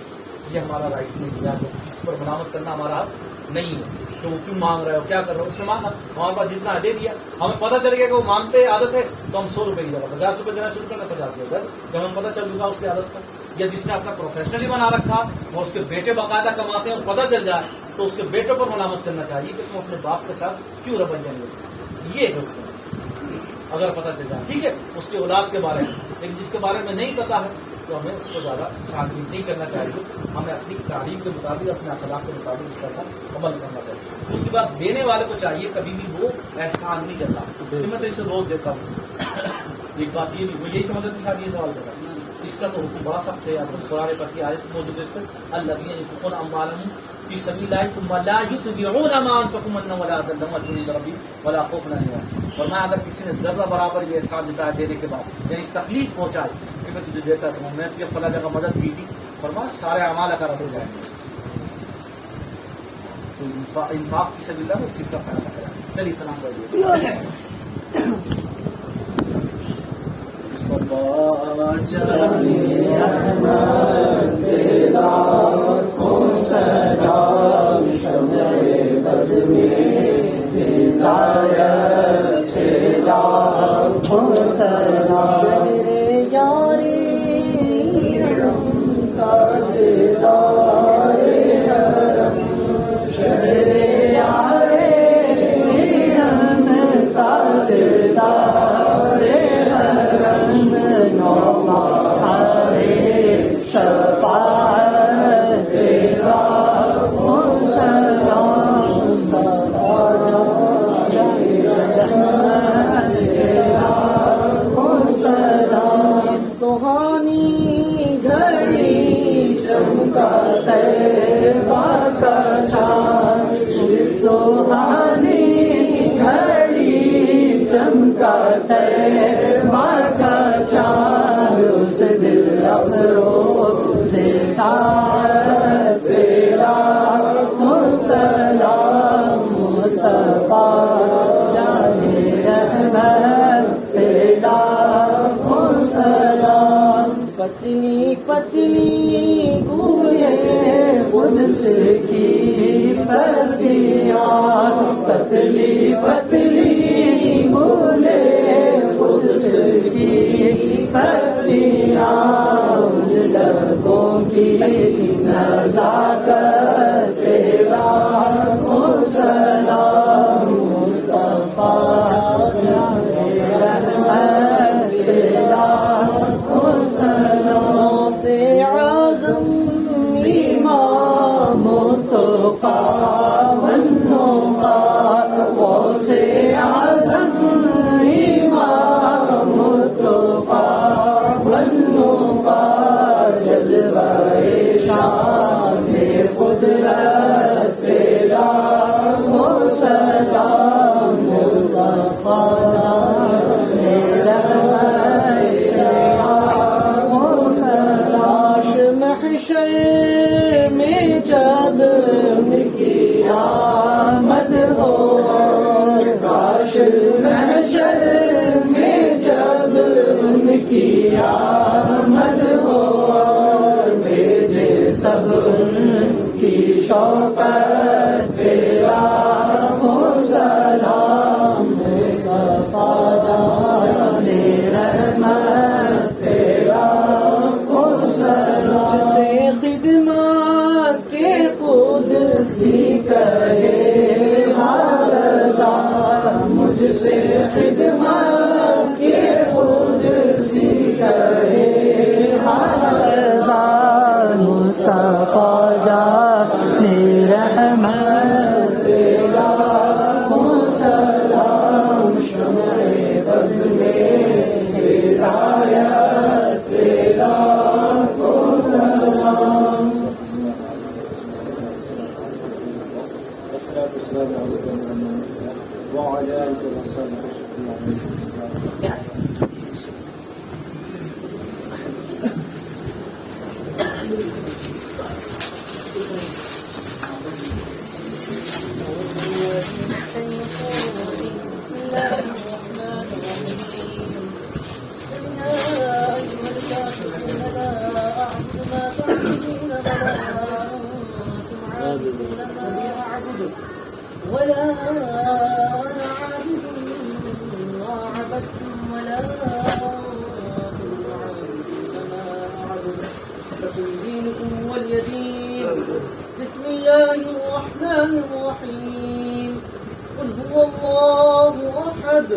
یہ ہمارا رائٹ نہیں ہے. اس پر ملامت کرنا ہمارا حق نہیں ہے کہ وہ کیوں مانگ رہے ہو، کیا کر رہے ہو. اس نے مانگا، ہمارے پاس جتنا ہے دے دیا. ہمیں پتہ چل گیا کہ وہ مانگتے عادت ہے تو ہم 100 روپے کی جگہ 50 روپے دینا شروع کرنا 50 دیا. جب ہمیں پتہ چل چکا اس کی عادت کا، یا جس نے اپنا پروفیشنلی بنا رکھا اور اس کے بیٹے باقاعدہ کماتے ہیں اور پتہ چل جائے تو اس کے بیٹوں پر ملامت کرنا چاہیے کہ تم اپنے باپ کے ساتھ کیوں ربن جائیں گے. یہ حکم اگر پتہ چل جائے ٹھیک ہے اس کے اولاد کے بارے میں. لیکن جس کے بارے میں نہیں پتا ہے تو ہمیں اس کو زیادہ شامل نہیں کرنا چاہیے. ہمیں اپنی تعلیم کے مطابق، اپنے اخلاق کے مطابق اس کا عمل کرنا چاہیے. دوسری بات، دینے والے کو چاہیے کبھی بھی وہ احسان نہیں کرتا. میں تو اسے روز دیتا ہوں. ایک بات یہ بھی وہ یہی سمجھتے تھے شاید یہ سوال کرتا اس کا تو حکم بڑا سخت ہے. آپ کو قرآن پاک کی آیت موجود ہے اس پر الذین ينفقون اموالهم فی سبیل اللہ ثم لا یتبعون ما انفقوا منا ولا ذلة عند ربهم ولا خوف عليهم. فرمایا اگر کسی نے ذرہ برابر یہ احسان جتایا دینے کے بعد، یعنی تکلیف پہنچائے کہ میں تجھے دیتا تھا، میں تجھے فلاں جگہ مدد کی تھی، فرمایا سارے اعمال کا رد ہو جائیں گے. تو انفاق فی سبیل اللہ میں اس چیز کا خیال رکھا جائے. چلیے سلام کر سہانی گھڑی چمکا طیبہ کا چاند، سہانی گھڑی چمکا طیبہ کا چاند، اس دل افروز ساعت پہ لاکھوں سلام مصطفیٰ جان رحمت پہ لاکھوں سلام. پتلی پتلی گوئے قدس کی پتیاں، پتلی پتلی گولے قدس کی پتیاں، ان لبوں کی نزاکت پہ لاکھوں سلام مصطفیٰ جان رحمت پہ لاکھوں سلام. سے اعظم امام متقی والنقی، غوث اعظم امام متقی والنقی، جلوہ شان قدرت پہ لاکھوں سلام مصطفیٰ جان رحمت لاکھوں سلام. محشر میں جب ان کی آمد ہو، کاش محشر میں جب ان کی آمد ہو، شوقت پہ لاکھوں سلام مصطفیٰ جان رحمت پہ لاکھوں سلام مجھ سے خدمت کے قدسی کہے ہر رضا مجھ سے خدمت کے قدسی کہے ہر رضا مصطفیٰ جان رحمت پہ لاکھوں سلام شمع بز میں ہدایت پہ لاکھوں سلام والصلاة والسلام على محمد وعلى آله وصحبه ولا أنا عابد ما عبدتم ولا أنتم عابدون ما أعبد لكم دينكم ولي دين. بسم الله الرحمن الرحيم. قل هو الله أحد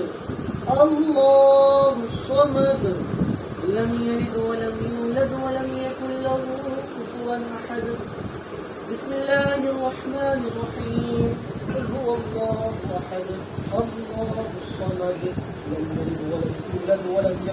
الله الصمد لم يلد ولم يولد ولم يكن له كفوا أحد. بسم الله الرحمن الرحيم. قل هو الله أحد الله الصمد لم يلد ولم يولد ولم يكن